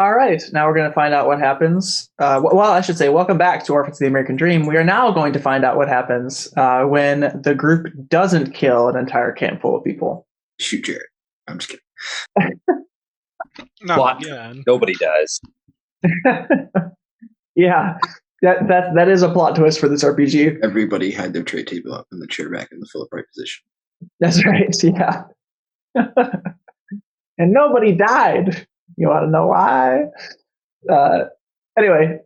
All right, now we're going to find out what happens. Well, I should say, welcome back to Orphans of the American Dream. We are now going to find out what happens when the group doesn't kill an entire camp full of people. Shoot Jared. I'm just kidding. Not again. Nobody dies. Yeah, that is a plot twist for this RPG. Everybody had their tray table up and the chair back in the full upright position. That's right, yeah. And nobody died. You want to know why? Anyway,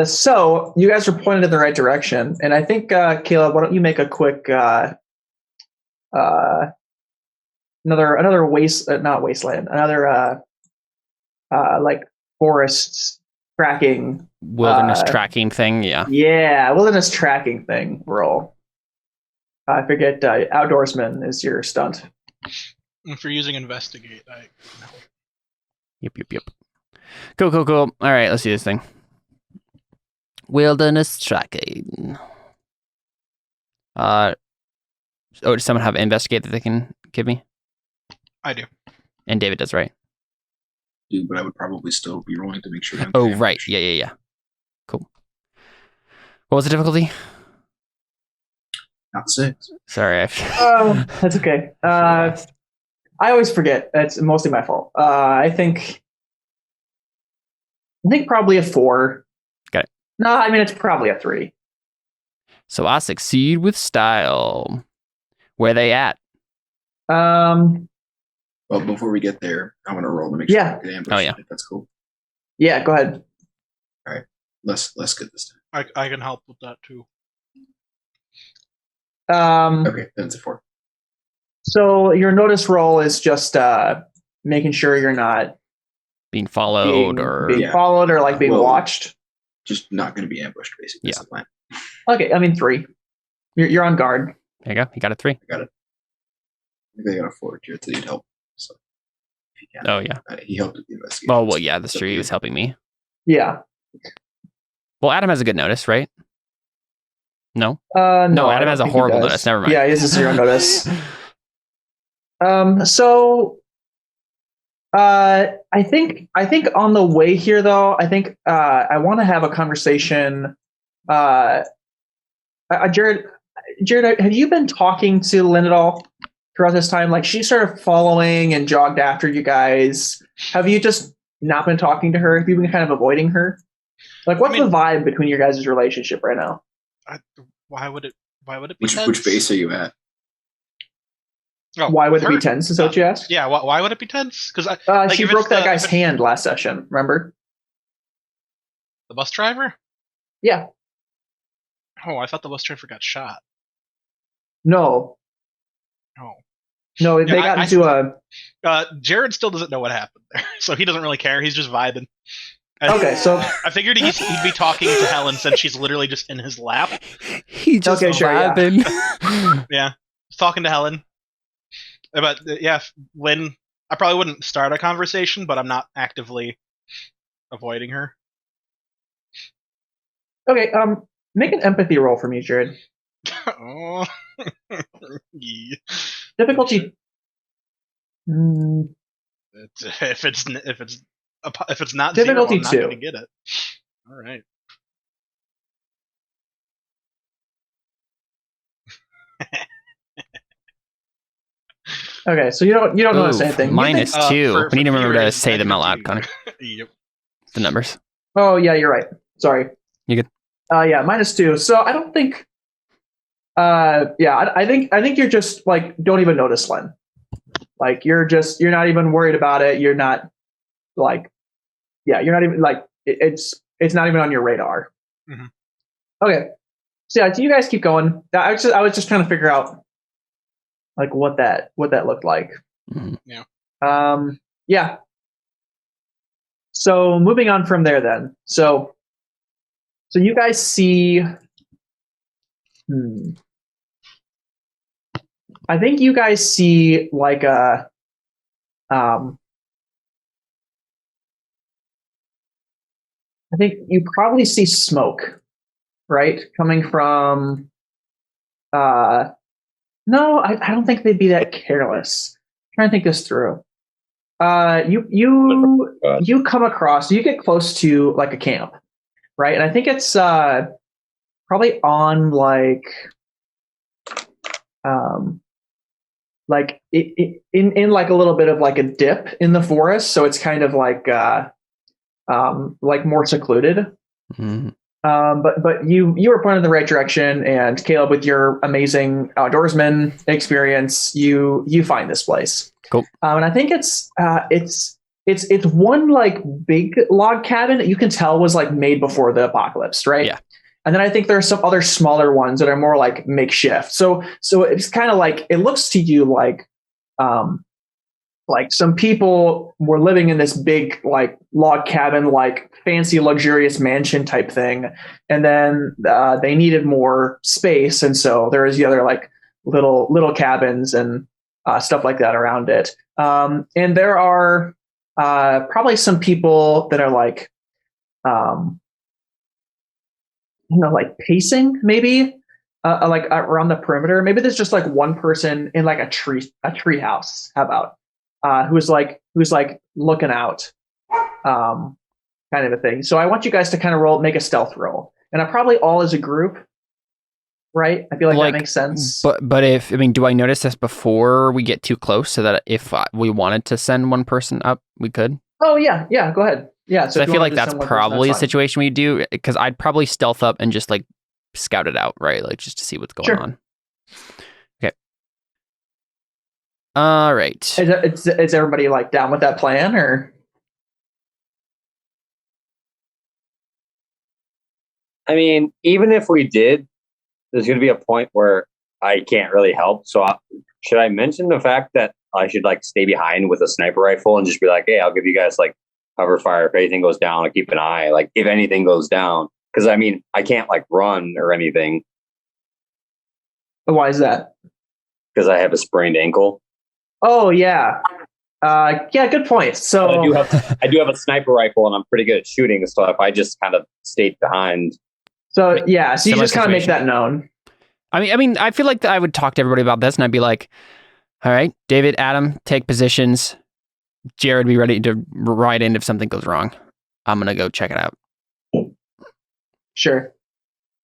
so you guys are pointed in the right direction, and I think Caleb, why don't you make a quick another not wasteland, another like forest tracking, wilderness tracking thing. Yeah, wilderness tracking thing roll. I forget outdoorsman is your stunt. If you're using investigate, Yep. Cool. All right, let's do this thing. Wilderness tracking. Does someone have investigate that they can give me? I do. And David does, right? But I would probably still be rolling to make sure. Oh, right. Yeah. Cool. What was the difficulty? Not 6. Sorry. That's okay. I always forget. It's mostly my fault. I think probably a 4. Got it. No, I mean it's probably a 3. So I succeed with style. Where they at? Well, before we get there, I want to roll to make sure I can ambush. Oh, yeah. If that's cool. Yeah, go ahead. All right. Let's get this I can help with that too. Okay, then it's a 4. So your notice roll is just making sure you're not being followed followed or like being watched. Just not going to be ambushed, basically. That's the plan. Okay, I mean 3. You're on guard. There you go. You got a 3. I got it. I think I got a 4. Jared said he'd help. So if he can. Oh yeah. He helped with the investigation. Oh well, yeah, that's true. He was helping me. Yeah. Well, Adam has a good notice, right? No. No, Adam has a horrible notice. Never mind. Yeah, he has a 0 notice. So I think on the way here though, I think I want to have a conversation. Jared, have you been talking to Lynn at all throughout this time? Like she started following and jogged after you guys. Have you just not been talking to her? Have you been kind of avoiding her? Like what's the vibe between your guys' relationship right now? Why would it be Which base are you at? Oh, why would it be tense? Is that what you asked? Yeah. Why would it be tense? Because she broke that guy's hand last session. Remember? The bus driver? Yeah. Oh, I thought the bus driver got shot. No. Oh. No, they got into a. Jared still doesn't know what happened there, so he doesn't really care. He's just vibing. Okay, so I figured he'd be talking to Helen since she's literally just in his lap. He just vibing. Yeah, talking to Helen. But yeah, Lynn, I probably wouldn't start a conversation, but I'm not actively avoiding her. Okay, make an empathy roll for me, Jared. Oh. Yeah. Difficulty. If it's not difficulty 0, I'm 2. not going to get it. All right. Okay, so you don't notice anything. Minus 2. We need to remember to say them out loud, Connor. Yep. The numbers. Oh yeah, you're right. Sorry. You good? Yeah, -2. So I don't think. I think you're just like don't even notice Len. Like you're not even worried about it. You're not like, you're not even like it's not even on your radar. Mm-hmm. Okay, so yeah, so you guys keep going. I was just trying to figure out like what that looked like. Mm-hmm. Yeah. Yeah. So moving on from there, then. So you guys see. I think you guys see like a. I think you probably see smoke, right, coming from. No, I don't think they'd be that careless. I'm trying to think this through. You come across, you get close to like a camp, right? And I think it's probably on like in like a little bit of like a dip in the forest, so it's kind of like more secluded. Mhm. But you were pointed in the right direction, and Caleb, with your amazing outdoorsman experience, you find this place. Cool. And I think it's one like big log cabin that you can tell was like made before the apocalypse, right? Yeah. And then I think there are some other smaller ones that are more like makeshift. So it's kind of like, it looks to you like some people were living in this big like log cabin, like fancy luxurious mansion type thing, and then they needed more space, and so there was the other like little cabins and stuff like that around it. And there are probably some people that are like like pacing maybe like around the perimeter. Maybe there's just like one person in like a tree house. How about who's like looking out, kind of a thing. So I want you guys to kind of make a stealth roll, and I probably all as a group, right? I feel like that makes sense. But do I notice this before we get too close, so that if we wanted to send one person up, we could? Oh yeah, go ahead. Yeah, so I feel like that's probably a situation we do, because I'd probably stealth up and just like scout it out, right? Like just to see what's going on. Okay. All right. Is everybody like down with that plan, or? I mean, even if we did, there's going to be a point where I can't really help. So should I mention the fact that I should like stay behind with a sniper rifle and just be like, hey, I'll give you guys like cover fire if anything goes down. I'll keep an eye, like if anything goes down. Because I mean, I can't like run or anything. Why is that? Because I have a sprained ankle. Oh yeah. Yeah, good point. So I do have a sniper rifle, and I'm pretty good at shooting. So if I just kind of stayed behind. So yeah, so you just kind of make that known. I mean, I feel like I would talk to everybody about this, and I'd be like, all right, David, Adam, take positions. Jared, be ready to ride in if something goes wrong. I'm gonna go check it out. Sure.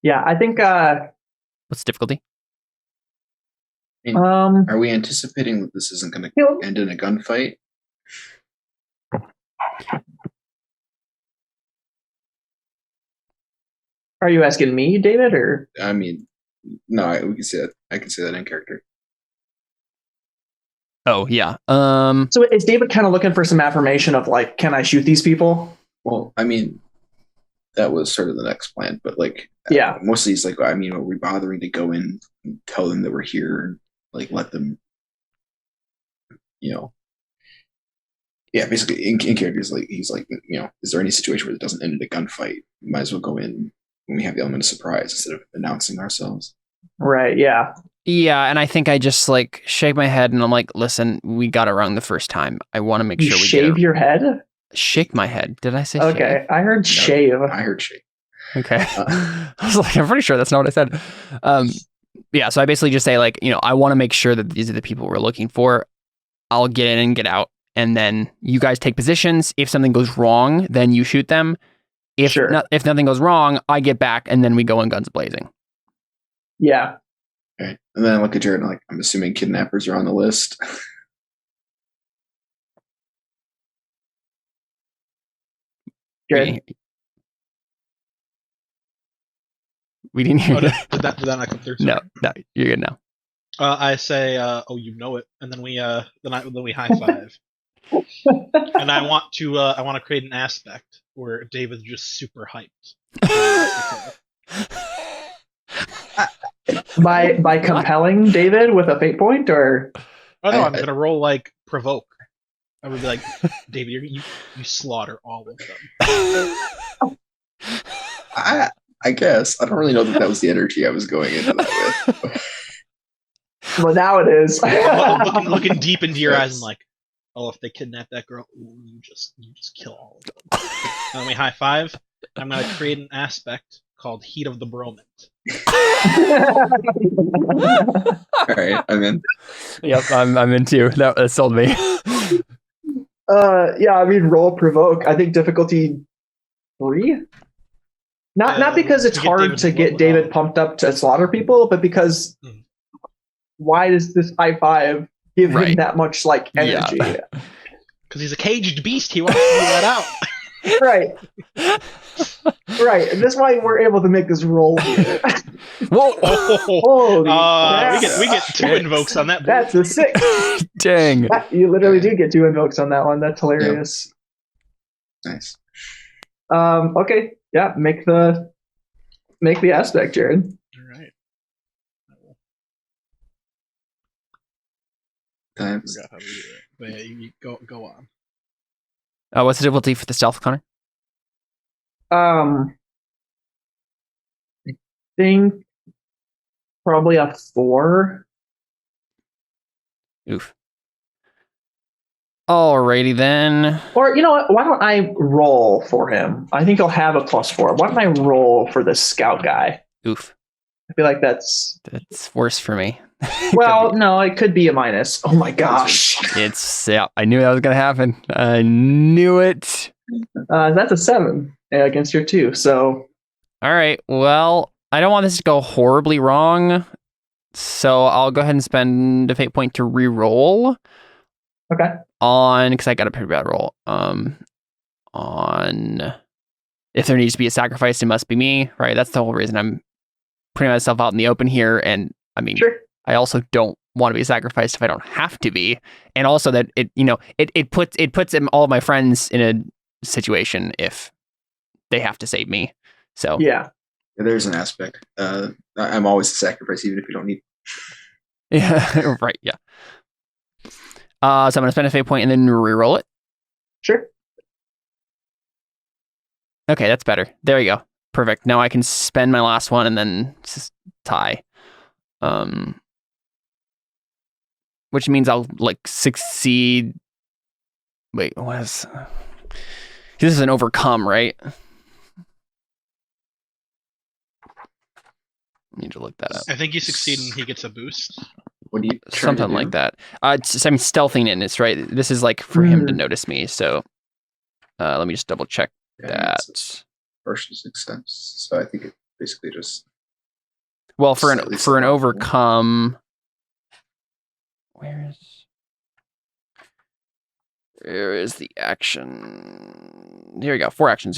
Yeah, I think. What's the difficulty? Are we anticipating that this isn't going to end in a gunfight? Are you asking me, David, or? I mean, no, we can say that. I can say that in character. Oh yeah. So is David kind of looking for some affirmation of like, can I shoot these people? Well, I mean, that was sort of the next plan, but like, yeah, mostly he's like, I mean, are we bothering to go in and tell them that we're here and like let them, yeah, basically in characters, like he's like, is there any situation where it doesn't end in a gunfight? We might as well go in when we have the element of surprise instead of announcing ourselves. Right. Yeah. Yeah, and I think I just like shake my head and I'm like, listen, we got it wrong the first time. I want to make sure we shave your head. Shake my head. Did I say okay? Shave? I heard shave. I heard shave. Okay. I was like, I'm pretty sure that's not what I said. Yeah, so I basically just say like, I want to make sure that these are the people we're looking for. I'll get in and get out, and then you guys take positions. If something goes wrong, then you shoot them. If nothing goes wrong, I get back, and then we go in guns blazing. Yeah. Okay. And then I look at Jared and like, I'm assuming kidnappers are on the list. Jared? We didn't hear did that not come through? No, you're good now. I say, oh, you know it, and then we high five. And I want to create an aspect where David's just super hyped. By compelling David with a fate point, or? Oh no, I'm gonna roll like provoke. I would be like, David, you slaughter all of them. I guess I don't really know that was the energy I was going into that with. Well, now it is. looking deep into your eyes and like, oh, if they kidnap that girl, you just kill all of them. And then we high five. I'm gonna create an aspect called Heat of the Bromant. All right, I'm in. Yep, I'm in too. That sold me. Yeah, I mean, roll provoke. I think difficulty 3. Not because it's to get hard David to get pumped David up. pumped up to slaughter people, but because why does this high five give him Right. that much like Yeah. energy? Because he's a caged beast. He wants to be let out. Right. Right. And that's why we're able to make this roll here. Whoa! Holy we get 2 invokes on that. That's a 6. Dang. You literally do get 2 invokes on that one. That's hilarious. Nice. Okay. Yeah, make the aspect, Jared. All right. I Times. forgot how we do it. But yeah, you go on. What's the difficulty for the stealth, Connor? I think probably a 4. Oof. Alrighty then. Or you know what? Why don't I roll for him? I think he'll have a +4. Why don't I roll for the scout guy? Oof. I feel like that's worse for me. well, no, it could be a minus. Oh my gosh, Yeah, I knew that was gonna happen. I knew it. that's a 7 against your 2. So All right. Well, I don't want this to go horribly wrong, so I'll go ahead and spend a fate point to re-roll okay, on because I got a pretty bad roll. On if there needs to be a sacrifice, it must be me, right? That's the whole reason I'm putting myself out in the open here, and I mean, sure. I also don't want to be sacrificed if I don't have to be, and also that it puts all of my friends in a situation if they have to save me. So Yeah, There's an aspect. I'm always a sacrifice, even if you don't need. yeah, right, yeah. So I'm gonna spend a fate point and then re-roll it. sure. Okay, that's better. There you go. Perfect. Now I can spend my last one and then just tie. Which means I'll like succeed. Wait, what is this is an overcome, right? I need to look that up. I think you succeed and he gets a boost. What do you? Something like that. I'm stealthing in. It's right. This is like for him to notice me. So let me just double check that. Partial success. So I think it basically just. Well, for Slightly an suboptimal. overcome, where is the action? Here we go. 4 actions.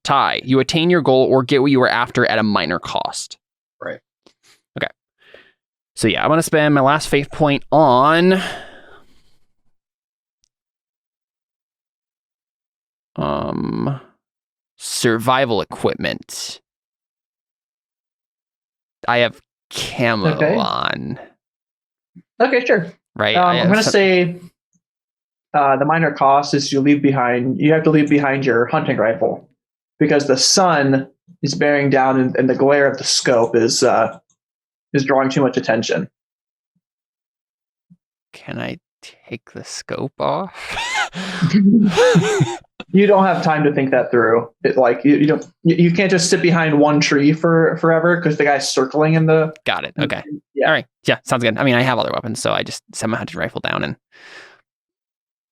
Tie. You attain your goal or get what you were after at a minor cost. Right. Okay. So yeah, I'm gonna spend my last fate point on survival equipment. I have camo Okay. on. Okay, sure. Right. I'm gonna say the minor cost is you have to leave behind your hunting rifle because the sun is bearing down and the glare of the scope is drawing too much attention. Can I take the scope off? You don't have time to think that through. You can't just sit behind one tree for forever because the guy's circling in the. Got it. Okay. Yeah. All right. Yeah, sounds good. I mean, I have other weapons, so I just set my hunting rifle down and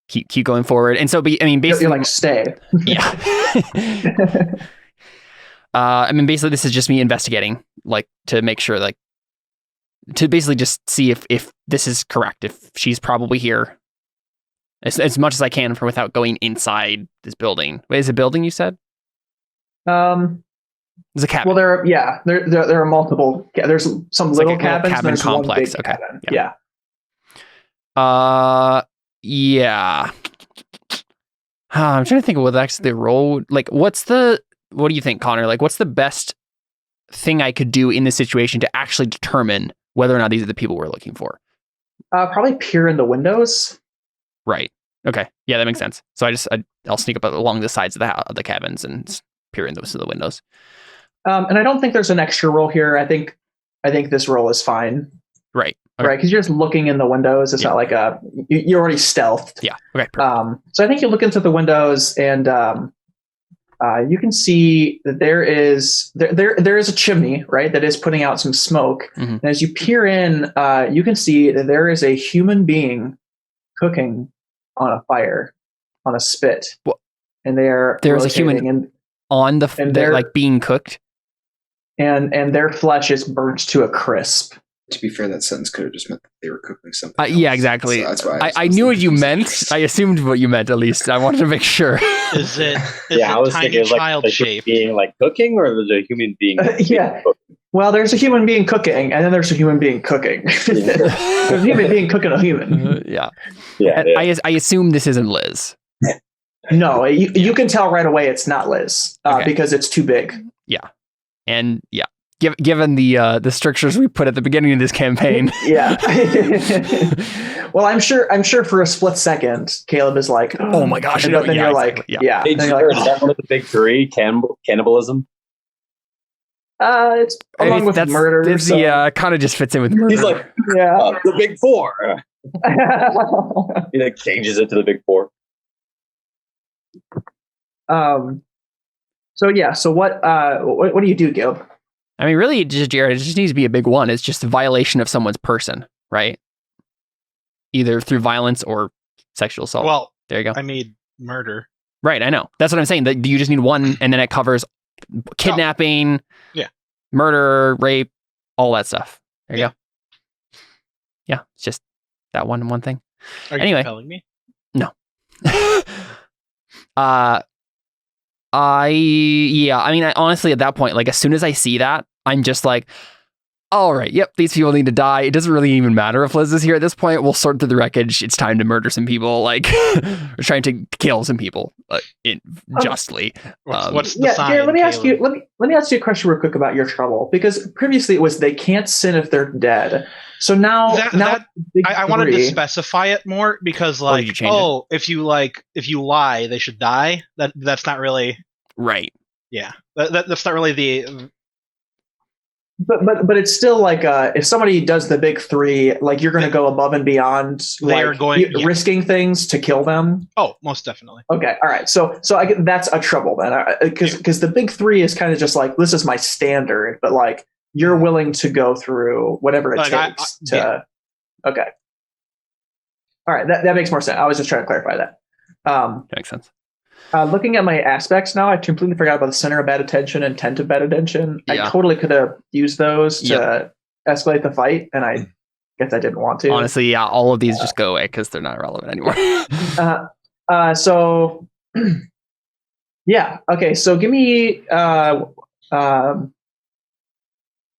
keep going forward. And so, basically, You're like stay. yeah. Basically, this is just me investigating, like, to make sure, like, to basically just see if this is correct, if she's probably here, as much as I can without going inside this building. Wait, is it a building you said? It's a cabin. Well, there are multiple. There's some It's little like a cabins. cabin There's complex. One big Okay. cabin. Yeah. Yeah. Yeah. I'm trying to think of what actually the role. Like, what do you think, Connor? Like, what's the best thing I could do in this situation to actually determine whether or not these are the people we're looking for? Probably peer in the windows. Right. Okay. Yeah, that makes sense. So I'll sneak up along the sides of the cabins and peer in those to the windows. And I don't think there's an extra roll here. I think this roll is fine. Right. Okay. Right, because you're just looking in the windows. It's not like you're already stealthed. Yeah. Okay. Perfect. So I think you look into the windows and you can see that there is a chimney, right, that is putting out some smoke. Mm-hmm. And as you peer in, you can see that there is a human being cooking on a fire, on a spit, Well, and there's a human on the and they're they're like being cooked. and their flesh is burnt to a crisp. To be fair, that sentence could have just meant that they were cooking something. Yeah, else. exactly. So that's why I knew what you meant. I assumed what you meant. At least I wanted to make sure. Is it? Yeah, I was tiny thinking like child a human shape? being like cooking, or there's a human being. Yeah. Well, there's a human being cooking, and then there's a human being cooking. There's a human being cooking a human. Yeah. Yeah, I assume this isn't Liz. No, you can tell right away it's not Liz Okay. because it's too big. And yeah, given the strictures we put at the beginning of this campaign. Yeah. Well, I'm sure for a split second, Caleb is like, Oh my gosh, and no, then yeah, you're exactly, like, yeah. Hey, Then you're is like, that one of the big three? Cannibalism. it's along with murder. So, Yeah, kind of just fits in with murder. He's like yeah. the big four. He like changes it to the big four. So yeah. So what do you do, Gil? I mean, really, Jared, it just needs to be a big one. It's just a violation of someone's person, right? Either through violence or sexual assault. Well, there you go. I made murder. Right, I know. That's what I'm saying. That you just need one, and then it covers kidnapping, Yeah. murder, rape, all that stuff. There you Yeah. go. Yeah, it's just that one thing. Are you Anyway. telling me? I mean, honestly, at that point, like as soon as I see that, I'm just like, all right, yep, these people need to die. It doesn't really even matter if Liz is here at this point. We'll sort through the wreckage. It's time to murder some people. Like we're trying to kill some people justly. What's the Yeah, sign? Jared, let me ask you. Caleb? Let me ask you a question real quick about your trouble, because previously it was they can't sin if they're dead. So now, I wanted to specify it more because, did you change if you lie, they should die. That's not really Right. Yeah, that's not really the. But it's still like if somebody does the big three, like you're going to go above and beyond, They are going- risking things to kill them. Oh, most definitely. Okay, all right. So that's a trouble then, because the big three is kind of just like, this is my standard, but like you're willing to go through whatever it Like, takes to. Okay. All right, that makes more sense. I was just trying to clarify that. That makes sense. Looking at my aspects now, I completely forgot about the center of bad attention and tent of bad attention. Yeah. I totally could have used those to escalate the fight, and I guess I didn't want to. Honestly, yeah, all of these just go away because they're not relevant anymore. So, yeah. Okay, so give me...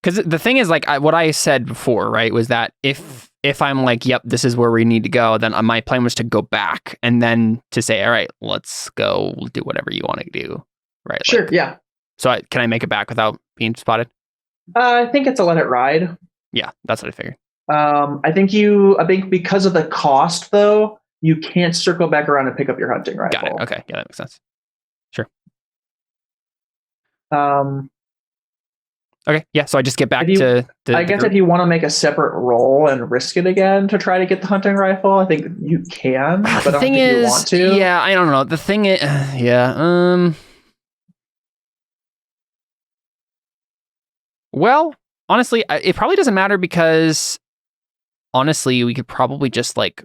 Because the thing is, like, what I said before, right, was that if I'm like, yep, this is where we need to go, then my plan was to go back and then to say, all right, let's go do whatever you want to do. Right. Sure, like, yeah. So can I make it back without being spotted? I think it's a let it ride. Yeah, that's what I figured. I think because of the cost, though, you can't circle back around and pick up your hunting rifle. Got it. Okay. Yeah, that makes sense. Sure. Okay. Yeah. So I just get back to I guess if you want to make a separate roll and risk it again to try to get the hunting rifle, I think you can. But I don't think you want to. Yeah, I don't know. The thing is, yeah. Well, honestly, it probably doesn't matter because honestly, we could probably just like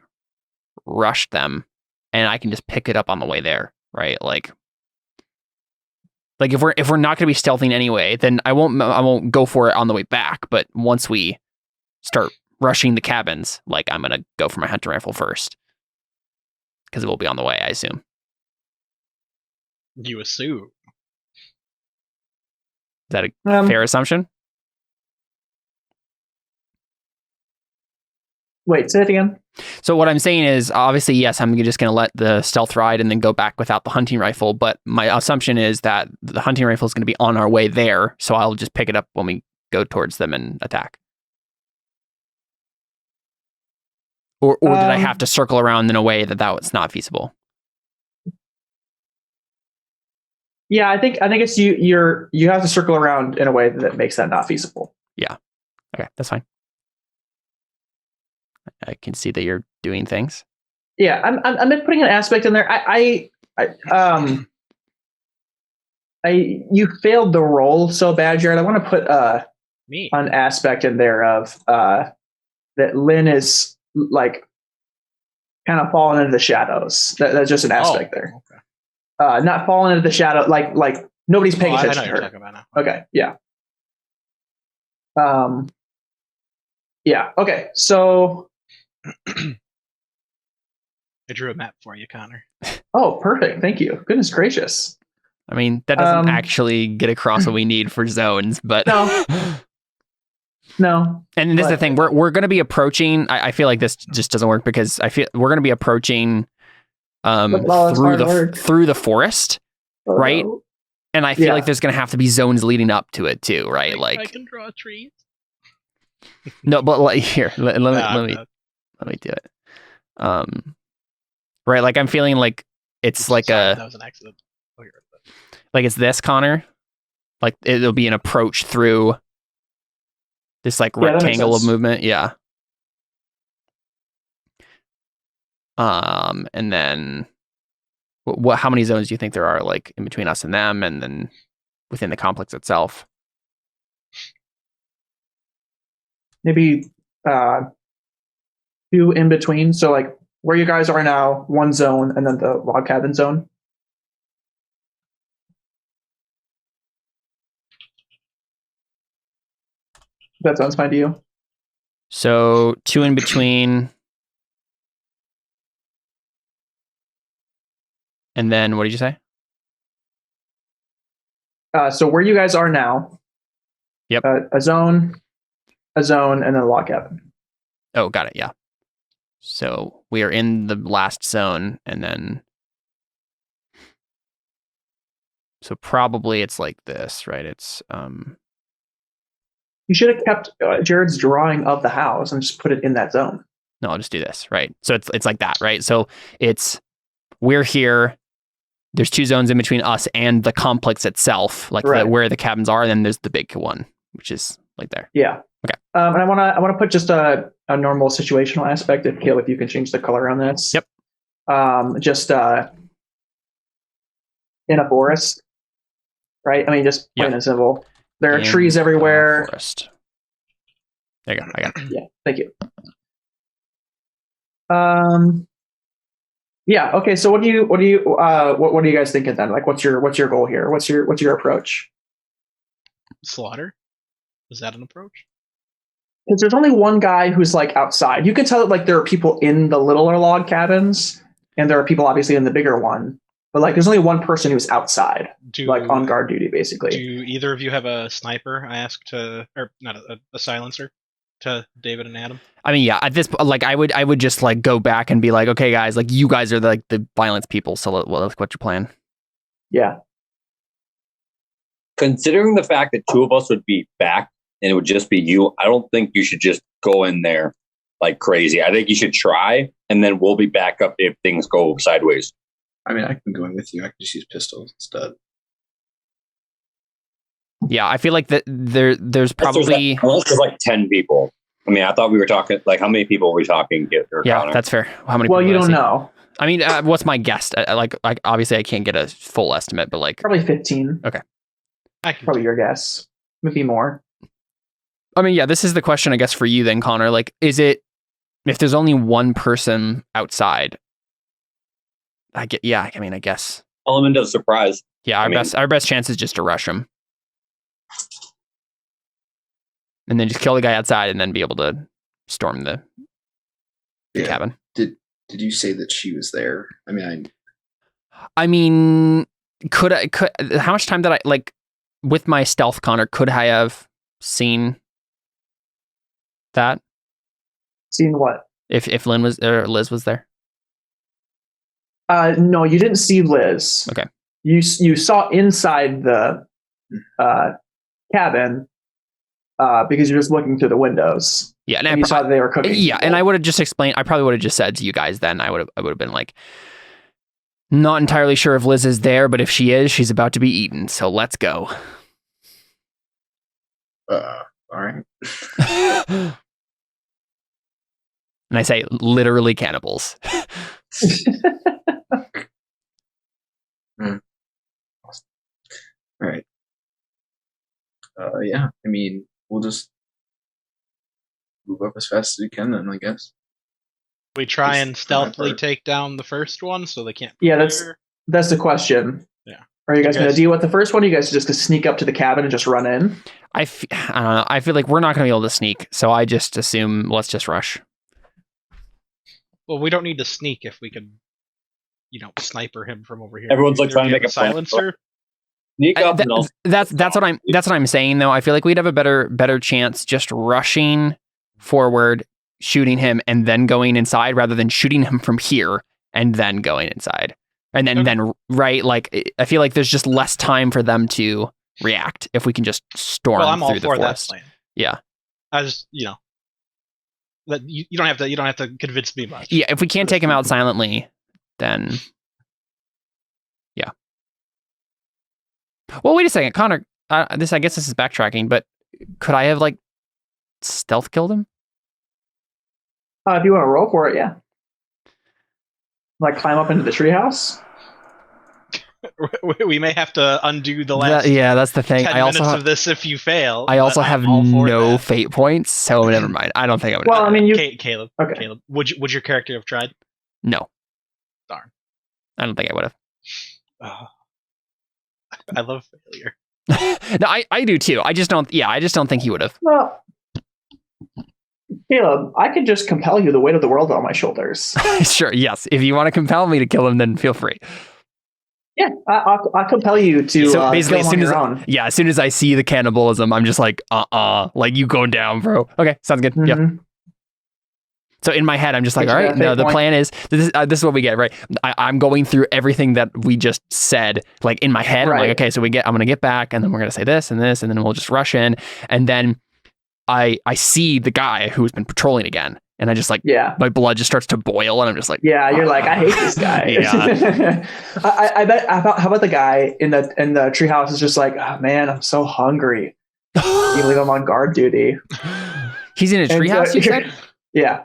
rush them, and I can just pick it up on the way there, right? Like if we're not going to be stealthing anyway, then I won't go for it on the way back. But once we start rushing the cabins, like I'm going to go for my hunting rifle first because it will be on the way, I assume. You assume. Is that a fair assumption? Wait, say it again. So what I'm saying is, obviously, yes, I'm just going to let the stealth ride and then go back without the hunting rifle. But my assumption is that the hunting rifle is going to be on our way there. So I'll just pick it up when we go towards them and attack. Or did I have to circle around in a way that was not feasible? Yeah, I think it's you have to circle around in a way that makes that not feasible. Yeah. Okay, that's fine. I can see that you're doing things. Yeah, I'm putting an aspect in there. You failed the roll so bad, Jared. I want to put an aspect in there of that Lynn is like kind of fallen into the shadows. That's just an aspect there. Okay. Not fallen into the shadow, like nobody's paying I attention know to what her. you're talking about now. Okay, yeah. Yeah. Okay. So, I drew a map for you, Connor. oh, perfect. Thank you. Goodness gracious. I mean, that doesn't actually get across what we need for zones, but No. No. And this is the thing, we're going to be approaching. I feel like this just doesn't work because I feel we're going to be approaching through the forest, right? And I feel like there's going to have to be zones leading up to it too, right? Like I can draw trees. No, but like here, let me do it. Right, like I'm feeling like it's like that was an accident. Like it's this, Connor. Like it'll be an approach through this like rectangle of movement, yeah. And then what? How many zones do you think there are, like in between us and them, and then within the complex itself? Maybe 2 in between. So like where you guys are now, 1 zone, and then the log cabin zone. That sounds fine to you. So 2 in between. And then what did you say? So where you guys are now. Yep. A zone, and then a log cabin. Oh, got it. Yeah. So we are in the last zone, and then so probably it's like this, right? It's You should have kept Jared's drawing of the house and just put it in that zone. No, I'll just do this, right? So it's like that, right? So we're here. There's 2 zones in between us and the complex itself, like where the cabins are, and then there's the big one, which is like there. Yeah. Okay. And I want to put just a normal situational aspect. If Caleb, you can change the color on this. Yep. Just in a forest, right? I mean, just plain and simple. There are trees everywhere. Forest. There you go. I got it. Yeah. Thank you. Yeah. Okay. So what are you guys thinking then? Like, what's your goal here? What's your approach? Slaughter? Is that an approach? Because there's only one guy who's like outside. You can tell that like there are people in the littler log cabins, and there are people obviously in the bigger one. But like, there's only one person who's outside, like on guard duty, basically. Do either of you have a sniper? I asked or not a silencer to David and Adam. I mean, yeah. At this, like, I would just like go back and be like, okay, guys, like you guys are the violence people. So what's your plan? Yeah. Considering the fact that 2 of us would be back and it would just be you, I don't think you should just go in there like crazy. I think you should try, and then we'll be back up if things go sideways. I mean, I can go in with you. I can just use pistols instead. Yeah, I feel like that there's probably unless there's like 10 people. I mean, I thought we were talking like how many people were we talking? Yeah, Connor? that's fair. How many? Well, people you don't know. I mean, what's my guess? Like obviously I can't get a full estimate, but like probably 15. Okay, probably your guess. Maybe more. I mean, yeah, this is the question, I guess, for you then, Connor. Like, is it if there's only one person outside? I guess element of surprise. Yeah, our best chance is just to rush him, and then just kill the guy outside, and then be able to storm the cabin. Did you say that she was there? I mean, could how much time did I like with my stealth, Connor? Could I have seen that? Seen what? If Lynn was there, or Liz was there. No, you didn't see Liz. Okay. You saw inside the cabin because you're just looking through the windows. Yeah, and you saw that they were cooking. Yeah, and I would have just explained. I probably would have just said to you guys then. I would have been like, not entirely sure if Liz is there, but if she is, she's about to be eaten. So let's go. All right. And I say literally cannibals. All right. Yeah, I mean, we'll just move up as fast as we can then, I guess. We try and It's stealthily hard. take down the first one so they can't. Yeah, prepare. that's the question. Yeah. Are you guys You going to guys- deal with the first one? Or you guys just gonna sneak up to the cabin and just run in? I don't know. I feel like we're not going to be able to sneak, so I just assume let's just rush. Well, we don't need to sneak if we can, sniper him from over here. Everyone's, like, Do trying to we have make a plan. silencer. Sneak up and I'll That's what I'm saying though. I feel like we'd have a better chance just rushing forward, shooting him, and then going inside rather than shooting him from here and then going inside. And then right, like I feel like there's just less time for them to react if we can just storm Well, I'm all through the for that forest. plan. Yeah. I just, that you don't have to convince me much. Yeah, if we can't take him out silently, then yeah. Well, wait a second, Connor. I guess this is backtracking, but could I have like stealth killed him? If you want to roll for it, yeah. Like climb up into the treehouse. We may have to undo the last That's the thing. 10 I also minutes of this if you fail. I also but have I'm all for no that. fate points, so never mind. I don't think I would. Well, I mean, you. Caleb, Okay. Caleb, would your character have tried? No. Darn. I don't think I would have. Oh. I love failure. No, I do too. I just don't think he would have. Well, Caleb, I could just compel you the weight of the world on my shoulders. Sure, yes. If you want to compel me to kill him, then feel free. Yeah, I'll compel you to So basically, kill him on your own. as soon as I see the cannibalism, I'm just like, like you go down, bro. Okay, sounds good. Yep. Mhm. So in my head, I'm just like, But all you right, got a no, fate the point. plan is this is what we get, right? I'm going through everything that we just said, like in my head. I'm Right. like, okay, so I'm gonna get back, and then we're gonna say this and this, and then we'll just rush in, and then I see the guy who's been patrolling again, and I just like Yeah. my blood just starts to boil, and I'm just like, Yeah, you're like, I hate this guy. Yeah. I bet. How about the guy in the treehouse is just like, oh man, I'm so hungry. You leave him on guard duty. he's in a And so treehouse. You said? Yeah,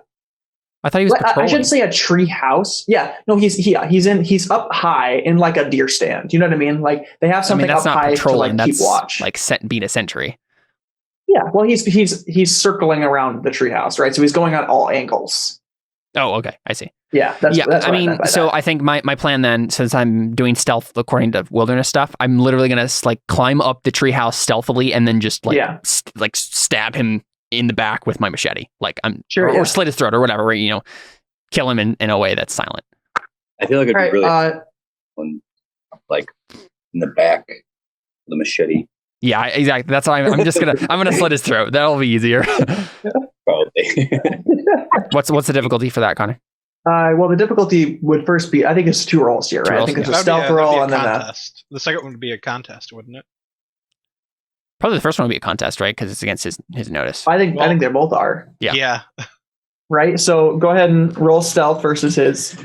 I thought he was I patrolling. shouldn't say a treehouse. Yeah, no, he's up high in like a deer stand. You know what I mean? Like they have something that's up not high to patrolling. like keep That's watch. like being a sentry. Yeah, well, he's circling around the treehouse, right? So he's going on all angles. Oh, okay, I see. Yeah, that's Yeah, what I mean, meant by so that. I think my plan then, since I'm doing stealth according to wilderness stuff, I'm literally gonna like climb up the treehouse stealthily and then just like Yeah. like stab him in the back with my machete, like I'm Sure, or yeah. slit his throat or whatever, right? Kill him in a way that's silent. I feel like it'd All be right, really fun, like in the back, the machete, Yeah, exactly. That's why I'm just gonna slit his throat. That'll be easier. probably. What's the difficulty for that, Connor? well, the difficulty would first be, I think it's 2 rolls here, Two right? rolls, I think it's yeah. a stealth roll and then a contest. The second one would be a contest, wouldn't it? Probably the first one would be a contest, right? Because it's against his notice. I think they both are, Yeah. right? So go ahead and roll stealth versus his.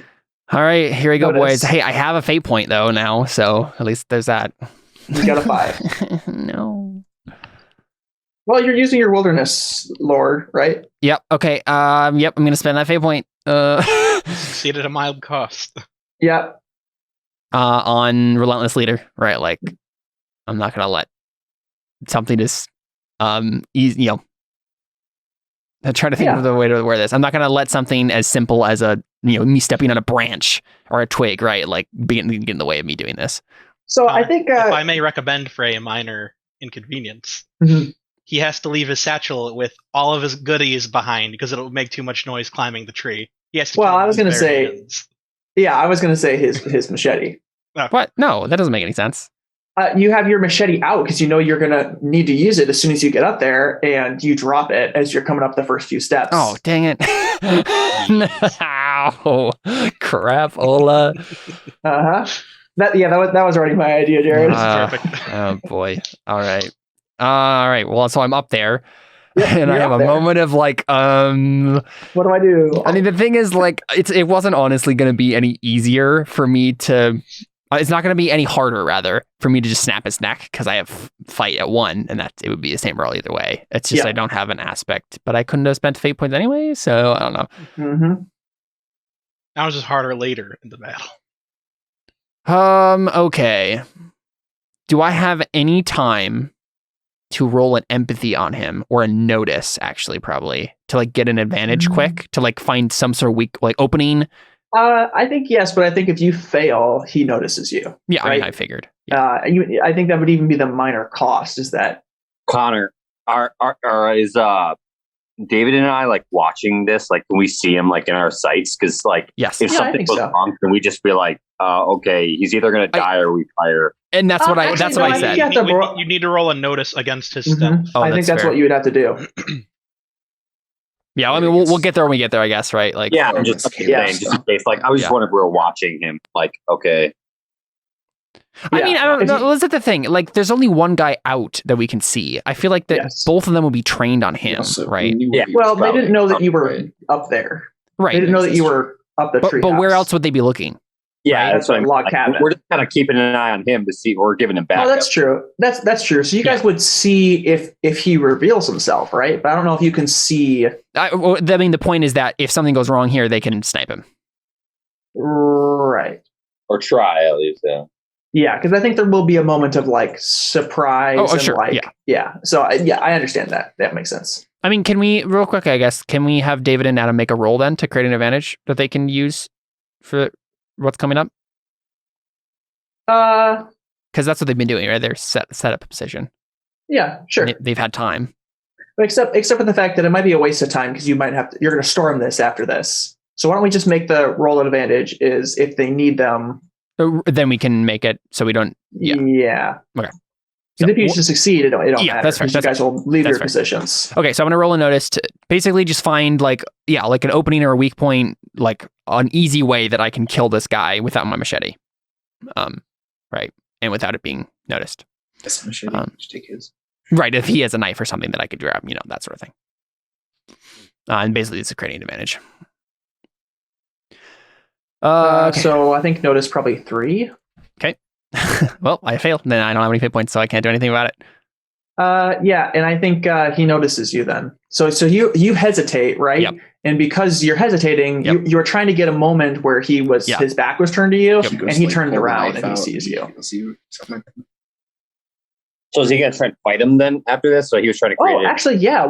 All right, here we go, Notice. boys. Hey, I have a fate point though now, so at least there's that. You got a 5. No. Well, you're using your wilderness lore, right? Yep. Okay. Yep. I'm gonna spend that fate point. Succeed at a mild cost. Yeah. On relentless leader, right? Like, I'm not gonna let something just easy. I'm trying to think Yeah. of the way to wear this. I'm not gonna let something as simple as me stepping on a branch or a twig, right? Like, get in the way of me doing this. So I think if I may recommend for a minor inconvenience, Mhm. he has to leave his satchel with all of his goodies behind because it'll make too much noise climbing the tree. He has to Well, kill I was with gonna his say- bare hands. yeah, I was going to say his machete. What? No, that doesn't make any sense. You have your machete out because you know you're going to need to use it as soon as you get up there, and you drop it as you're coming up the first few steps. Oh, dang it! No, crap, Ola. Uh-huh. That was already my idea, Jared. Perfect. Oh boy. All right. Well, so I'm up there, Yep, and I you're have up a there. moment of like, What do I do? I mean, the thing is, like, it wasn't honestly going to be any easier for me to. It's not going to be any harder, rather, for me to just snap his neck because I have fight at 1, and it would be the same roll either way. It's just Yeah. I don't have an aspect, but I couldn't have spent fate points anyway, so I don't know. Mm-hmm. That was just harder later in the battle. Okay. Do I have any time to roll an empathy on him or a notice, actually, probably to like get an advantage quick to like find some sort of weak like opening? I think yes, but I think if you fail, he notices you. Yeah, right? I mean, I figured. Yeah. I think that would even be the minor cost. Is that Connor, is David and I like watching this? Like, can we see him like in our sights? Because like, Yes. if Yeah, I something think goes so. wrong, can we just be like, okay, he's either gonna die or we fire? And that's what Actually, that's no, what I I think said. you have to roll. You need to roll a notice against his Mhm. stealth. Oh, I think that's fair. what you would have to do. Yeah, I mean, we'll get there when we get there, I guess, right? Like, Yeah, Or I'm just with saying, just in case. Like, I was just Yeah. wondering if we were watching him. Like, okay, I Yeah. mean, I don't If know. you- Is that the thing? Like, there's only one guy out that we can see. I feel like that Yes. both of them will be trained on him, Also, right? we knew Yeah. he was Well, they probably didn't know that you were right. up there. Right. They didn't know that That's you true. were up the tree. But where else would they be looking? yeah, Right? that's what I mean. Log Like, cabin. we're just kind of keeping an eye on him to see. We're giving him back. Oh, that's true. That's true. So you guys would see if he reveals himself, right? But I don't know if you can see. I mean, the point is that if something goes wrong here, they can snipe him. Right. Or try at least. Yeah. Yeah, because I think there will be a moment of like surprise. Oh, and sure. Like, Yeah. So I understand that. That makes sense. I mean, can we, real quick, I guess, can we have David and Adam make a roll then to create an advantage that they can use for what's coming up? Because that's what they've been doing, right? They're set up a position. Yeah, sure. They've had time. But except for the fact that it might be a waste of time because you're going to storm this after this. So why don't we just make the roll advantage is if they need them. Then we can make it so we don't. Yeah. Yeah. Okay. Because So, if you just succeed, it don't Yeah, matter. that's fair, 'cause you that's guys will leave that's your fair. positions. Okay, so I'm gonna roll a notice to basically just find like an opening or a weak point, like an easy way that I can kill this guy without my machete, right, and without it being noticed. Yes, machete. Just take his. Right, if he has a knife or something that I could grab, that sort of thing. And basically, it's a creating advantage. Okay. So I think notice probably 3. Well, I failed. Then I don't have any hit points, so I can't do anything about it. Yeah, and I think he notices you then. So you hesitate, right? Yep. And because you're heditating, Yep. you were trying to get a moment where his back was turned to you, Yep. and he turned around and he sees you. He'll see you. Something like that. So is he gonna try to fight him then after this? So he was trying to create Oh, actually, yeah.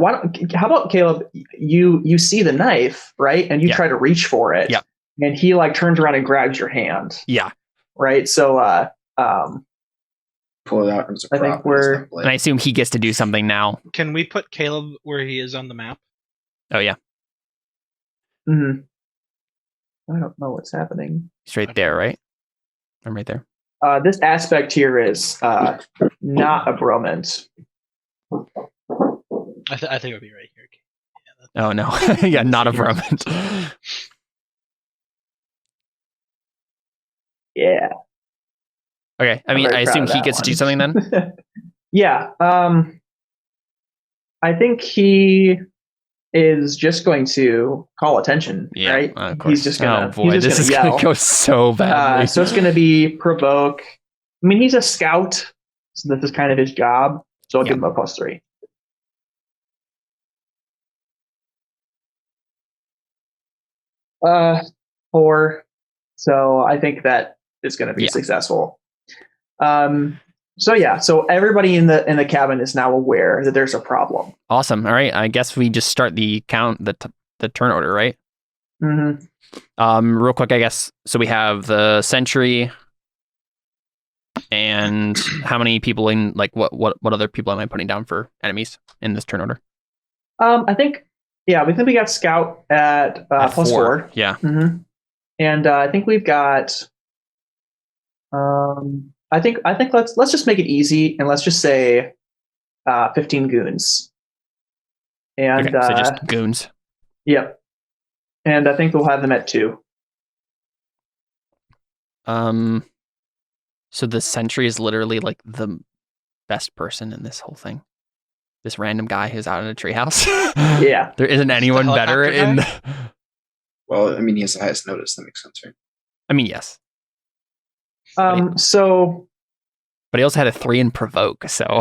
How about Caleb? You see the knife, right? And you Yeah. try to reach for it. Yeah. And he like turns around and grabs your hand. Yeah, Right. So Pull it out. As a I think prop, we're- it's not blade. and I assume he gets to do something now. Can we put Caleb where he is on the map? Oh yeah, mhm. I don't know what's happening. he's right there, right? I'm right there. This aspect here is not a bromance. I think it would be right here. Oh no, yeah, not a moment. Yeah. Okay, I mean, I'm very I assume proud of he that gets to do one. something then. Yeah. I think he is just going to call attention, Yeah, right? of course. He's just gonna. Oh boy, he's this just is gonna gonna yell. go so badly. So it's going to be provoke. I mean, he's a scout, so this is kind of his job. So I'll give him a +3. Uh, 4. So I think that is going to be Yeah. successful. So everybody in the cabin is now aware that there's a problem. Awesome. All right, I guess we just start the count, the turn order, right? Mm-hmm. Real quick, I guess. So we have the sentry, and how many people in what other people am I putting down for enemies in this turn order? I think we got scout at At +4. Yeah. Mm-hmm. And I think we've got. I think let's just make it easy and let's just say 15 goons. And Okay, so just goons. yep. And I think we'll have them at 2. So the sentry is literally like the best person in this whole thing. This random guy who's out in a treehouse. Yeah. There isn't anyone better helicopter in. Well, I mean, he has the highest notice. That makes sense, right? I mean, yes, So but he also had a 3 in provoke. So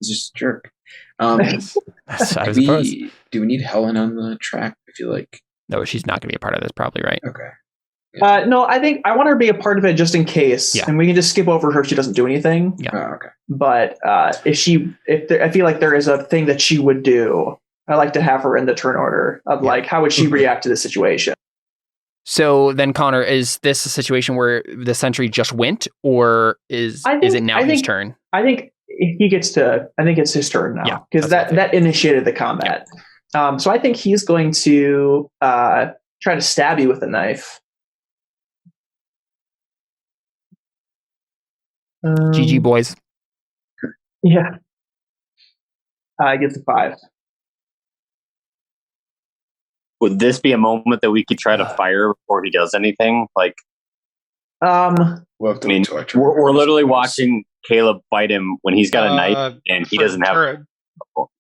He's just a jerk. I suppose. Do we need Helen on the track? I feel like. No, she's not going to be a part of this, probably, right? Okay. no, I think I want her to be a part of it just in case, Yeah. and we can just skip over her if she doesn't do anything. Yeah. Oh, okay. But I feel like there is a thing that she would do, I like to have her in the turn order of like, how would she react to the situation? So then, Connor, is this a situation where the sentry just went, or is it now his turn? I think he gets to. I think it's his turn now because that initiated the combat. Yeah. So I think he's going to try to stab you with a knife. GG boys. Yeah. I get the 5. Would this be a moment that we could try to fire before he does anything? Like, we'll have to wait till we're literally watching Caleb fight him when he's got a knife and he doesn't have.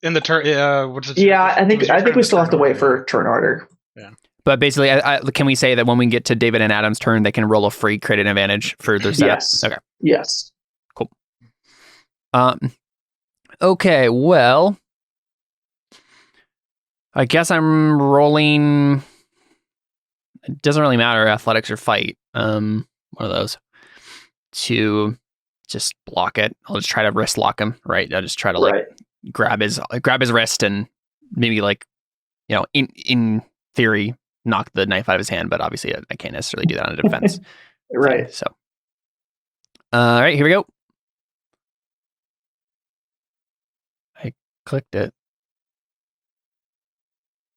In the turn, I think we still have to wait for turn order. Yeah. But basically, can we say that when we get to David and Adam's turn, they can roll a free credit advantage for their setup? Yes. Okay. Yes. Cool. Okay. Well, I guess I'm rolling. It doesn't really matter, athletics or fight. One of those to just block it. I'll just try to wrist lock him. Right. I'll just try to grab his wrist and maybe in theory knock the knife out of his hand, but obviously I can't necessarily do that on a defense. Right. Okay, so all right, here we go. I clicked it.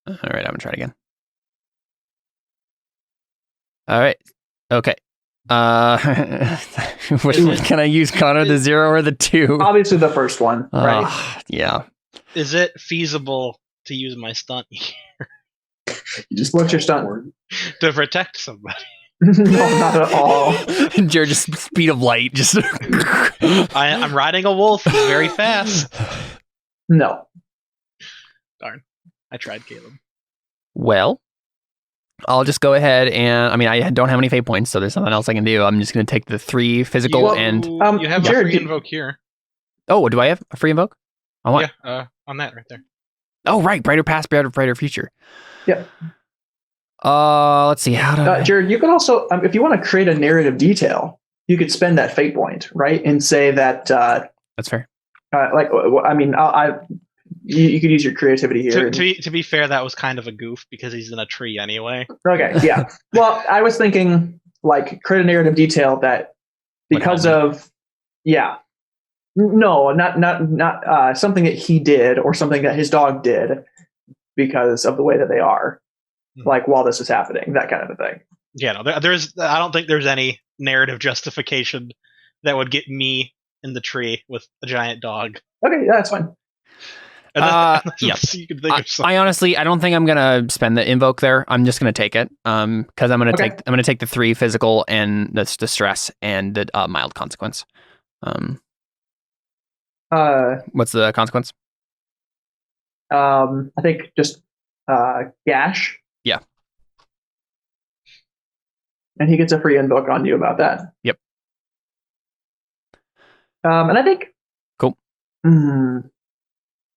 All right, I'm gonna try it again. All right. Okay. Which one can I use, Connor? The 0 or the 2? Obviously the first one, right? Yeah. Is it feasible to use my stunt What's your stunt? to protect somebody? No, not at all. Jared, just speed of light. Just I'm riding a wolf. He's very fast. No. Darn. I tried, Caleb. Well, I'll just go ahead and, I don't have any fate points, so there's nothing else I can do. I'm just going to take the 3 physical and... You have Jared, a free invoke here. Oh, do I have a free invoke? On what? Yeah, on that right there. Oh, right. Brighter past, brighter future. Yep. Let's see. How do Jared, you could also, if you want to create a narrative detail, you could spend that fate point, right? And say that... That's fair. You could use your creativity here. To be fair, that was kind of a goof because he's in a tree anyway. Okay, yeah. Well, I was thinking create a narrative detail that because of not something that he did or something that his dog did because of the way that they are, while this is happening, that kind of a thing. Yeah, no, I don't think there's any narrative justification that would get me in the tree with a giant dog. Okay, yeah, that's fine. Yes. You can think of something. I honestly, I don't think I'm gonna spend the invoke there. I'm just gonna take it, because I'm gonna take the 3 physical and the stress and the mild consequence. What's the consequence? I think just gash. Yeah. And he gets a free invoke on you about that. Yep. And I think cool.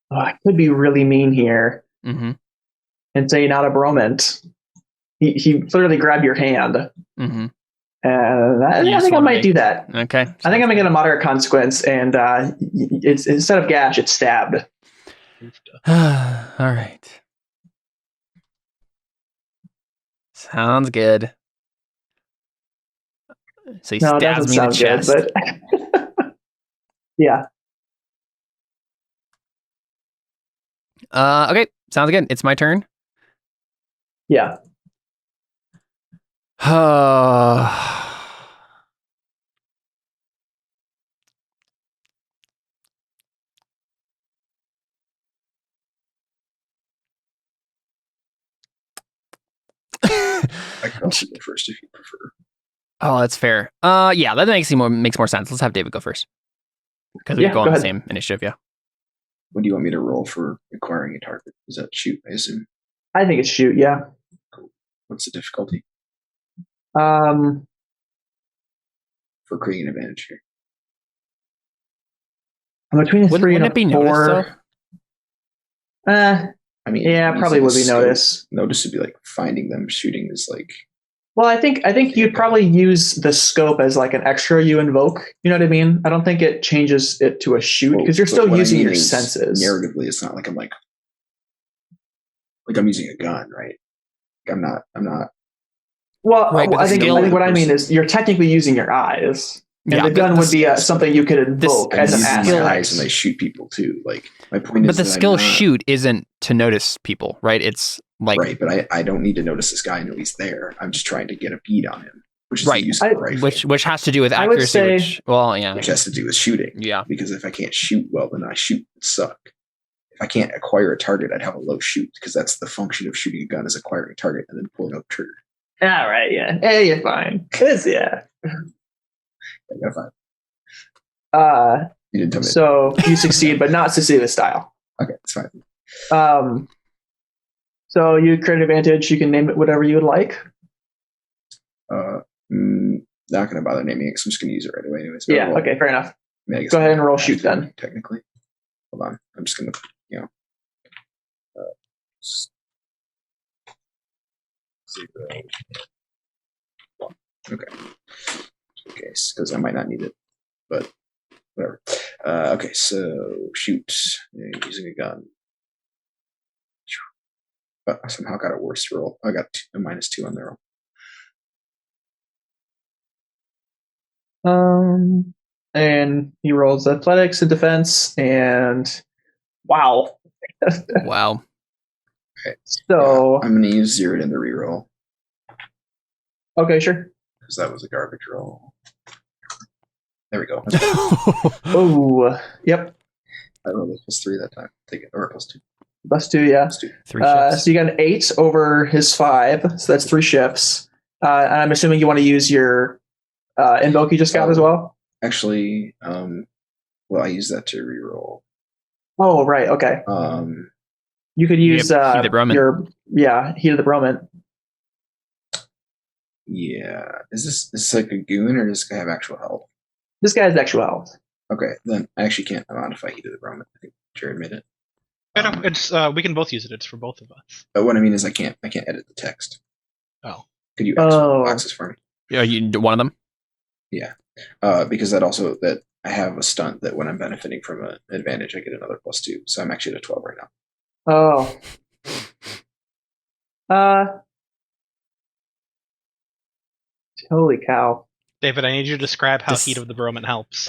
I could be really mean here and say not a bromant. He literally grabbed your hand. And I think I might do that. Okay. I think I'm going to get a moderate consequence, and it's instead of gash, it's stabbed. All right. Sounds good. So he stabs me in the chest. Good, but yeah. Okay, sounds good. It's my turn. Yeah. I can also go first if you prefer. Oh, that's fair. Yeah, that makes more sense. Let's have David go first because we go on the same initiative. Yeah. What do you want me to roll for acquiring a target? Is that shoot? I assume. I think it's shoot. Yeah. Cool. What's the difficulty? For creating an advantage here. I'm between a 3 and a 4. I mean, yeah, probably would be notice. Notice would be like finding them. Shooting is like. Well, I think you'd probably use the scope as like an extra you invoke. You know what I mean? I don't think it changes it to a shoot because you're still using your senses. Narratively, it's not like I'm like like I'm using a gun, right? I'm not. Well, Right, but I the think skill- what I mean is you're technically using your eyes. And Yeah, the but gun the would be skill- something you could invoke I'm as an using skill- my eyes aspect. and I shoot people too. Like my point is, But the that I'm skill not- shoot isn't to notice people, right? It's like right, but I don't need to notice this guy and know he's there. I'm just trying to get a bead on him, which is Right. the use of a rifle, which has to do with I would accuracy. say- Which, well, yeah, which has to do with shooting. yeah. Because if I can't shoot well, then I shoot and suck. If I can't acquire a target, I'd have a low shoot because that's the function of shooting a gun is acquiring a target and then pulling out the trigger. All right, yeah. Hey, you're fine. 'Cause, yeah. I got 5. You didn't tell me. So you succeed, but not succeed with style. Okay, it's fine. So you create an advantage. You can name it whatever you would like. Not going to bother naming it because I'm just going to use it right away anyways. Yeah. Okay. Fair enough. I mean, I guess Go ahead and roll I have shoot to, then. Technically. Hold on. I'm just going to, zero. Okay. Okay, because I might not need it, but whatever. Okay, so shoot using a gun. But I somehow got a worse roll. I got a -2 on the roll. And he rolls athletics and defense, and wow. Wow. Okay. So I'm going to use 0 in the reroll okay, sure. because that was a garbage roll. There we go. Oh, yep. I rolled a +3 that time. Take it, or +2. +2, yeah. +2. 3 shifts. So you got an 8 over his 5, so that's 3 shifts. And I'm assuming you want to use your invoke you just got as well. Actually, well, I use that to reroll. Oh, right. Okay. You could use Heat of the Bromant. Heat of the Bromant. Yeah. Is this like a goon or does this guy have actual health? This guy has actual health. Okay, then I actually can't modify Heat of the Bromant. I think Jared made it. It's we can both use it. It's for both of us. But what I mean is I can't edit the text. Oh. Could you exit boxes for me? Yeah, you one of them. Because that I have a stunt that when I'm benefiting from an advantage, I get another +2. So I'm actually at a 12 right now. Oh. Holy cow. David, I need you to describe how This- Heat of the Bromant helps.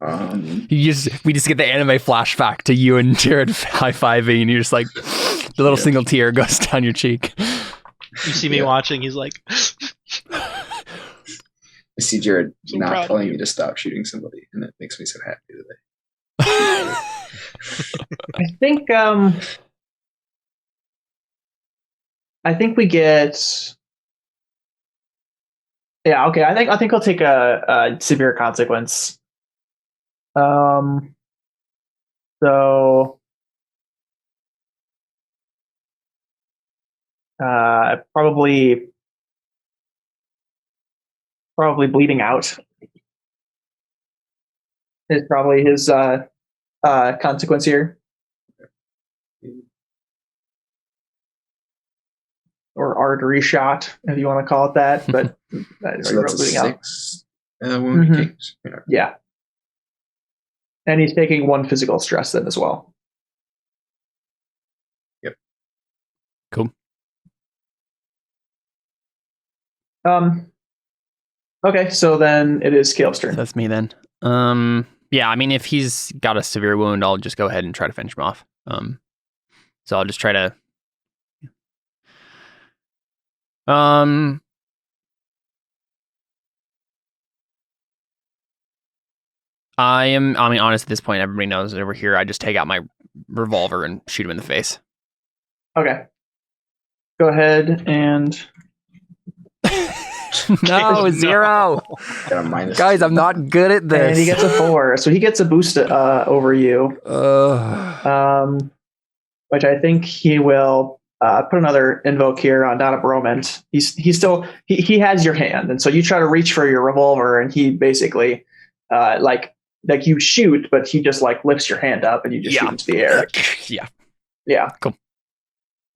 We just get the anime flashback to you and Jared high-fiving, and you're just like the little single tear goes down your cheek. You see me watching, he's like, I see Jared So proud not of telling you. me to stop shooting somebody, and it makes me so happy today. I think we get. Yeah. Okay. I think I'll take a severe consequence. So. Probably bleeding out is probably his consequence here. Or artery shot, if you want to call it that, but So that's a bleeding out. 6 wound Mhm. case. Yeah. And he's taking 1 physical stress then as well. Yep. Cool. Okay, so then it is Caleb's turn. That's me then. Yeah, I mean, if he's got a severe wound, I'll just go ahead and try to finish him off. So I'll just try to. I mean, honest at this point, everybody knows over here. I just take out my revolver and shoot him in the face. Okay. Go ahead and No, 0. Got a -2. Guys, I'm not good at this. and he gets a 4, so he gets a boost over you. Which I think he will put another invoke here on Donna Bromant. He's still he has your hand, and so you try to reach for your revolver, and he basically like you shoot, but he just like lifts your hand up, and you just shoot into the air. Yeah, Yeah.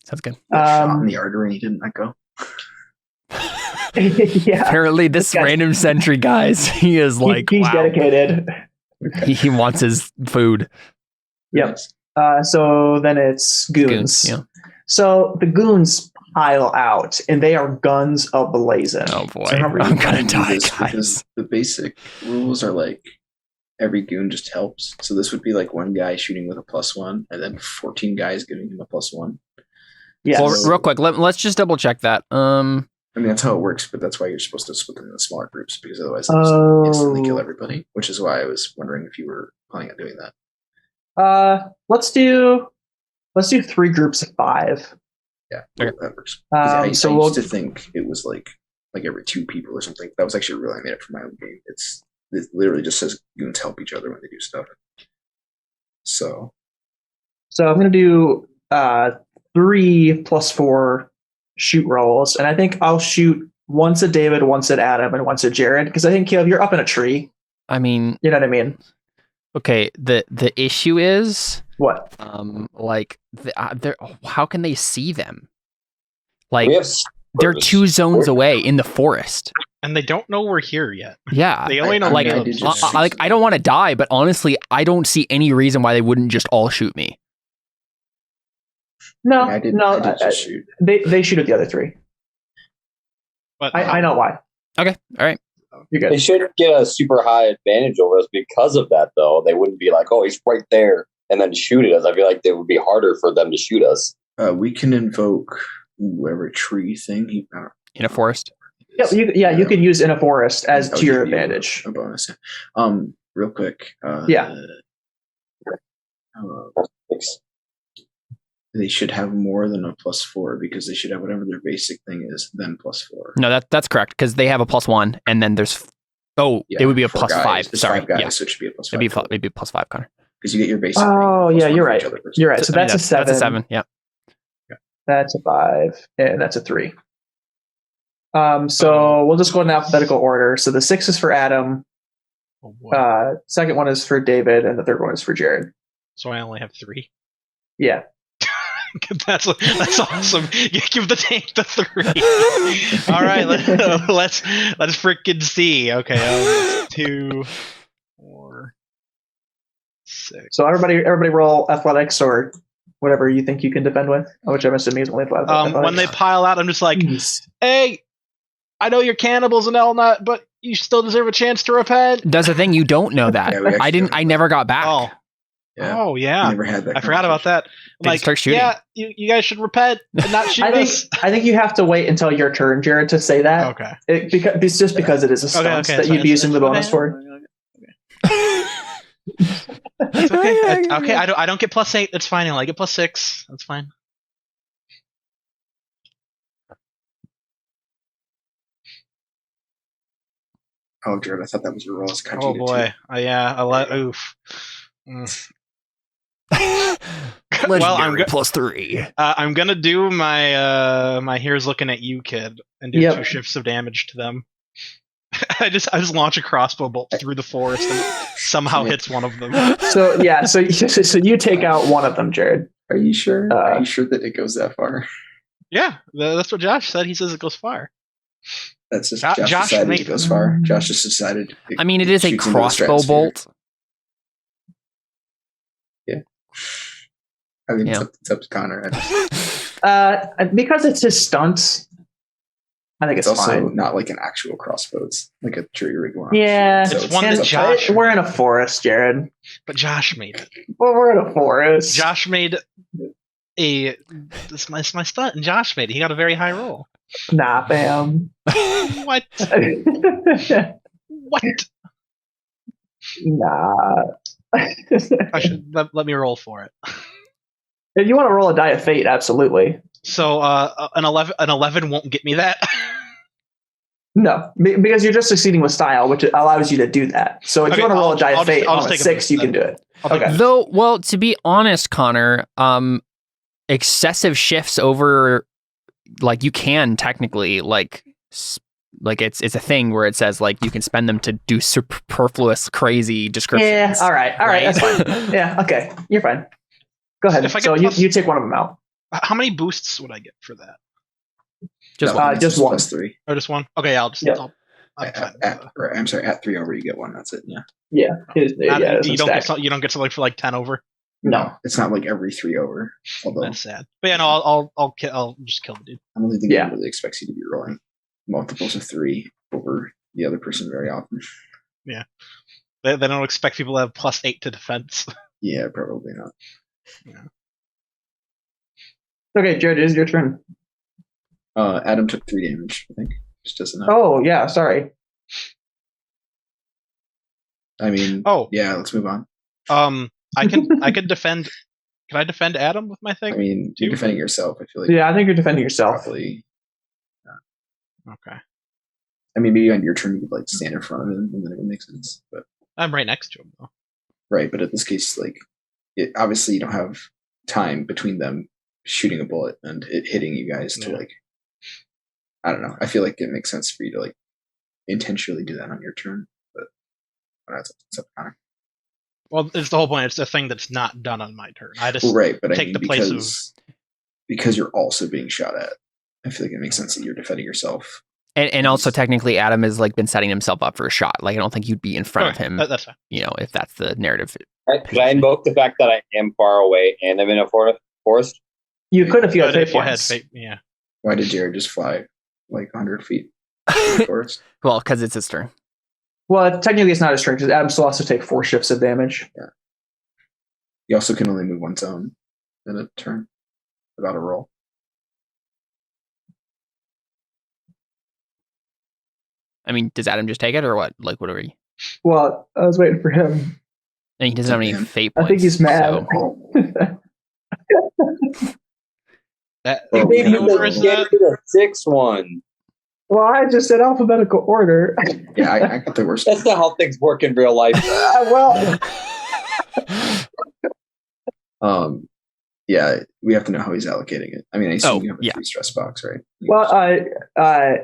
sounds good. Shot in the artery and he didn't let go. Yeah. Apparently, this guy's- random sentry, guys, he is like, he's wow. dedicated. He wants his food. Yep. So then it's goons. Yeah. So the goons pile out, and they are guns ablazing. Oh boy, So how are you I'm gonna do die, this? guys. Because the basic rules are like every goon just helps. So this would be like one guy shooting with a +1, and then 14 guys giving him a +1. Yes. Well, real quick, let's just double check that. I mean, that's how it works, but that's why you're supposed to split them into smaller groups, because otherwise they'll just instantly kill everybody. Which is why I was wondering if you were planning on doing that. Let's do 3 groups of 5. Yeah, Okay. that works. I used we'll to think it was like every 2 people or something. That was actually really I made it for my own game. It literally just says goons help each other when they do stuff. So I'm gonna do 3 +4 shoot rolls, and I think I'll shoot once at David, once at Adam, and once at Jared, because I think Caleb, you're up in a tree. I mean, You know what I mean? okay. The issue is, What? like, how can they see them? Like, We have they're 2 zones away in the forest. And they don't know we're here yet. Yeah, They only know like, I did just shoot I don't want to die, but honestly, I don't see any reason why they wouldn't just all shoot me. No, I did just shoot. they shoot at the other 3. But I know why. Okay, all right. You're They good. should get a super high advantage over us because of that, though. They wouldn't be like, "Oh, he's right there," and then shoot at us. I feel like it would be harder for them to shoot us. We can invoke whatever tree thing he found. In a forest. You could use in a forest as I'll to your give you advantage. A bonus. Real quick. Yeah. Thanks. They should have more than a +4 because they should have whatever their basic thing is, then +4. No, that's correct, because they have a +1, and then there's Yeah, it would be a 4 guys. +5. There's Sorry, 5 guys, yeah, so it should be a +5. it'd be +5, Connor. Because you get your basic. Oh, thing, yeah, +1 you're for right. each other person. You're right. So that's a 7. That's a 7. Yeah. That's a 5, and that's a 3. So we'll just go in alphabetical order. So the 6 is for Adam. Oh, boy. Second one is for David, and the third one is for Jared. So I only have 3. Yeah. That's awesome. You give the tank the 3. All right, let's freaking see. Okay, 2, 4, 6. So everybody roll athletics or whatever you think you can defend with, which I'm assuming is only athletics. When they pile out, I'm just like, hey, I know you're cannibals and all that, but you still deserve a chance to repent. That's the thing, you don't know that. Yeah, we actually I never got back. Oh, Yeah. oh We yeah. never had that. I forgot about that. They Like, start shooting. yeah, you guys should repent and not shoot us. I think you have to wait until your turn, Jared, to say that. Okay. It's just because it is a stunt Okay, that so you'd be it's- using the bonus for. It's okay. Okay, I don't get +8. That's fine. I get +6. That's fine. Oh, Jared, I thought that was your roll. Oh boy. Yeah. Oof. Mm. Well, Legendary +3. I'm gonna do my my here's looking at you, kid, and do Yep. 2 shifts of damage to them. I just launch a crossbow bolt through the forest and somehow hits one of them. So yeah, so you take out one of them, Jared. Are you sure? Uh, Are you sure that it goes that far? Yeah, that's what Josh said. He says it goes far. That's just Josh Josh decided made it goes far. Josh just decided. I mean, it is a shoots into the crossbow stratosphere. bolt. I mean, Yeah. it's up to Connor. Because it's his stunt, I think It's it's also fine. not like an actual crossbow. It's like a jury rig one. Yeah, So It's one and that up to- Josh- we're in a forest, Jared. But Josh made it. Well, we're in a forest. Josh made this my stunt, and Josh made it. He got a very high roll. Nah, fam. What? What? Nah. I should let me roll for it. If you want to roll a die of fate, absolutely. So an 11 won't get me that. No, because you're just succeeding with style, which allows you to do that. So if Okay, you want to roll a die I'll of just- fate I'll on just a take a 6, boost you can then. do it. I'll take Okay. a- Though, well, to be honest, Connor, excessive shifts over, like, you can technically, like it's a thing where it says, like, you can spend them to do superfluous, crazy descriptions. Yeah, all right, that's fine. Yeah, okay, you're fine. Go ahead. If I get So plus- you take one of them out. How many boosts would I get for that? Just No, it's just one. +3. Or just one? Okay, I'll just. Yeah. I'm fine. I'm sorry. At 3 over, you get 1. That's it. Yeah. Yeah, it is, yeah, it's you a don't stack. get you don't get something for like 10 over. No, it's not like every 3 over. Although That's sad. But yeah, no, I'll just kill the dude. I don't think the Yeah. game really expects you to be rolling multiples of 3 over the other person very often. Yeah. They don't expect people to have +8 to defense. Yeah, probably not. Okay, Jared, it is your turn. Adam took 3 damage, I think. Just doesn't know. Oh, yeah, sorry. I mean, Oh. yeah, let's move on. I can defend. Can I defend Adam with my thing? I mean, you're too? defending yourself. I feel like Yeah, I think you're defending yourself. probably. Okay. I mean, maybe on your turn you could like stand in front of him, and then it would make sense. But I'm right next to him though. right, but in this case, like, obviously you don't have time between them shooting a bullet and it hitting you guys to like. I don't know. I feel like it makes sense for you to like intentionally do that on your turn, but that's up to Connor. Well, it's the whole point. It's a thing that's not done on my turn. I just Well, right, but I take mean, the place because you're also being shot at. I feel like it makes sense that you're defending yourself. And also technically Adam has like been setting himself up for a shot. Like I don't think you'd be in front of him. That's fine. You know, if that's the narrative. Could I invoke the fact that I am far away and I'm in a forest? You could if you had But fate if you had points. fate, yeah. Why did Jared just fly like 100 feet in the forest? Well, because it's his turn. Well, technically it's not his turn because Adam still has to take 4 shifts of damage. You also can only move one zone in a turn without a roll. I mean, does Adam just take it or what? Like, whatever. Well, I was waiting for him. And he doesn't have any Man. fate I points. think he's mad. so- That Oh, Maybe yeah. number is get that? to the 6-1. Well, I just said alphabetical order. Yeah, I got the worst. That's not how things work in real life. Well, Yeah, we have to know how he's allocating it. I mean, I assume Oh, you have a yeah. 3 stress box, right? well,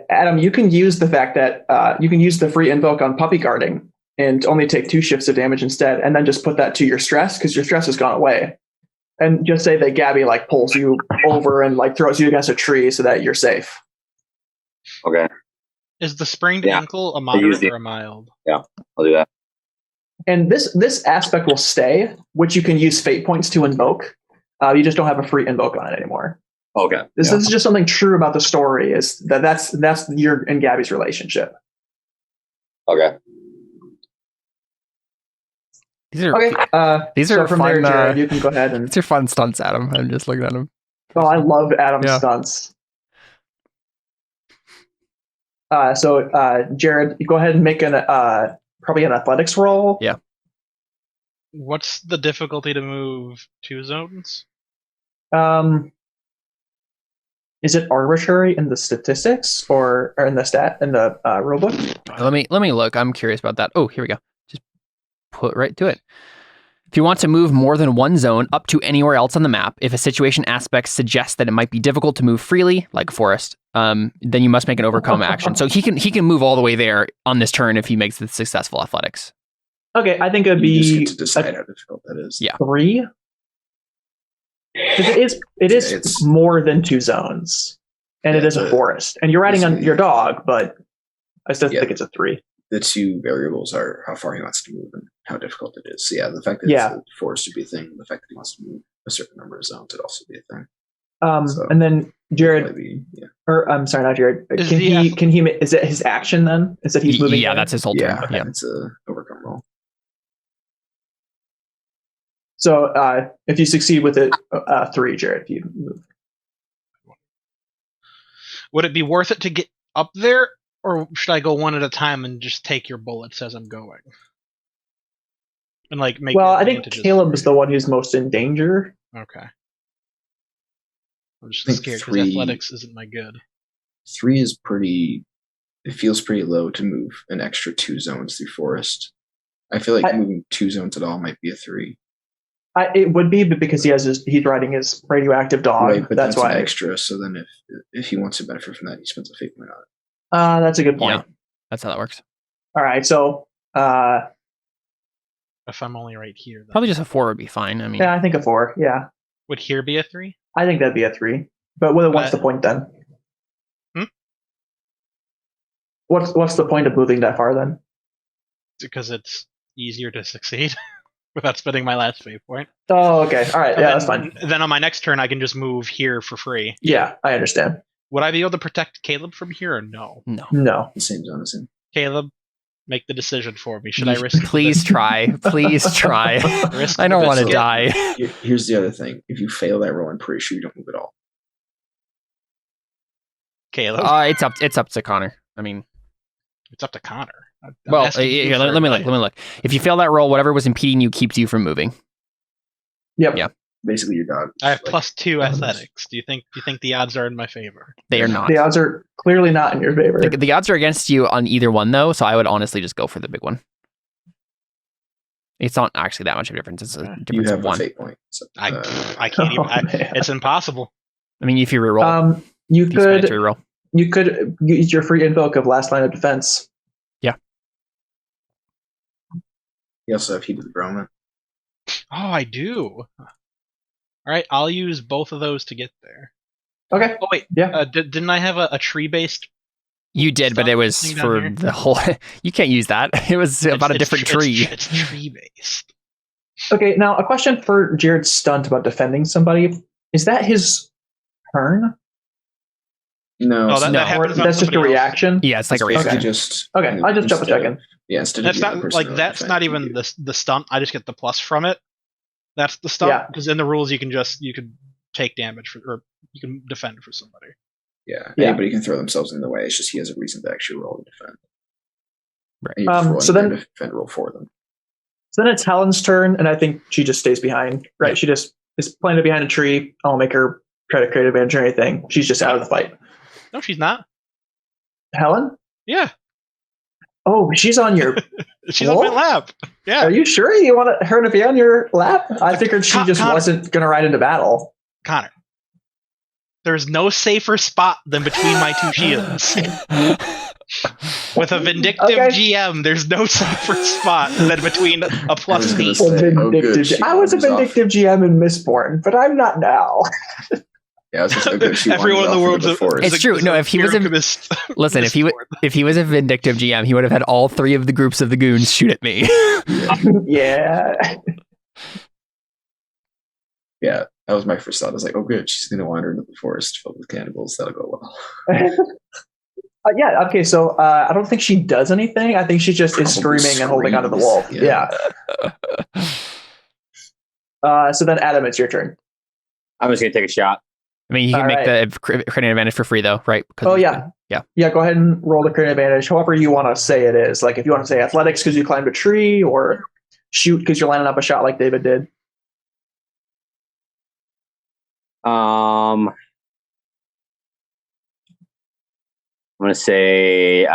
Adam, you can use the fact that you can use the free invoke on puppy guarding and only take 2 shifts of damage instead, and then just put that to your stress because your stress has gone away. And just say that Gabby like pulls you over and like throws you against a tree so that you're safe. Okay, Is the sprained Yeah. ankle a use moderate it. or a mild? I'll do that. And this aspect will stay, which you can use fate points to invoke. You just don't have a free invoke on it anymore. Okay. This is just something true about the story. Is that's your and Gabby's relationship. Okay. These are Okay. these So are from fun. there, Jared, you can go ahead and. These are fun stunts, Adam. I'm just looking at them. Oh, I love Adam's Yeah. stunts. So Jared, you go ahead and make an probably an athletics roll. Yeah. What's the difficulty to move 2 zones? Is it arbitrary in the statistics or in the rulebook? Let me look. I'm curious about that. Oh, here we go. Just put right to it. If you want to move more than one zone up to anywhere else on the map, if a situation aspect suggests that it might be difficult to move freely, like forest, then you must make an overcome action. So he can move all the way there on this turn if he makes the successful athletics. Okay, I think it'd You just be get to decide how difficult that is. Yeah. 3. 'Cause it is It's- more than 2 zones, and it Yeah, is a forest, and you're riding on your dog, but I still Yeah. think it's a 3. The 2 variables are how far he wants to move and how difficult it is. So yeah, the fact that Yeah. it's a forest would be a thing. The fact that he wants to move a certain number of zones would also be a thing. So- And then Jared, Maybe, yeah. or I'm sorry, not Jared. Is Can the he? ath- Can he? Is it his action then? Is that he's moving? Yeah, there? that's his whole turn. Yeah, Yeah. it's a overcome roll. So if you succeed with it, 3, Jared, you move. Would it be worth it to get up there, or should I go one at a time and just take your bullets as I'm going? And like make. Well, I think advantages Caleb's for the one who's most in danger. you. Okay. I'm just I think scared because 3 athletics isn't my good. 3 is pretty. It feels pretty low to move an extra 2 zones through forest. I feel like moving 2 zones at all might be a 3. It would be, but because he's riding his radioactive dog, Right, but that's an why. extra. So then, if he wants to benefit from that, he spends a fate point on it. That's a good point. Yeah. That's how that works. All right, so If I'm only right here, then. Probably just a 4 would be fine. I mean, yeah, I think a 4. Yeah, Would here be a 3? I think that'd be a 3. But what's the point then? What's the point of moving that far then? Because it's easier to succeed. without spending my last fate point. Oh, okay. All right. And Yeah, then, that's fine. Then on my next turn, I can just move here for free. Yeah, I understand. Would I be able to protect Caleb from here or no? No. The same zone as him. Caleb, make the decision for me. Should I risk? Please try. Please try. Risk I don't the want to biscuit? die. Here's the other thing. If you fail that roll, I'm pretty sure you don't move at all. Caleb, It's up to Connor. I mean, it's up to Connor. I'm well, asking you here, for let me look. advice. Let me look. If you fail that roll, whatever was impeding you keeps you from moving. Yep. Yeah. Basically, your dog. I have like, +2 athletics. Do you think the odds are in my favor? They are not. The odds are clearly not in your favor. The odds are against you on either one, though. So I would honestly just go for the big one. It's not actually that much of a difference. It's a You difference have of a one. fate point. So, I can't even. Oh, man. It's impossible. I mean, if you reroll, You if you spend it could to reroll. you could use your free invoke of last line of defense. you also have Heat of the Brahman. Oh, I do. All right, I'll use both of those to get there. Okay. Oh wait, Yeah. didn't I have a tree-based? You did, but it was Thing down for here? the whole. You can't use that. It was about a different tree. It's tree-based. Okay. Now, a question for Jared's stunt about defending somebody: is that his turn, No, Oh, it's that No. or happens on that's just a somebody else. reaction? Yeah, it's like a It's basically reaction. just Okay, I just double instead checking. of- Yeah, instead That's of the other not person like rolling that's defense, not you even do- the stunt. I just get the plus from it. That's the stunt Yeah. because in the rules you can take damage for, or you can defend for somebody. Yeah, Yeah. anybody can throw themselves in the way. It's just he has a reason to actually roll and defend. Right. And you're just rolling So their then- defend roll for them. So then it's Helen's turn, and I think she just stays behind. Right? Yeah. She just is planted behind a tree. I won't make her try to create advantage or anything. She's just out of the fight. No, she's not. Helen? Yeah, Oh, she's on your. she's on my Wolf? lap. Yeah, Are you sure you want her to be on your lap? I figured she just Connor. wasn't going to ride into battle. Connor. There's no safer spot than between my two shields. With a vindictive Okay. GM, there's no safer spot than between a I plus was gonna D. say- oh, good. Vindictive. She I was a wanders off. vindictive GM in Mistborn, but I'm not now. Yeah, I was just good. She Everyone in the wanders world's off into the forest. It's true. No, if he was a- Listen, if he was a vindictive GM, he would have had all three of the groups of the goons shoot at me. Yeah. Yeah, that was my first thought. I was like, oh, good. She's going to wander into the forest filled with cannibals. That'll go well. Yeah. Okay. So I don't think she does anything. I think she just is Probably screaming and holding onto the screams, wolf. yeah. Yeah. So then, Adam, it's your turn. I'm just gonna take a shot. I mean, you can All make the critical advantage for free, though, right? 'Cause Oh, it's- yeah. Yeah. Go ahead and roll the crit advantage. However you want to say it is. Like if you want to say athletics because you climbed a tree, or shoot because you're lining up a shot like David did. I'm gonna say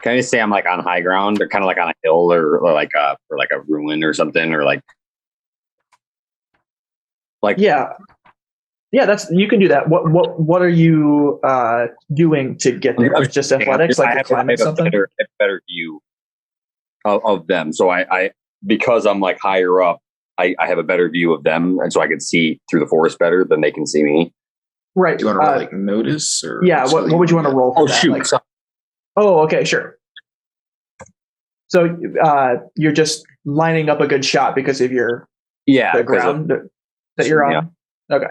can I just say I'm like on high ground, or kind of like on a hill, or like a ruin or something, or like Yeah. Yeah, you can do that. What are you doing to get there? I'm Just athletics, like you're climbing something? a better view of them. So I because I'm like higher up, I have a better view of them, and so I can see through the forest better than they can see me. Right. Do you want to roll like notice? Or Yeah, what would you want to roll for Oh that? shoot! Like- oh, okay, sure. So you're just lining up a good shot because of the Yeah, ground that you're on? Yeah. Okay.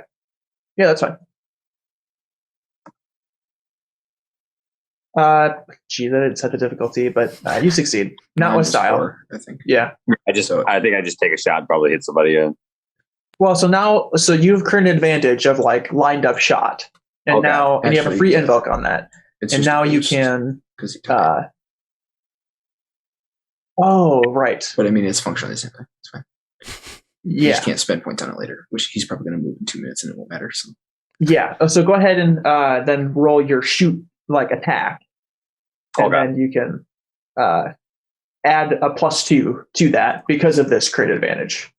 Yeah, that's fine. Gee, that didn't set the difficulty, but you succeed. Not Mine with was style. 4, I think. Yeah. I think I just take a shot, probably hit somebody. Well, so you've earned an advantage of like lined up shot, and Okay. and you have a Actually, free yeah. invoke on that, It's and just now a you boost, can. 'cause you took it. Oh, right. But I mean, it's functionally the same thing. It's fine. You Yeah. just can't spend points on it later, which he's probably going to move in 2 minutes and it won't matter. So Yeah. So go ahead and then roll your shoot like attack, and Okay. then you can add a +2 to that because of this crit advantage.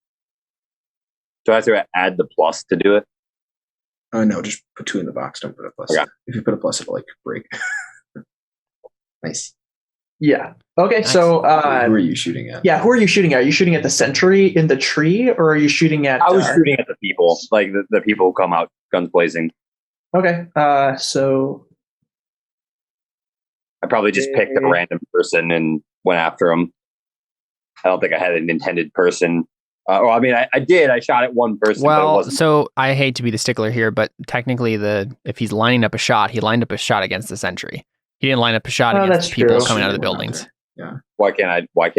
Do I have to add the plus to do it? no, just put 2 in the box. Don't put a plus. Okay. If you put a plus, it'll like break. Nice. Yeah. Okay. Nice. So Who are you shooting at? yeah, who are you shooting at? Are you shooting at the sentry in the tree, or are you shooting at? I was shooting at the people, like the people who come out guns blazing. Okay. So I probably just picked a Okay. random person and went after them. I don't think I had an intended person. I mean, I did. I shot at one person. But it Well, wasn't. so I hate to be the stickler here, but technically, if he's lining up a shot, he lined up a shot against the sentry. He didn't line up a shot against that's the people true. coming out of the They weren't buildings. there. Why can't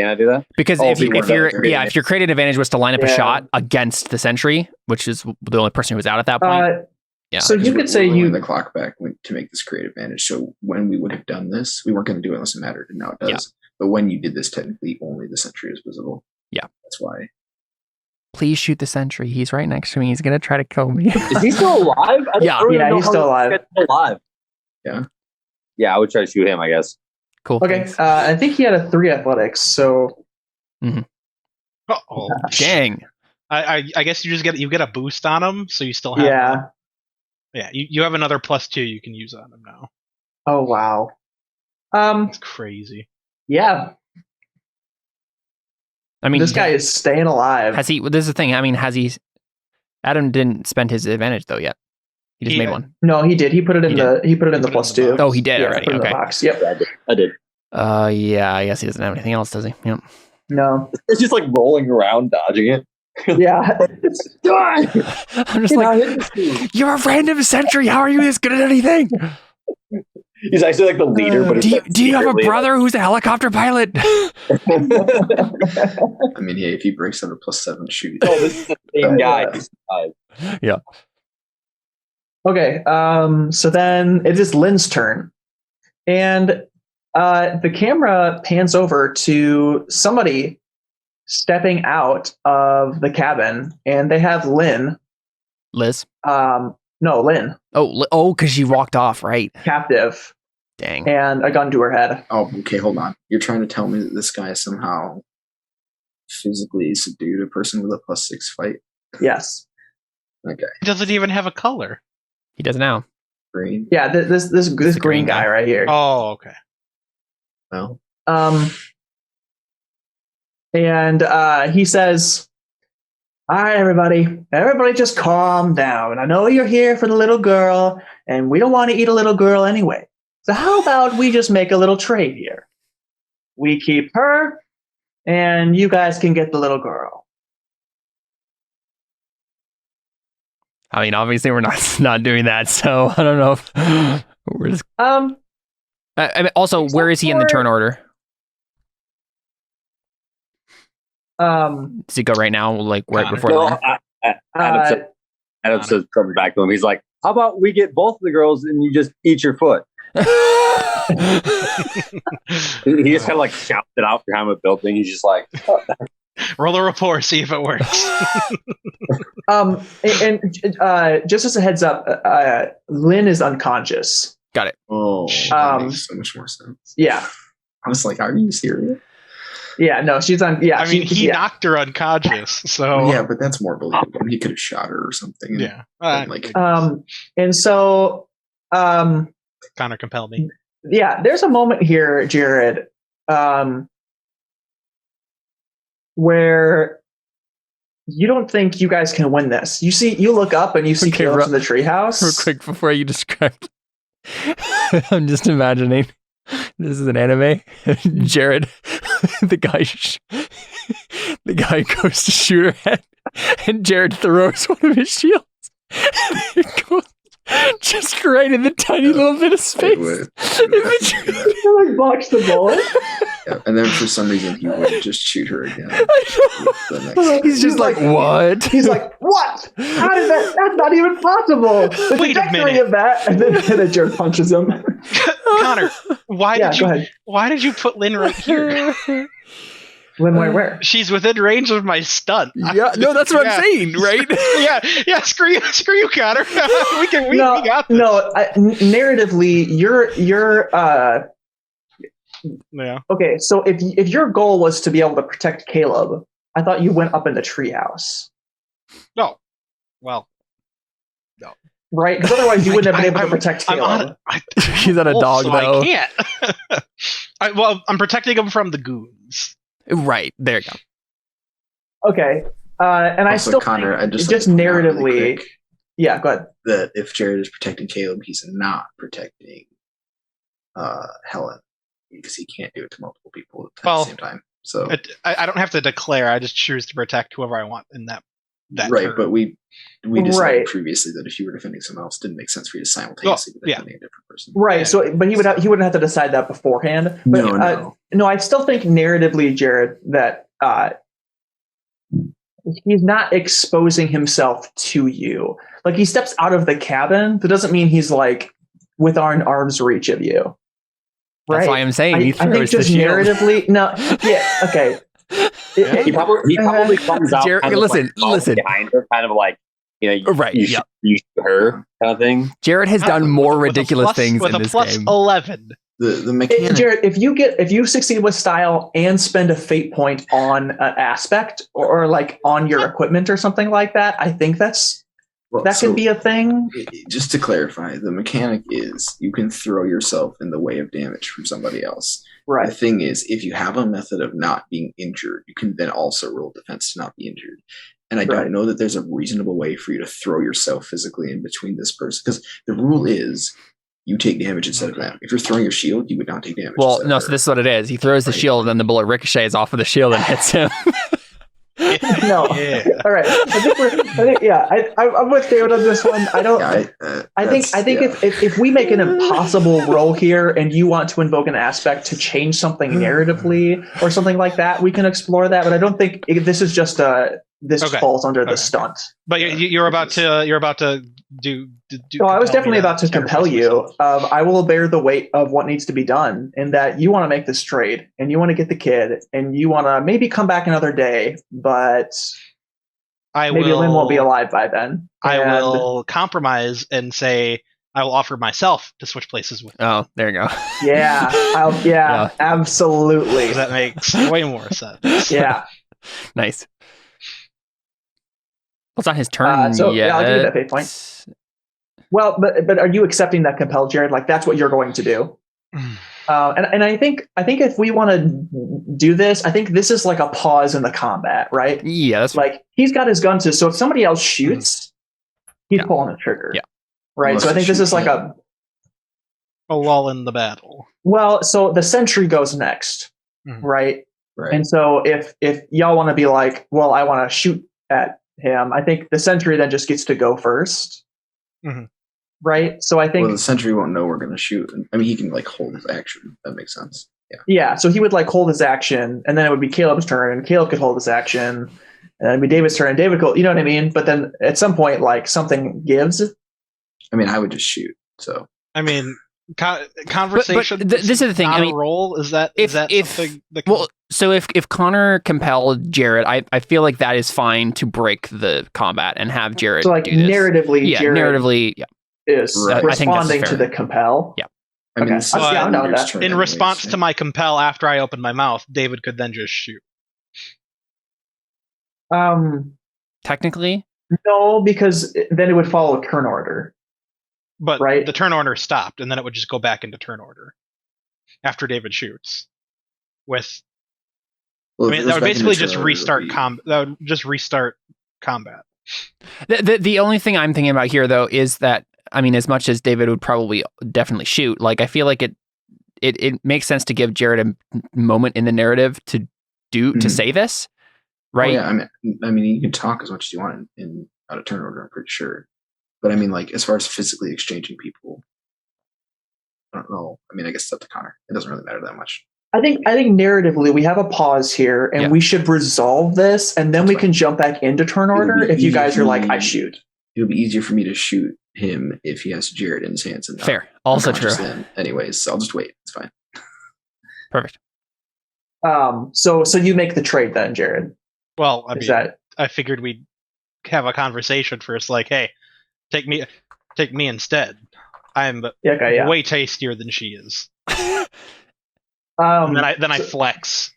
I do that? Because Oh, if they weren't your there. if your creative advantage was to line up a Yeah. shot against the sentry, which is the only person who was out at that point. Yeah. So you could say we're rolling you. the clock back to make this creative advantage. So when we would have done this, we weren't going to do it unless it mattered, and now it does. Yeah. But when you did this, technically only the sentry is visible. Yeah. That's why. Please shoot the sentry. He's right next to me. He's gonna try to kill me. Is he still alive? Yeah. He's still alive. Alive. Yeah. Yeah, I would try to shoot him, I guess. Cool. Okay, thanks. I think he had a 3 athletics. So Uh-oh. Dang. I guess you get a boost on him, so you still have. yeah. You have another +2 you can use on him now. Oh wow. It's crazy. Yeah. I mean, This guy is staying alive. has he? This is the thing. I mean, has he? Adam didn't spend his advantage though yet. He just He- made one. No, he did. He put it in He the. He put it in the He put it in +2. the box. Oh, he did Yeah, already. put it in the Okay. box. Yep. Yeah, I did. Yeah. I guess he doesn't have anything else, does he? Yep. No. It's just like rolling around, dodging it. Yeah. Die! I'm just like, you're a random sentry. How are you this good at anything? He's actually like the leader, but Do you have a brother who's a helicopter pilot? I mean, hey, if he breaks out a +7 shoot, No, this is the same guy. Okay. So then it is Lynn's turn, and the camera pans over to somebody stepping out of the cabin, and they have Lynn. Liz. No, Lynn, Because she walked off, right? captive, Dang. and a gun to her head. oh, okay, hold on. You're trying to tell me that this guy somehow physically subdued a person with a +6 fight? Yes. Okay, It doesn't even have a color. He does now. green. Yeah. This green green guy guy. right here. Oh, okay. Well, And he says, "All right, everybody just calm down. I know you're here for the little girl, and we don't want to eat a little girl anyway. So how about we just make a little trade here? We keep her, and you guys can get the little girl." I mean, obviously we're not doing that, so I don't know if we're just. I mean, also, where is he in the turn order? Does he go right now, like right Connor. before? No, Lynn? Adam says coming back to him. He's like, "How about we get both the girls and you just eat your foot?" He just kind of like shouts it out behind a building. He's just like, Roll a report, see if it works. And just as a heads up, Lynn is unconscious. Got it. oh, that makes so much more sense. Yeah. I was like, are you serious? Yeah. No, she's on. Yeah. I mean, he yeah. knocked her unconscious, so Yeah, but that's more believable. He could have shot her or something. yeah. Like, And so, Connor compelled me. yeah, there's a moment here, Jared, where you don't think you guys can win this. You look up and you see Okay, Caleb's in the treehouse. Real quick before you describe, I'm just imagining this is an anime. Jared, the guy goes to shoot her head, and Jared throws one of his shields. It goes just right in the tiny little bit of space. it would. You like box the bullet. Yeah, and then for some reason he would just shoot her again. The next He's just like, what? He's like, what? How did that? That's not even possible. The Wait a trajectory minute. of that, and then Jared punches him. Connor, why Yeah, did go you ahead. why did you put Lynn right here? Lynn, where? She's within range of my stunt. Yeah, no, that's what Yeah. I'm saying, right? yeah. Screw you, Connor. we got this. No. Narratively, you're Yeah. okay. So if your goal was to be able to protect Caleb, I thought you went up in the treehouse, No. Well, right? Because otherwise, you wouldn't have been able to protect I'm Caleb. He's not a dog, so though. I can't. I'm protecting him from the goons. Right, there you go. Okay, and I Also, still Connor, think I just just like to point out really narratively. quick Yeah, go ahead. that if Jared is protecting Caleb, he's not protecting Helen because he can't do it to multiple people at Well, the same time. So I don't have to declare. I just choose to protect whoever I want in that right, turn. but we decided Right. previously that if you were defending someone else, it didn't make sense for you to simultaneously be yeah. defending a different person. Right. Yeah. So, but he wouldn't have to decide that beforehand. But, No. no. I still think narratively, Jared, that he's not exposing himself to you. Like he steps out of the cabin. That doesn't mean he's like with arm's reach of you. Right. That's why I'm saying he I think throws the just shield. narratively. No. Yeah. Okay. He probably comes out. Jared, kind of listen. behind her, kind of like Right, You yeah. shoot her kind of thing. Jared has done more ridiculous things with in a this plus game. 11. The mechanic. Jared, if you succeed with style and spend a fate point on an aspect or like on your equipment or something like that, I think that could be a thing. Just to clarify, the mechanic is you can throw yourself in the way of damage from somebody else. Right. The thing is, if you have a method of not being injured, you can then also roll defense to not be injured. And I don't know that there's a reasonable way for you to throw yourself physically in between this person, because the rule is you take damage instead of them. If you're throwing your shield, you would not take damage. Well, no, so this is what it is. He throws the shield, and then the bullet ricochets off of the shield and hits him. No. Yeah. All right. I'm with David on this one. I don't. I think if we make an impossible roll here, and you want to invoke an aspect to change something narratively or something like that, we can explore that. But I don't think this is just this falls under the stunt. But you're about to do. No, I was definitely about to compel you. I will bear the weight of what needs to be done, in that you want to make this trade, and you want to get the kid, and you want to maybe come back another day, but maybe Lynn won't be alive by then. I will compromise and say I will offer myself to switch places with. Oh, there you go. Yeah, absolutely. That makes way more sense. Yeah. Nice. Well, it's not his turn I'll give you yet. that fate point. Well, but are you accepting that compel, Jared? Like that's what you're going to do. And I think if we want to do this, I think this is like a pause in the combat, right? Yeah, that's like he's got his gun to. So if somebody else shoots, he's pulling the trigger. Yeah. Right. Unless so I think this is like a lull in the battle. Well, so the sentry goes next, right? Right. And so if y'all want to be like, well, I want to shoot at him, I think the sentry then just gets to go first. Mm-hmm. Right. So I think the sentry won't know we're going to shoot. I mean, he can like hold his action. That makes sense. Yeah. Yeah. So he would like hold his action, and then it would be Caleb's turn, and Caleb could hold his action, and then it'd be David's turn, and David could, you know what I mean? But then at some point, like something gives. I mean, I would just shoot. So I mean, conversation. But this is the thing. Not I mean, a roll is that something that well, so if Connor compelled Jared, I feel like that is fine to break the combat and have Jared. So like do this. narratively, Jared narratively, is Right. responding to the compel. Yeah. I mean, Okay. this is I'm down with that. turn in anyways, response yeah. to my compel after I open my mouth, David could then just shoot. Technically, No, because then it would follow a turn order. But Right. the turn order stopped, and then it would just go back into turn order after David shoots. Well, I if mean, it that goes would back into basically turn just order, restart it'll be- That would just restart combat. the only thing I'm thinking about here though is that, I mean, as much as David would probably definitely shoot, like I feel like it makes sense to give Jared a moment in the narrative to say this, right? Well, yeah, I mean, you can talk as much as you want in out of turn order. I'm pretty sure, but I mean, like as far as physically exchanging people, I don't know. I mean, I guess it's up to Connor. It doesn't really matter that much. I think narratively we have a pause here, and we should resolve this, and then we can jump back into turn order if you guys are like, I shoot. It'll be easier for me to shoot him if he has Jared in his hands and not Fair. Also true. unconscious then. Anyways, so I'll just wait. It's fine. Perfect. So you make the trade then, Jared. Well, I Is mean, that I figured we'd have a conversation first, like, hey, take me instead. I'm way tastier than she is. And then I flex.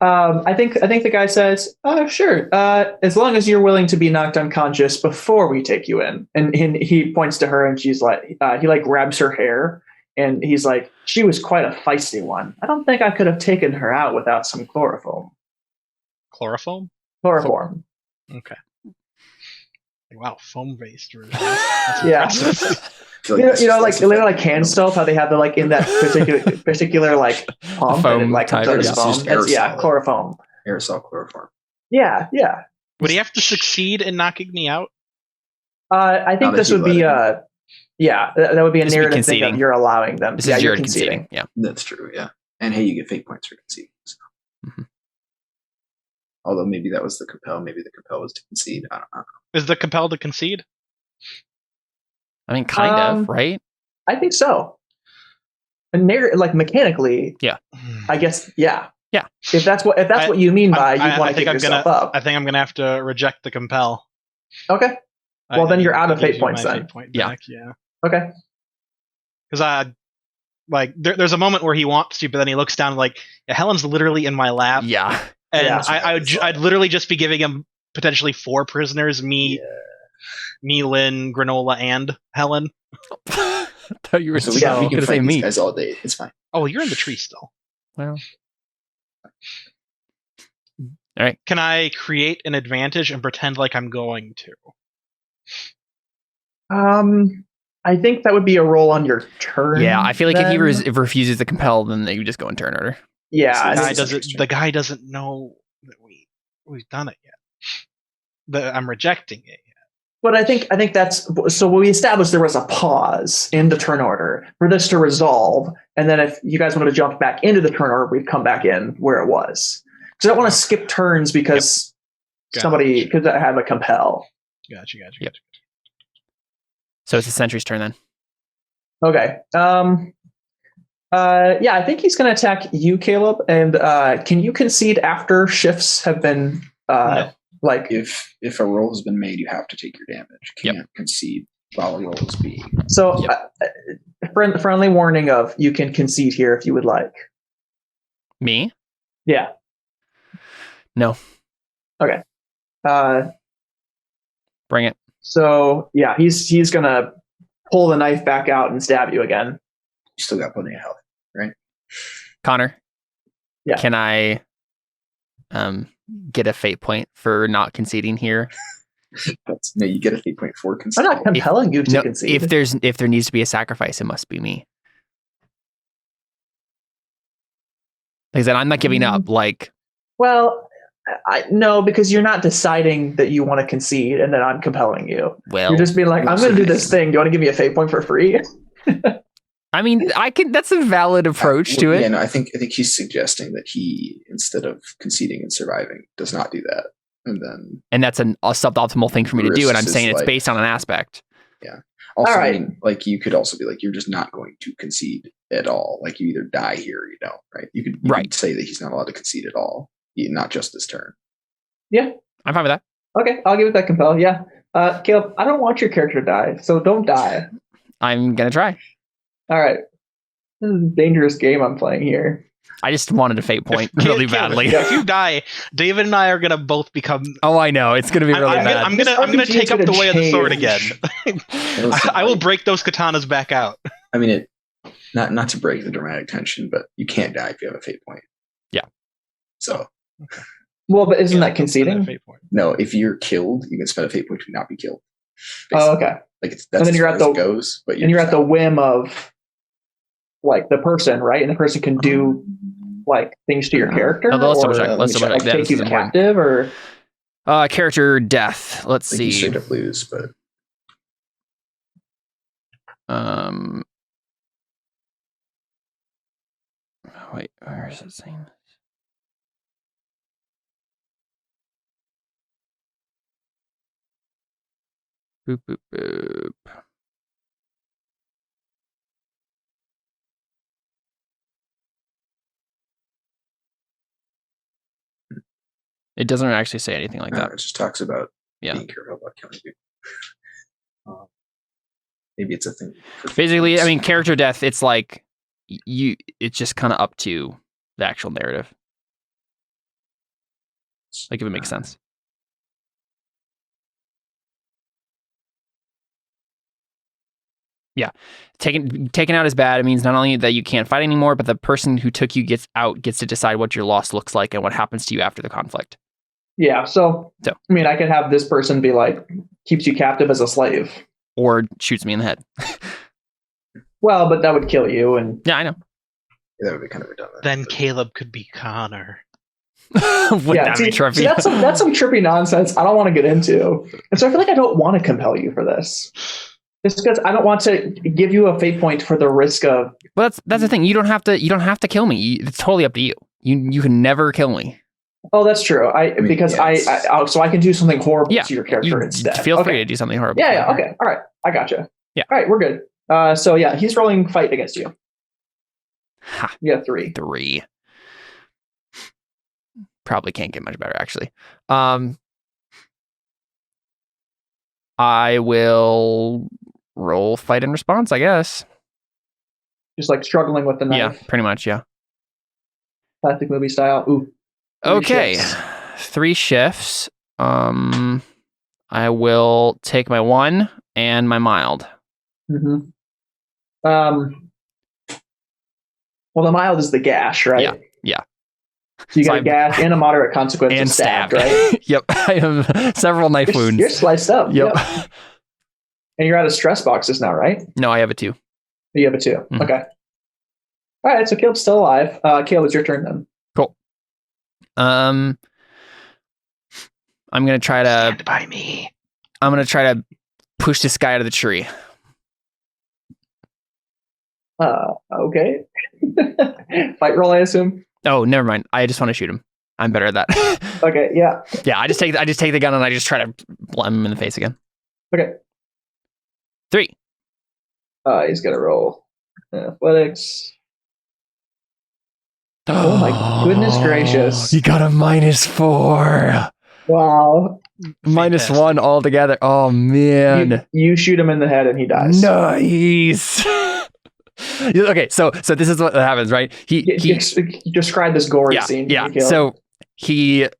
I think the guy says, sure, as long as you're willing to be knocked unconscious before we take you in. And he points to her, and she's like, he like grabs her hair, and he's like, she was quite a feisty one. I don't think I could have taken her out without some chloroform. Chloroform? Chloroform. Okay. Wow, foam-based version. That's Yeah. impressive. I feel You know, this you know, is- like this is like hand stuff, how they have the like in that particular like pump foam and it like comes type, out as yeah. foam. It's just That's, yeah, aerosol. chloroform. aerosol chloroform. Yeah, yeah. Would he have to succeed in knocking me out? I Now think that this you would be let him. yeah, that would be a This would be narrative thing conceding. of you're allowing them. This Yeah, is you're your conceding. Yeah. That's true. Yeah, and hey, you get fate points for conceding. So. Mhm. Although maybe that was the compel. Maybe the compel was to concede. I don't know. Is the compelled to concede? I mean, kind of, right? I think so. Like mechanically, I guess, yeah. Yeah. If that's what you mean by you want to give yourself up. I think I'm gonna have to reject the compel. Okay. Well, then you're out of It gives fate you points my then. fate point Yeah. back, yeah. Okay. Because there's a moment where he wants to, but then he looks down like Helen's literally in my lap, Yeah. and Yeah. I'd literally just be giving him potentially 4 prisoners: me, Lynn, Granola, and Helen. I thought you were So going we can to fight say these me. guys all day. It's fine. Oh, you're in the tree still. Well, Can I create an advantage and pretend like I'm going to? I think that would be a roll on your turn. yeah, I feel like if he then. refuses to compel, then you just go in turn order. Yeah, So I this think- is interesting. The guy doesn't know that we've done it yet. I'm rejecting it. but I think that's so. We established there was a pause in the turn order for this to resolve, and then if you guys wanted to jump back into the turn order, we'd come back in where it was. Because I don't want to skip turns because somebody could have a compel. Gotcha. Yep. So it's the sentry's turn then. Okay. Yeah, I think he's going to attack you, Caleb. And can you concede after shifts have been No. like? If a roll has been made, you have to take your damage. You can't concede while a roll is being. So, Yep. friendly warning of you can concede here if you would like. Me? Yeah. No. Okay. Bring it. So yeah, he's gonna pull the knife back out and stab you again. You still got plenty of health. Connor? Yeah. Can I get a fate point for not conceding here? No, you get a fate point for I'm concede. not compelling you to No, concede. if there needs to be a sacrifice, it must be me. Like I said, I'm not giving up. Like, Well, no, because you're not deciding that you want to concede, and then I'm compelling you. well, You're just being like, I'm going to do this thing. Do you want to give me a fate point for free? I mean, I can. That's a valid approach to it. Yeah, no, I think he's suggesting that he, instead of conceding and surviving, does not do that, and then And that's a suboptimal thing for me to do. And I'm Risks saying is it's like- based on an aspect. also, All I right. mean, like you could also be like, you're just not going to concede at all. Like you either die here or you don't. Right? You could Right. say that he's not allowed to concede at all, not just this turn. I'm fine with that. Okay, I'll give it that compel. Yeah. Caleb, I don't want your character to die, so don't die. I'm gonna try. All right. This is a dangerous game I'm playing here. I just wanted a fate point If- really Caleb, badly. If you die, David and I are gonna both become. Oh, I know. It's gonna be really bad. I'm This gonna RPG take is up the gonna way of the sword change. again. I will break those katanas back out. I mean, not to break the dramatic tension, but you can't die if you have a fate point. Yeah. So Well, but isn't Yeah, that conceding? fate point. no, if you're killed, you can spend a fate point to not be killed. Oh, okay. Like that's And then as you're far at as the- it goes, but And you're at the just whim of like the person, right? And the person can do like things to your character, No, let's or double check. Let's double check. like Yeah, take this you is important. captive, or Character death. Let's like you see. straight up lose, but Wait, where is it saying? Boop boop boop. It doesn't actually say anything like that. it just talks about Yeah. being careful about killing people. Maybe it's a thing. for Basically, I fans. mean, character death. It's like you. It's just kind of up to the actual narrative. Like if it makes sense. Yeah, taken out is bad. It means not only that you can't fight anymore, but the person who took you gets to decide what your loss looks like and what happens to you after the conflict. yeah. So So. I mean, I could have this person be like keeps you captive as a slave. Or shoots me in the head. Well, but that would kill you, and Yeah, I know. That would be kind of redundant. Then Caleb could be Connor. Would that be trippy? See, that's some trippy nonsense I don't want to get into. And so I feel like I don't want to compel you for this. Just because I don't want to give you a fate point for the risk of. Well, that's the thing. You don't have to kill me. It's totally up to you. You can never kill me. Oh, that's true. I can do something horrible to your character instead. Feel free to do something horrible. Yeah. Okay. All right. I gotcha. Yeah. All right. We're good. So yeah, he's rolling fight against you. Ha. You got 3. 3. Probably can't get much better, actually. I will roll fight and response, I guess. Just like struggling with the knife. Yeah, pretty much, yeah. Classic movie style. Ooh. 3 Okay. shifts. 3 shifts. I will take my 1 and my mild. Mm-hmm. Well, the mild is the gash, right? Yeah. So you got a gash and a moderate consequence And of stabbed, stabbed. right? Yep. I have several knife wounds. You're sliced up. Yep. And you're out of stress boxes now, right? No, I have a 2. You have a 2. Mhm. Okay. All right. So Caleb's still alive. Caleb, it's your turn then. Cool. I'm gonna try to. Stand by me. I'm gonna try to push this guy out of the tree. Okay. Fight roll, I assume. Oh, never mind. I just want to shoot him. I'm better at that. Okay. Yeah. Yeah, I just take the gun and I just try to blam him in the face again. Okay. 3. He's gonna roll athletics. Oh my goodness gracious! You got a -4. Wow. -1 altogether. Oh man. You shoot him in the head and he dies. Nice. Okay, so this is what happens, right? He describe this gory scene. Yeah. So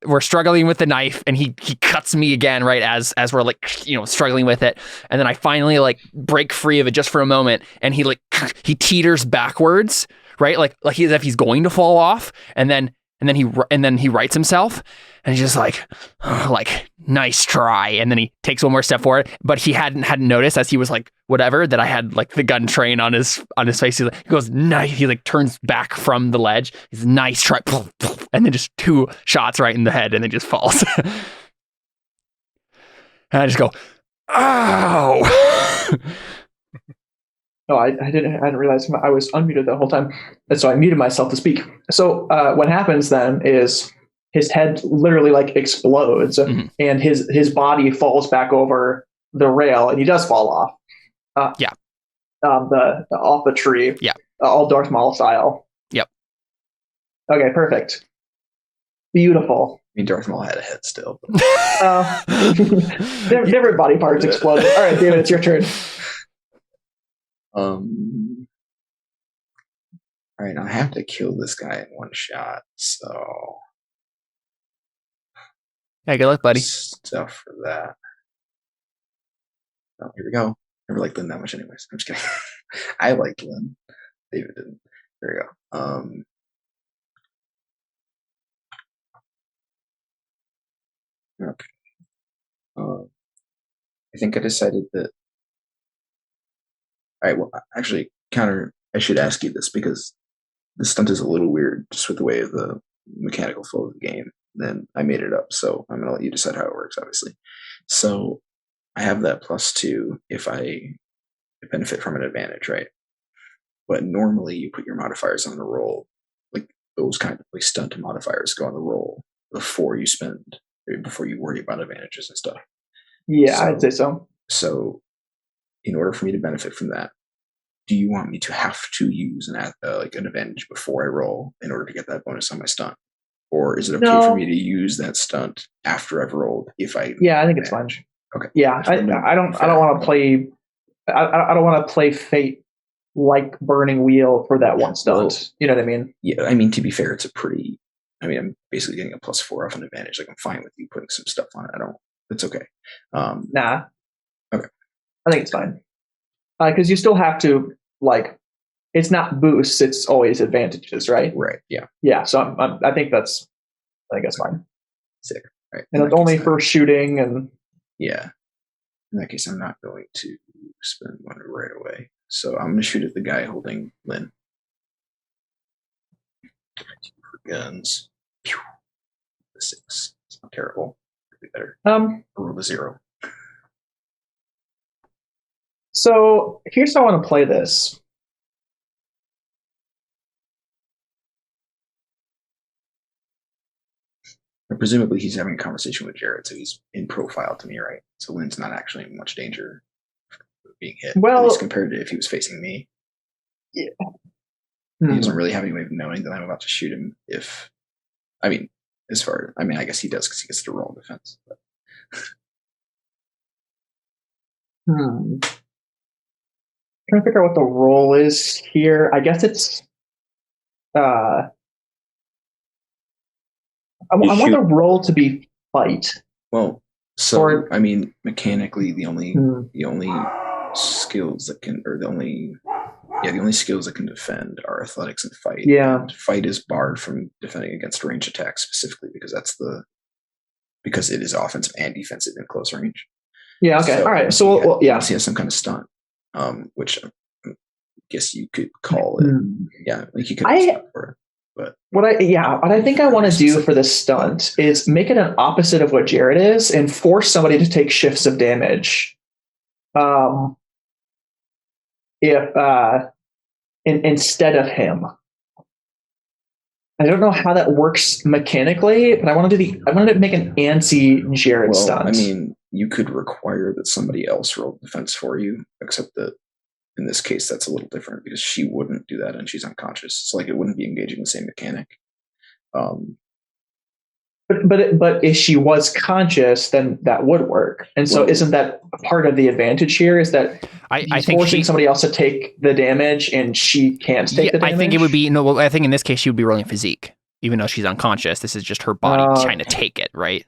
we're struggling with the knife and he cuts me again, right, as we're like, struggling with it. And then I finally like break free of it just for a moment and he teeters backwards, right? Like as if he's going to fall off, and then he rights himself and he's just like nice try, and then he takes one more step forward, but he hadn't noticed as he was like whatever that I had like the gun train on his face. He goes nice. He like turns back from the ledge. He's nice try, and then just 2 shots right in the head, and then just falls. And I just go, ow. No, I didn't realize I was unmuted the whole time, and so I muted myself to speak. So what happens then is his head literally like explodes, Mhm. and his body falls back over the rail, and he does fall off. Off the tree. Yeah. All Darth Maul style. Yep. Okay, perfect. Beautiful. I mean, Darth Maul had a head still. Different body parts exploded. All right, David, it's your turn. All right, I have to kill this guy in 1 shot, so Hey, good luck, buddy. stuff for that. Oh, here we go. Never liked Lynn that much, anyways. I'm just kidding. I liked Lynn. David didn't. There we go. Okay. I think I decided that. All right. Well, actually, Connor, I should ask you this because this stunt is a little weird, just with the way of the mechanical flow of the game. Then I made it up, so I'm gonna let you decide how it works, obviously. So I have that +2 if I benefit from an advantage, right? But normally you put your modifiers on the roll, like those kind of like stunt modifiers go on the roll before you worry about advantages and stuff. Yeah, I'd say so. So, in order for me to benefit from that, do you want me to have to use an advantage before I roll in order to get that bonus on my stunt, or is it okay for me to use that stunt after I've rolled? Yeah, I think it's fine. Okay. Yeah, I don't want to play. I don't want to play Fate like Burning Wheel for that one stunt. Well, you know what I mean? Yeah, I mean, to be fair, it's a pretty. I mean, I'm basically getting a +4 off an advantage. Like, I'm fine with you putting some stuff on it. It's okay. Nah. Okay. I think it's fine. Because you still have to, like, it's not boosts, it's always advantages, right? Right. Yeah. Yeah, so I think that's fine. Sick. Right. And it's only for shooting and. Yeah. In that case, I'm not going to spend one right away. So I'm going to shoot at the guy holding Lynn. For guns. Pew. The 6. It's not terrible. Could be better. Roll a 0. So here's how I want to play this. And presumably he's having a conversation with Jared, so he's in profile to me, right? So Lynn's not actually in much danger of being hit. Well, at least compared to if he was facing me. Yeah. He doesn't really have any way of knowing that I'm about to shoot him I guess he does because he gets to roll defense. But. Trying to figure out what the role is here. I guess it's I want the role to be fight. Well, so mechanically the only skills that can the only skills that can defend are athletics and fight. Yeah. And fight is barred from defending against range attacks specifically because it is offensive and defensive in close range. Yeah, okay. All right. So he has some kind of stunt. Which I guess you could call it. Yeah, like you could for it. But what I think I want to do for this stunt is make it an opposite of what Jared is and force somebody to take shifts of damage. Instead of him. I don't know how that works mechanically, but I wanted to make an anti-Jared stunt. I mean, you could require that somebody else roll defense for you, except that in this case, that's a little different because she wouldn't do that and she's unconscious. So like it wouldn't be engaging the same mechanic. But if she was conscious, then that would work. And so isn't that part of the advantage here is that I think forcing somebody else to take the damage and she can't take the damage? I think it would be, I think in this case she would be rolling physique, even though she's unconscious. This is just her body trying to take it, right?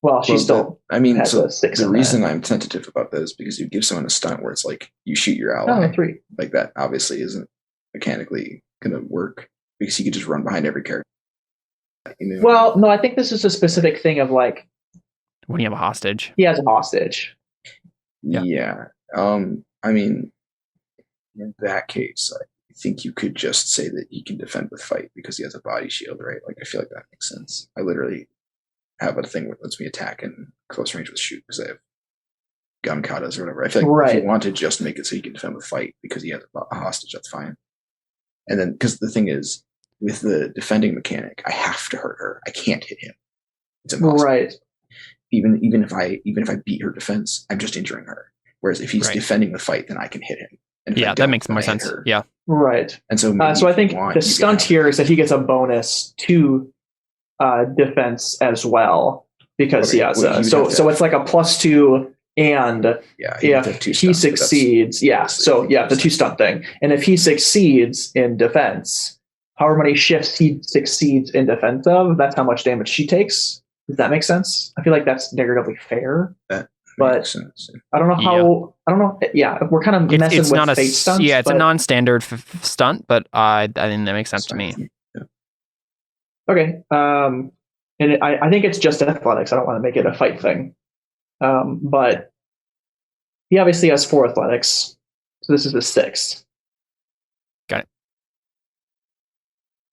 Well, she still has a 6. The reason I'm tentative about that is because you give someone a stunt where it's like you shoot your ally. 3. Like that obviously isn't mechanically going to work because you could just run behind every character. Well, no, I think this is a specific thing of like when you have a hostage. He has a hostage. Yeah. I mean, in that case, I think you could just say that he can defend with fight because he has a body shield, right? Like I feel like that makes sense. I literally have a thing that lets me attack in close range with shoot because I have gun katas or whatever. I feel like if you want to just make it so he can defend with fight because he has a hostage, that's fine. And then because the thing is, with the defending mechanic, I have to hurt her. I can't hit him. It's impossible. Right. Even if I beat her defense, I'm just injuring her. Whereas if he's defending the fight, then I can hit him. And that makes more sense. Yeah. Right. And so I think the stunt here is that he gets a bonus to defense as well because he has so it's like a +2 and if he succeeds, the 2 stunt thing. And if he succeeds in defense, however many shifts he succeeds in defense of, that's how much damage she takes. Does that make sense? I feel like that's narratively fair. That makes sense. I don't know how. I don't know. Yeah, we're kind of messing with not fate stunts. Yeah, it's a non-standard stunt, but I think that makes sense to me. Yeah. Okay. And I think it's just athletics. I don't want to make it a fight thing. But he obviously has 4 athletics, so this is the 6th. Got it.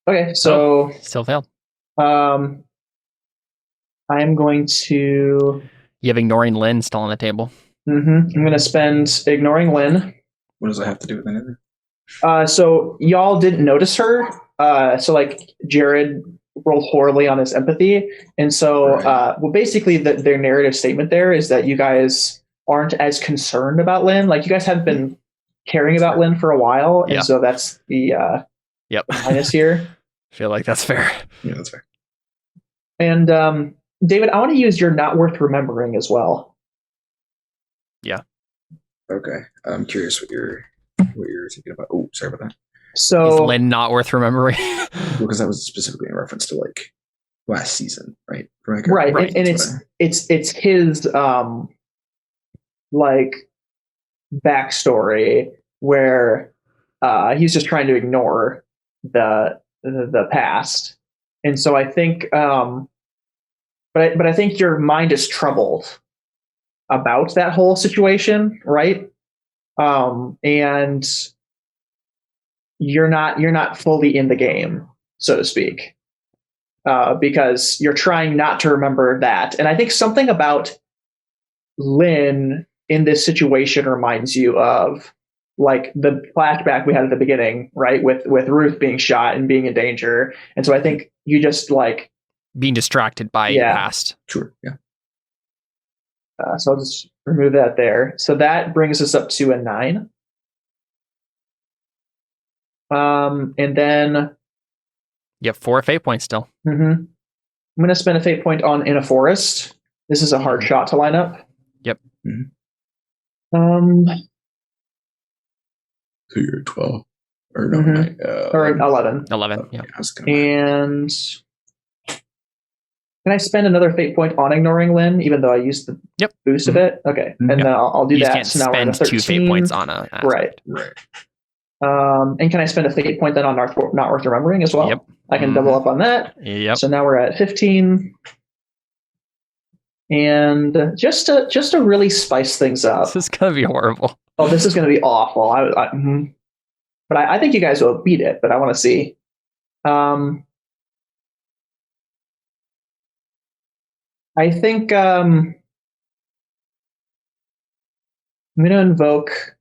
Okay, so still failed. I'm going to. You have ignoring Lynn still on the table. I'm going to spend ignoring Lynn. What does that have to do with anything? So y'all didn't notice her. So like Jared rolled horribly on his empathy, and so basically their narrative statement there is that you guys aren't as concerned about Lynn. Like you guys have been caring about Lynn for a while, and so that's the minus here. I feel like that's fair. Yeah, that's fair. And David, I want to use your not worth remembering as well. Yeah. Okay. I'm curious what you're thinking about. Oh, sorry about that. So is Lynn not worth remembering? Because that was specifically in reference to like last season, right? Right. And it's his like backstory where he's just trying to ignore the past. And so I think but I think your mind is troubled about that whole situation, right? And you're not fully in the game, so to speak, because you're trying not to remember that. And I think something about Lynn in this situation reminds you of like the flashback we had at the beginning, right? With Ruth being shot and being in danger. And so I think you just like Being distracted by the past. Sure. Yeah. So I'll just remove that there. So that brings us up to a 9. And then You have 4 fate points still. I'm going to spend a fate point on In a Forest. This is a hard shot to line up. Yep. So you're 12. Or no, Or 11. 11. Yeah. And can I spend another fate point on ignoring Lynn, even though I used the boost of it? Okay. And then I'll do You that. can't So now we're at spend 13. 2 fate points on a aspect. Right. And can I spend a fate point then on not worth remembering as well? Yep. I can double up on that. Yep. So now we're at 15. And just to really spice things up. This is gonna be horrible. Oh, this is going to be awful. But I think you guys will beat it. But I want to see. I think I'm going to invoke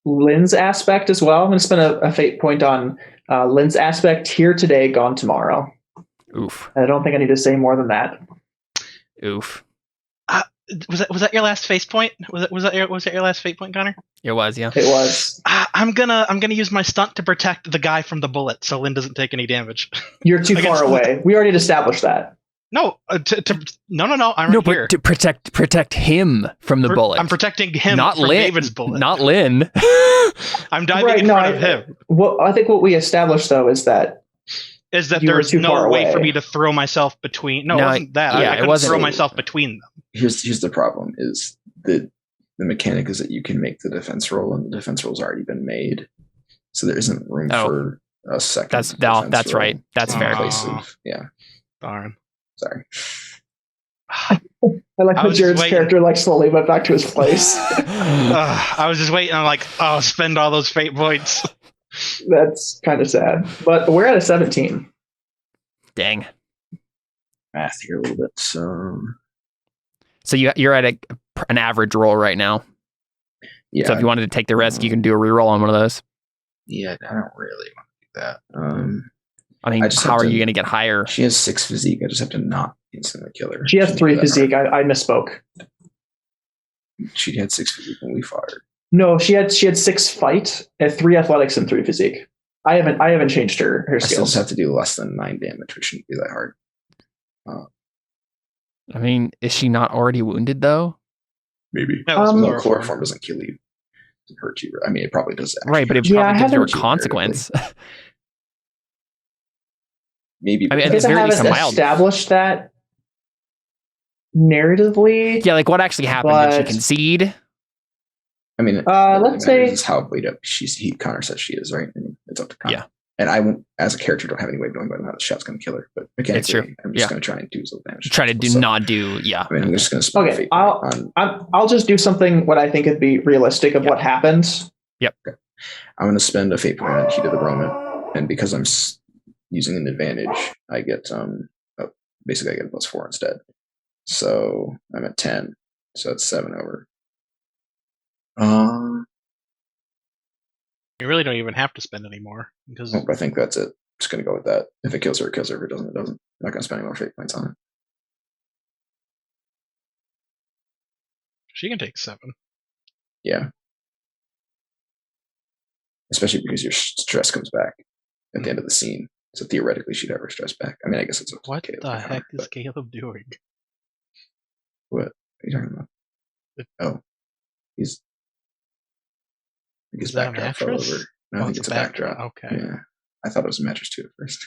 Lynn's aspect as well. I'm going to spend a fate point on Lynn's aspect, here today, gone tomorrow. Oof. I don't think I need to say more than that. Oof. Was that your last face point? Was that your last fate point, Connor? It was, yeah. It was. I'm gonna use my stunt to protect the guy from the bullet, so Lynn doesn't take any damage. You're too far away. We already established that. No, no. I'm No, right here. but to protect him from the bullet. I'm protecting him not from Lynn, David's bullet. Not Lynn. I'm diving in front of him. I think what we established though is that there's no way for me to throw myself between. No, it wasn't that. Yeah, I couldn't throw myself between them. Here's the problem: is that the mechanic is that you can make the defense roll, and the defense roll's already been made, so there isn't room for a second. That's right. That's fair. Yeah. Darn. Sorry. I like how Jared's character like slowly went back to his place. I was just waiting. I'm like, spend all those fate points. That's kind of sad, but we're at a 17. Dang. Math here a little bit. So you're at an average roll right now. Yeah. So if you wanted to take the risk, you can do a reroll on one of those. Yeah, I don't really want to do that. I mean, how are you going to get higher? She has 6 physique. I just have to not instantly kill her. She has 3 physique. I misspoke. She had 6 physique when we fought her. No, she had 6 fight, 3 athletics, and 3 physique. I haven't changed her skills. I still just have to do less than 9 damage, which shouldn't be that hard. I mean, is she not already wounded though? Maybe. Chloroform doesn't kill you. It doesn't hurt you. I mean, it probably does. Right, but it probably gives you a consequence. Maybe. I mean, at the very least, established that narratively. Yeah, like what actually happened? Did she concede? I mean, let's say this is how laid up Connor says she is, right? I mean, it's up to Connor. Yeah. And I won't, as a character, don't have any way of knowing whether or not the shot's going to kill her. But mechanically, I'm just going to try and do some damage. Try to not do. Yeah. I mean, I'm just going to spend okay. I'll just do something what I think would be realistic of what happens. Yep. Okay. I'm going to spend a fate point on Heat of the Roman, and because I'm using an advantage, I get basically I get a +4 instead. So I'm at 10. So it's 7 over. You really don't even have to spend any more because I think that's it. Just going to go with that. If it kills her, it kills her. If it doesn't, it doesn't. I'm not going to spend any more fate points on it. She can take 7. Yeah. Especially because your stress comes back at the end of the scene. So theoretically, she'd have her stress back. I mean, I guess it's what the heck is Caleb doing? What are you talking about? He's. I guess backdrop fell over. No, I think it's a backdrop. Okay. Yeah. I thought it was a mattress too at first.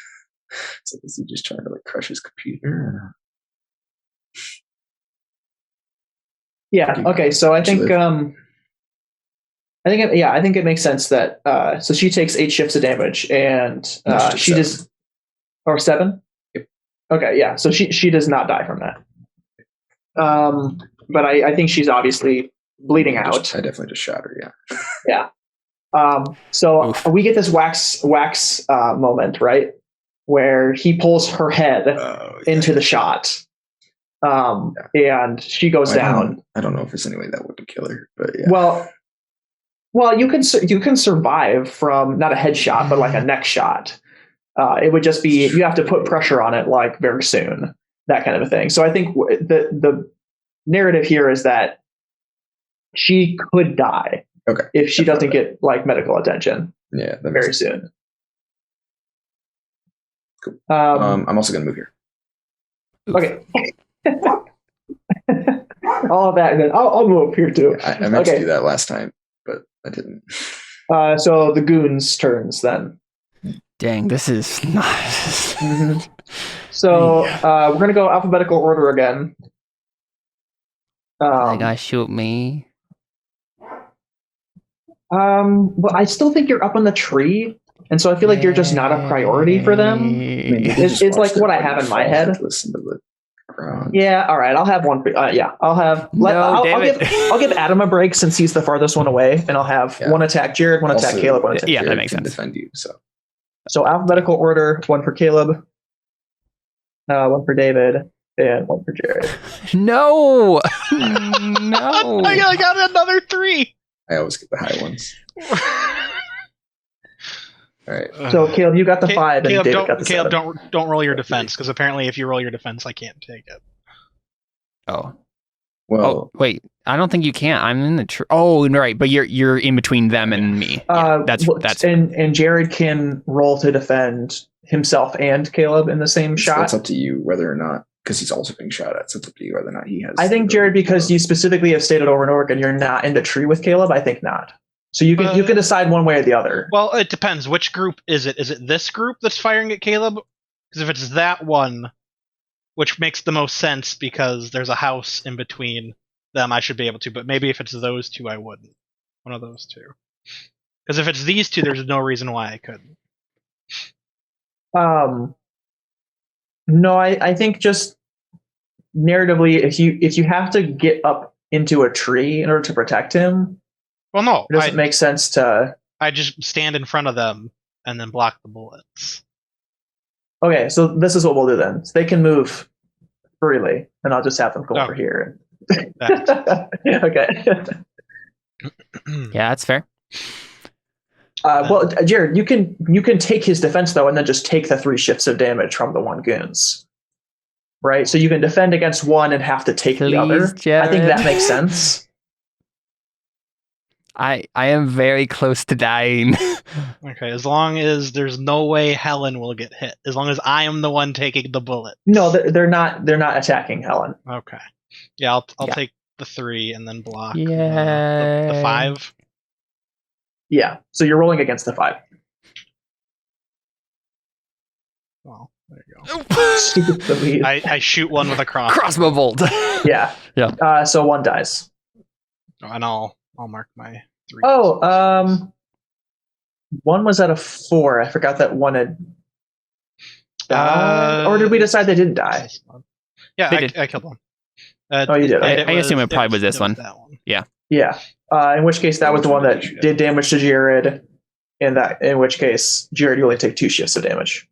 So is he just trying to like crush his computer? Yeah. Okay. So I think it makes sense that so she takes 8 shifts of damage and she does, or 7. Yep. Okay. Yeah. So she does not die from that. but I think she's obviously bleeding out. I definitely just shot her. Yeah. Yeah. So Oof. we get this wax moment, right, where he pulls her head into the shot, and she goes down. I don't know if there's any way that would kill her, but yeah. Well, you can survive from not a headshot, but like a neck shot. It would just be you have to put pressure on it like very soon, that kind of a thing. So I think the narrative here is that she could die if she doesn't get like medical attention. Yeah, very soon. Cool. I'm also gonna move here. Okay. All of that, and then I'll move here too. Yeah, I meant to do that last time, but I didn't. So the goons' turns then. Dang, this is not. Mm-hmm. So we're gonna go alphabetical order again. They gotta shoot me. But I still think you're up on the tree, and so I feel like you're just not a priority for them. It's like what I have in my head. Listen to the ground. Yeah, all right. I'll have one. Yeah, I'll have. I'll give Adam a break since he's the farthest one away, and I'll have one attack Jared, one attack Caleb, one attack Jared. Jared. That makes sense. Defend you. So alphabetical order: one for Caleb, one for David, and one for Jared. No, no. I got another 3. I always get the high ones. All right. So Caleb, you got the 5, and David got the 7. Don't roll your defense, because apparently if you roll your defense, I can't take it. Oh. Well, Oh, wait. I don't think you can. I'm in the tree. Oh, right. But you're in between them and me. Yeah, that's and Jared can roll to defend himself and Caleb in the same shot. It's up to you whether or not, because he's also being shot at. So it's up to you whether or not he has. I think Jared, because you specifically have stated over and over again, you're not in the tree with Caleb. I think not. So you can decide one way or the other. Well, it depends. Which group is it? Is it this group that's firing at Caleb? Because if it's that one, which makes the most sense because there's a house in between them, I should be able to. But maybe if it's those two, I wouldn't. One of those two. Because if it's these two, there's no reason why I couldn't. No, I think just narratively, if you have to get up into a tree in order to protect him, well, no, it doesn't make sense to. I just stand in front of them and then block the bullets. Okay, so this is what we'll do then. So they can move freely, and I'll just have them go over here. Okay. Yeah, that's fair. Well, Jared, you can take his defense though, and then just take the 3 shifts of damage from the 1 goons. Right, so you can defend against one and have to take the other. Jared. I think that makes sense. I am very close to dying. Okay, as long as there's no way Helen will get hit. As long as I am the one taking the bullet. No, they're not attacking Helen. Okay. Yeah, I'll take the 3 and then block the 5. Yeah, so you're rolling against the 5. Well, there you go. I shoot one with a crossbow bolt. Yeah. Yeah. So 1 dies. And I'll mark my 3. Oh, 1 was at a 4. I forgot that 1 had died. Or did we decide they didn't die? Yeah, I killed 1. You did. I assume it probably was this one. That one. Yeah. Yeah. In which case, that was the one that did damage to Jared. In which case, Jared, you only take 2 shifts of damage.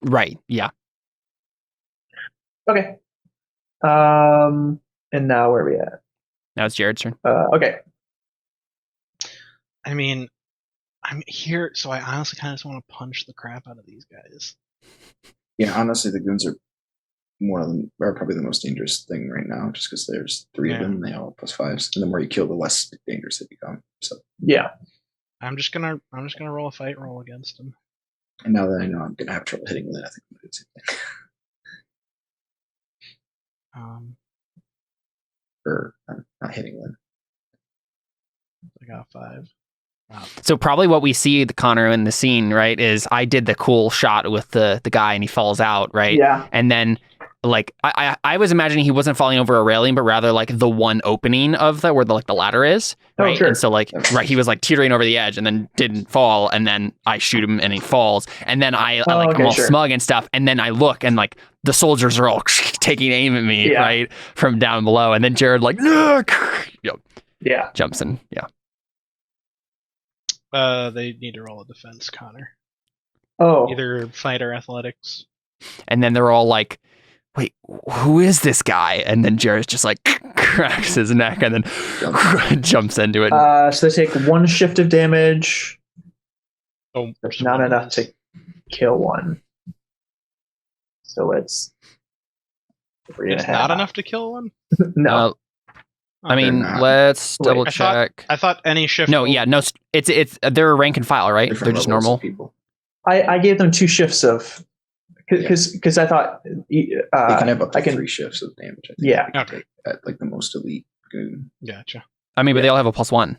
Right. Yeah. Okay. And now where are we at? Now it's Jared's turn. Okay. I mean, I'm here, so I honestly kind of just want to punch the crap out of these guys. Yeah, honestly, the goons are probably the most dangerous thing right now, just because there's 3 of them and they all have +5s, and the more you kill, the less dangerous they become. So yeah, I'm just gonna roll a fight roll against them. And now that I know I'm gonna have trouble hitting Lynn, I think I'm gonna do the same thing. Or not hitting Lynn. I got 5. Wow. So probably what we see, Connor, in the scene, right, is I did the cool shot with the guy and he falls out, right? Yeah. And then like I was imagining he wasn't falling over a railing, but rather like the one opening of where the ladder is, right? sure. And so like he was like teetering over the edge and then didn't fall, and then I shoot him and he falls, and then I'm all smug and stuff, and then I look and like the soldiers are all taking aim at me right from down below, and then Jared like jumps in. They need to roll a defense, Connor. Oh, Either fight or athletics. And then they're all like, wait, who is this guy? And then Jared's just like cracks his neck and then jumps into it. So they take 1 shift of damage. Oh, There's not enough to kill one. So it's 3.5. It's not enough to kill one? No. I mean, let's double check. I thought any shift. No, it's they're rank and file, right? They're just normal people. I gave them 2 shifts of because I thought you can have up to 3 shifts of damage. I think. Yeah. Okay. At like the most elite goon. Gotcha. I mean, but they all have a +1.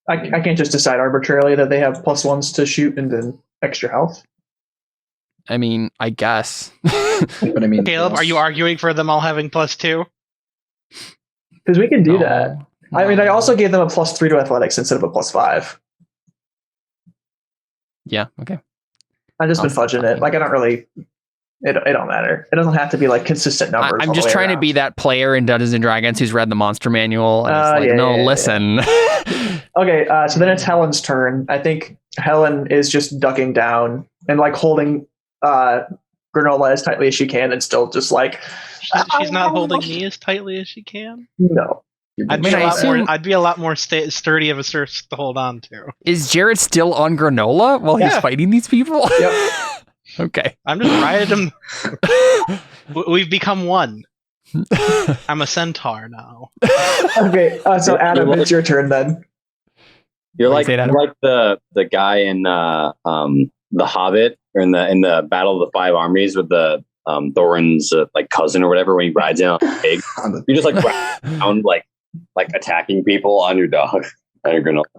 I can't just decide arbitrarily that they have +1s to shoot and then extra health. I mean, I guess. But I mean, Caleb, are you arguing for them all having +2? Because we can do that. I mean, I also gave them a +3 to athletics instead of a +5. Yeah. Okay. I've just been fudging it. Like I don't really. It don't matter. It doesn't have to be like consistent numbers. I'm just trying to be that player in Dungeons and Dragons who's read the monster manual. And listen. Okay, so then it's Helen's turn. I think Helen is just ducking down and like holding Granola as tightly as she can, and still just like she's not holding me as tightly as she can. No, I'd be a lot more sturdy of a source to hold on to. Is Jared still on Granola while he's fighting these people? Yep. Okay. I'm just riding him. We've become one. I'm a centaur now. Okay, so Adam, it's your turn then. You're like the guy in The Hobbit, or in the Battle of the Five Armies with the Thorin's like cousin or whatever, when he rides in on a pig. You're just like around like attacking people on your dog. I'm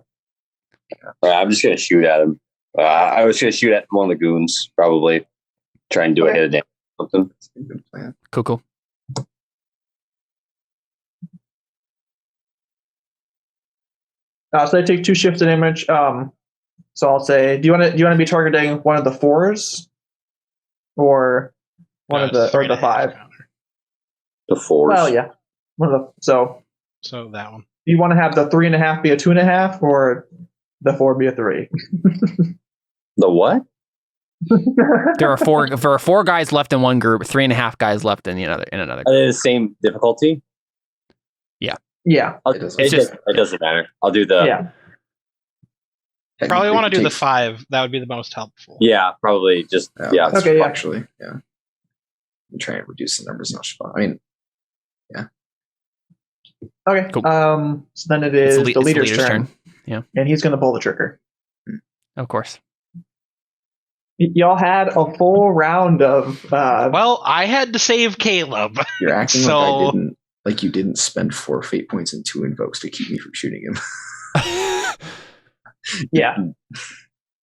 just gonna shoot at him. I was gonna shoot at one of the goons, probably try and do a hit of damage or something. That's a good plan. Cool. So they take 2 shifts of damage. So I'll say, do you want to be targeting one of the 4s, or one of the 5? The 4s. Well, yeah, one of the so that one. Do you want to have the 3.5 be a 2.5, or the 4 be a 3? The what? There are 4 guys left in one group, 3.5 guys left in another. Are they the same difficulty? Yeah. It doesn't matter. I'll do the. Yeah. Probably want to do the 5. That would be the most helpful. Yeah, probably just Okay. Yeah. Actually, yeah. I'm trying to reduce the numbers. Not fun. I mean, yeah. Okay. Cool. So then it is the leader's turn. Yeah. And he's going to pull the trigger. Of course. Y'all had a full round of. Well, I had to save Caleb. You're acting like you didn't spend 4 fate points and 2 invokes to keep me from shooting him. Yeah.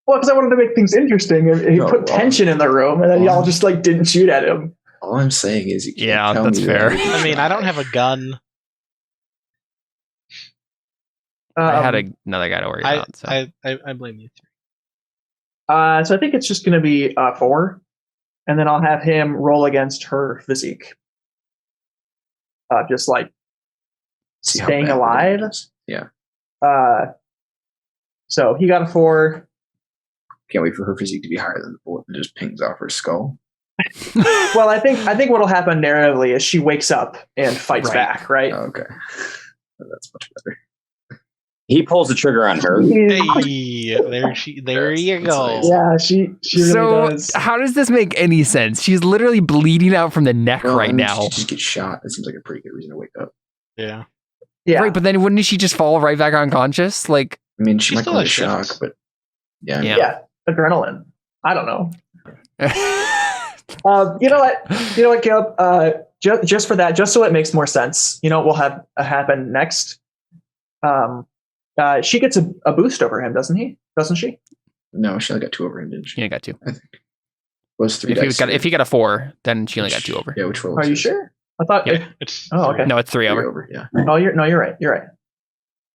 Well, because I wanted to make things interesting. He put tension in the room, and then y'all just like didn't shoot at him. All I'm saying is, you can't tell that's me fair. I mean, I don't have a gun. I had another guy to worry about. So. I blame you 3. So I think it's just going to be 4, and then I'll have him roll against her physique. Just like staying alive. Yeah. So he got a 4. Can't wait for her physique to be higher than the bullet that just pings off her skull. Well, I think what'll happen narratively is she wakes up and fights back, right? Oh, okay. That's much better. He pulls the trigger on her. Hey, there you go. Yeah, she really does. How does this make any sense? She's literally bleeding out from the neck right now. She just gets shot. That seems like a pretty good reason to wake up. Yeah. Right, but then wouldn't she just fall right back unconscious? Like, I mean, she might still go has into shock, shifts. but yeah, adrenaline. I don't know. You know what, Caleb? Just for that, just so it makes more sense, you know what will have happen next? She gets a boost over him, doesn't she? No, she only got 2 over him, didn't she? yeah, got 2. I think. Was 3 If dice. if he got a 4, then she only got 2 over. Yeah, which roll Are was you it? sure? I thought. Yeah. It's Oh, okay. No, it's 3 3 over. over, yeah. Oh, you're right. You're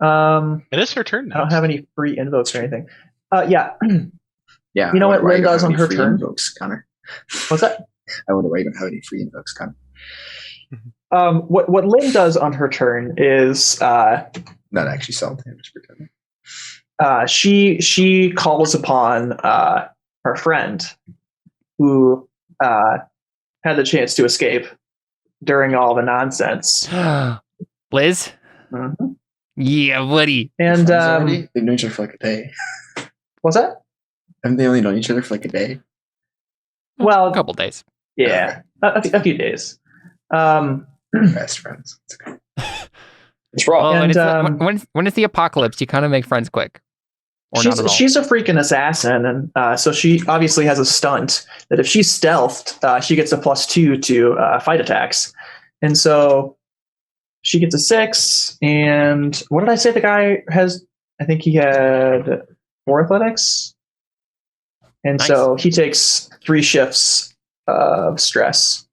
right. It is her turn now. I don't have any free invokes or anything. Yeah. Yeah. You know I what wonder why Lynn you don't does have on any her free turn? Invokes, Connor. What's that? I wonder why you don't have any free invokes, Connor. What Lynn does on her turn is Not actually salty, I'm just pretending. she calls upon her friend who had the chance to escape during all the nonsense. Liz? Mhm. Yeah, buddy. And Friends already? They've known each other for like a day. what's that? Haven't they only known each other for like a day? Well, A couple days. yeah, a few days. Best friends. It's okay. It's wrong. Well, And, when it's the apocalypse, you kind of make friends quick. Or not at all. She's a freaking assassin, and so she obviously has a stunt that if she's stealthed, she gets a +2 to fight attacks, and so she gets a 6. And what did I say? The guy has, I think he had 4 athletics, and Nice. so he takes 3 shifts of stress.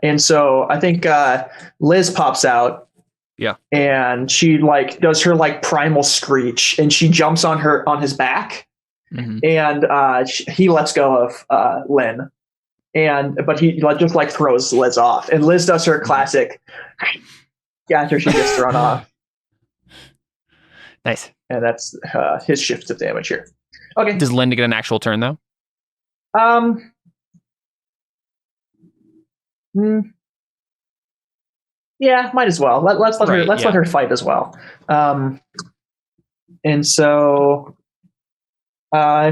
And so I think Liz pops out. Yeah. And she like does her like primal screech, and she jumps on his back, Mhm. and he lets go of Lynn, but he just like throws Liz off, and Liz does her classic after she gets thrown off, Nice. and that's his shift of damage here. Okay. Does Linda get an actual turn, though? Yeah, might as well. Let's let her fight as well. And so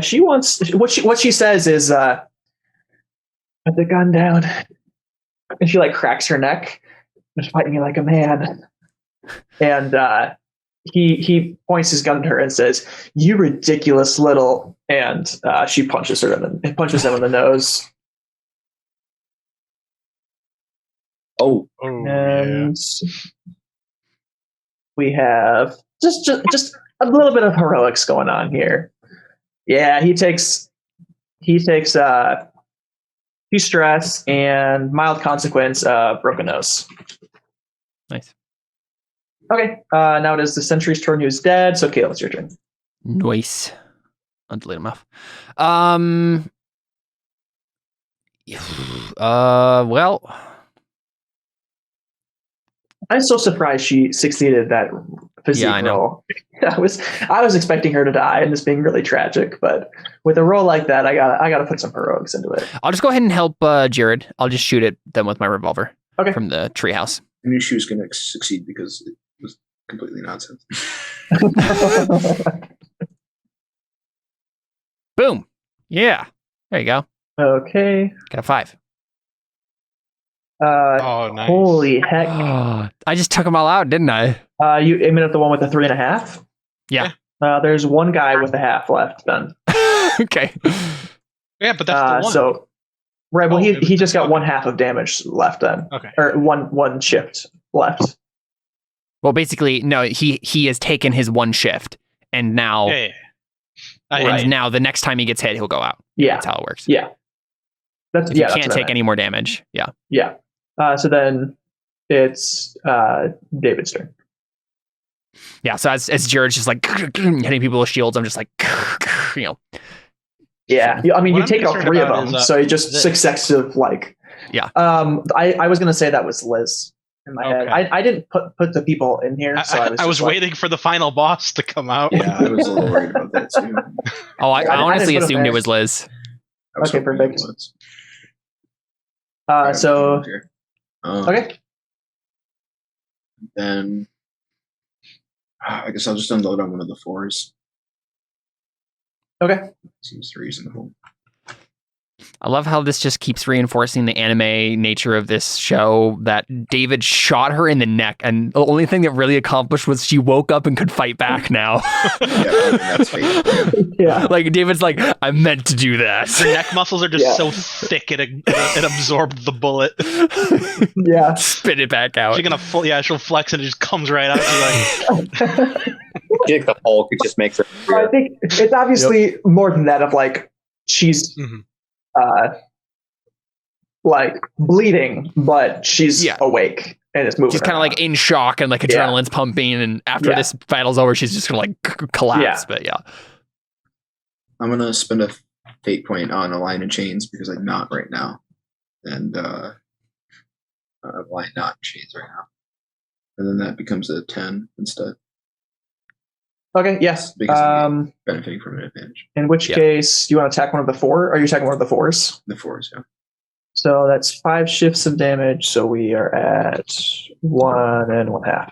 she wants what she says is put the gun down, and she like cracks her neck. Just fight me like a man. And he points his gun at her and says, "You ridiculous little," and she punches him in the nose. Oh, And we have just a little bit of heroics going on here. Yeah, he takes stress and mild consequence of broken nose. Nice. Okay, now it is the sentry's turn, who's dead. So Caleb, it's your turn. Nice. I'll delete him off. Well, I'm so surprised she succeeded that physique Yeah, I know. roll. I was expecting her to die and this being really tragic, but with a roll like that, I gotta put some heroics into it. I'll just go ahead and help Jared. I'll just shoot at them with my revolver. Okay. From the treehouse. I knew she was going to succeed because it was completely nonsense. Boom. Yeah. There you go. Okay. Got a 5. Oh, nice. Holy heck! I just took them all out, didn't I? You aiming at the one with the 3.5? Yeah. There's one guy with a half left then. Okay. Yeah, but that's the one. So, right. Well, Oh, he just got okay. 1/2 of damage left then, Okay. or one shift left. Well, basically, no. He has taken his 1 shift, and now, Yeah. and now the next time he gets hit, he'll go out. Yeah. That's how it works. Yeah. That's If you that's can't what I take meant. any more damage. Yeah. Yeah. So then it's David's turn. Yeah. So as Jared's just like hitting people with shields, I'm just like, Yeah. I mean, What you I'm take out concerned 3 of about them, is, so it just this. successive like. Yeah. I was gonna say that was Liz in my head. Okay. I didn't put the people in here, so I was like, waiting for the final boss to come out. Yeah, I was a little worried about that too. Oh, I I didn't honestly put him assumed there. it was Liz. I was Okay, hoping it perfect. was. So okay. Then I guess I'll just unload on one of the 4s. Okay. Seems reasonable. I love how this just keeps reinforcing the anime nature of this show, that David shot her in the neck, and the only thing that really accomplished was she woke up and could fight back now. That's fate. Yeah. Like, David's like, I meant to do that. Her neck muscles are just so thick it absorbed the bullet. Yeah. Spit it back out. She's gonna she'll flex and it just comes right out. She's like, I think the Hulk just makes her. I think it's obviously more than that of like she's like bleeding, but she's awake and it's moving. She's kind of like in shock and like adrenaline's pumping, and after this battle's over, she's just gonna like collapse. But I'm gonna spend a fate point on a line of chains because I'm not right now, and line not in chains right now, and then that becomes a 10 instead. Okay, yes. Because I'm benefiting from an advantage. In which case, do you want to attack one of the 4? Are you attacking one of the 4s? The 4s, yeah. So that's 5 shifts of damage. So we are at 1 1/2.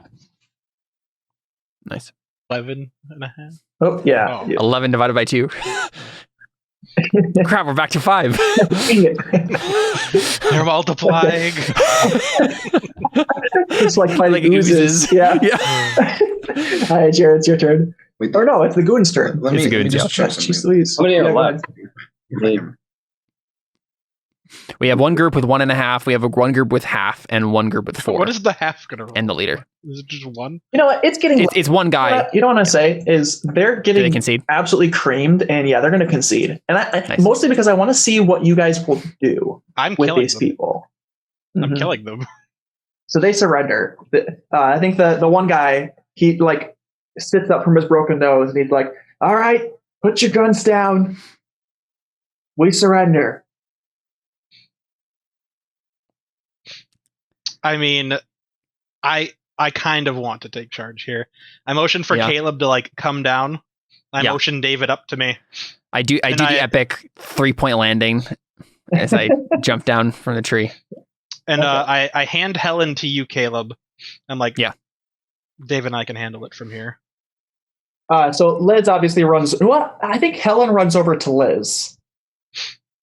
Nice. 11 and a half. Oh, yeah. Oh. 11 divided by 2. Crap, we're back to 5. They're multiplying. It's like fighting Like oozes. oozes. Yeah. All right, Jared, it's your turn. Wait, Or no, it's the goon's turn. let me, It's a let me good just check Jeez something. Louise. How many are Yeah, go left? ahead. We have one group with 1.5. We have one group with half, and one group with 4. What is the half gonna roll? And the leader. Is it just one? You know what? It's getting. It's one guy. You know what I say is they're Do they getting concede? absolutely creamed, and they're going to concede. And Nice. mostly because I want to see what you guys will do I'm with killing these them. people. I'm Mhm. killing them. So they surrender. I think the one guy, he like sits up from his broken nose and he's like, "All right, put your guns down. We surrender." I mean, I kind of want to take charge here. I motion for Yeah. Caleb to like come down. I Yeah. motion David up to me. I do And the epic 3-point landing as I jump down from the tree. And Okay. I hand Helen to you, Caleb. I'm like, Yeah. Dave and I can handle it from here. So Liz obviously runs. Well, I think Helen runs over to Liz.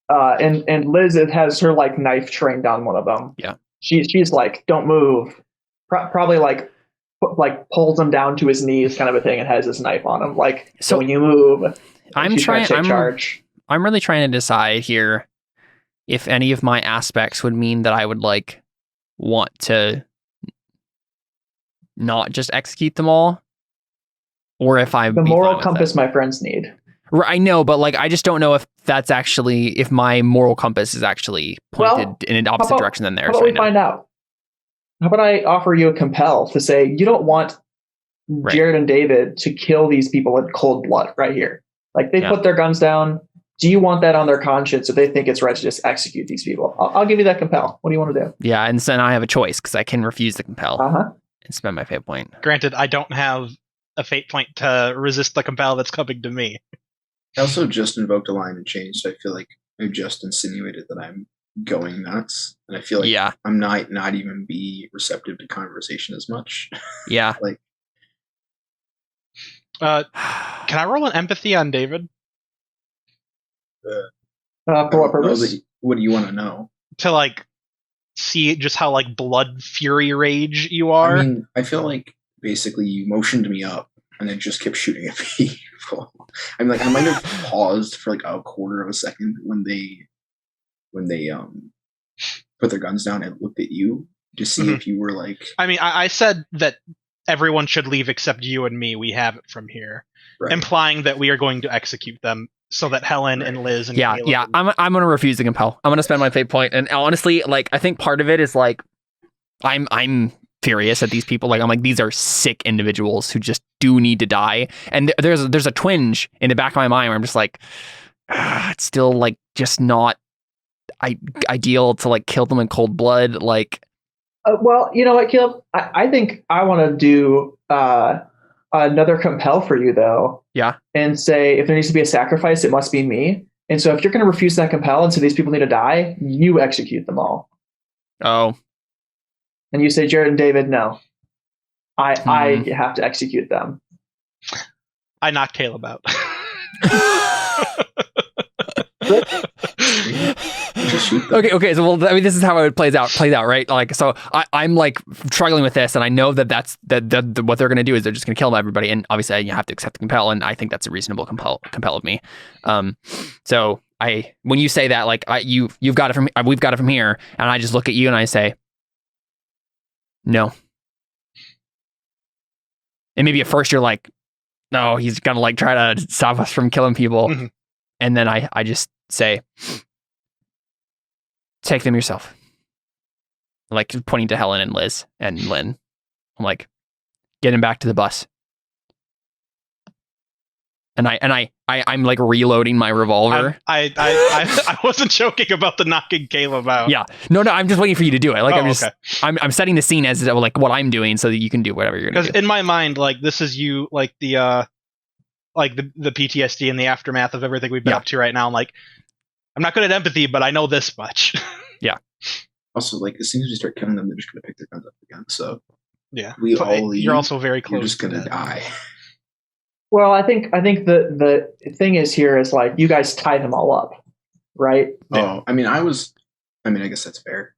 And Liz has her like knife trained on one of them. Yeah. She's like, "Don't move." Probably like pulls him down to his knees, kind of a thing, and has his knife on him. Like, so So when you move, I'm she's trying. to take charge. I'm really trying to decide here if any of my aspects would mean that I would like want to not just execute them all, or if I The moral compass my friends need. I know, but like I just don't know if that's actually if my moral compass is actually pointed Well, in an opposite about- direction than How theirs about we right now. find out? How about I offer you a compel to say you don't want Right. Jared and David to kill these people in cold blood right here. Like they Yeah. put their guns down. Do you want that on their conscience if they think it's right to just execute these people? I'll give you that compel. What do you want to do? Yeah, and so now I have a choice because I can refuse the compel Uh-huh. and spend my fate point. Granted, I don't have a fate point to resist the compel that's coming to me. I also just invoked a line and change, so I feel like I just insinuated that I'm going nuts, and I feel like Yeah, I'm not even be receptive to conversation as much. yeah. Can I roll an empathy on David For I what don't know purpose? what do you want to know? to like see just how like blood fury rage you are? I mean, I feel like basically you motioned me up and then just kept shooting at people. I'm like, I might have paused for like a quarter of a second when they put their guns down and looked at you to see Mhm. if you were like I mean, I said that everyone should leave except you and me. We have it from here, right. implying that we are going to execute them so that Helen and Liz and Yeah, Caleb yeah. I'm gonna refuse the compel. I'm gonna spend my fate point, and honestly, like I think part of it is like I'm furious at these people. Like I'm like these are sick individuals who just do need to die, and there's a twinge in the back of my mind where I'm just like, it's still like just not ideal to like kill them in cold blood. Like Well, you know what, Caleb? I think I want to do another compel for you, though. Yeah. And say if there needs to be a sacrifice, it must be me. And so if you're going to refuse that compel and say these people need to die, you execute them all. oh And you say, Jared and David, no. I have to execute them. I knocked Caleb out. just shoot them. Okay. So, well, I mean, this is how it plays out, right? Like, so I'm like struggling with this, and I know that what they're going to do is they're just going to kill everybody, and obviously you have to accept the compel, and I think that's a reasonable compel of me. So when you say that, like, we've got it from here, and I just look at you and I say, no. And maybe at first you're like, no, he's gonna like try to stop us from killing people, and then I just say, take them yourself. Like pointing to Helen and Liz and Lynn. I'm like, get him back to the bus. And I'm like reloading my revolver. I wasn't joking about the knocking Caleb out. Yeah. No, I'm just waiting for you to do it. Like, okay. I'm setting the scene as like what I'm doing so that you can do whatever you're gonna do. Because in my mind, like, this is you, like the PTSD and the aftermath of everything we've been up to right now. I'm like, I'm not good at empathy, but I know this much. Yeah. Also, like, as soon as we start killing them, they're just gonna pick their guns up again. So yeah, we all leave. You're also very close. You're just gonna die. Well, I think the thing is here is like you guys tie them all up, right? Oh, I guess that's fair.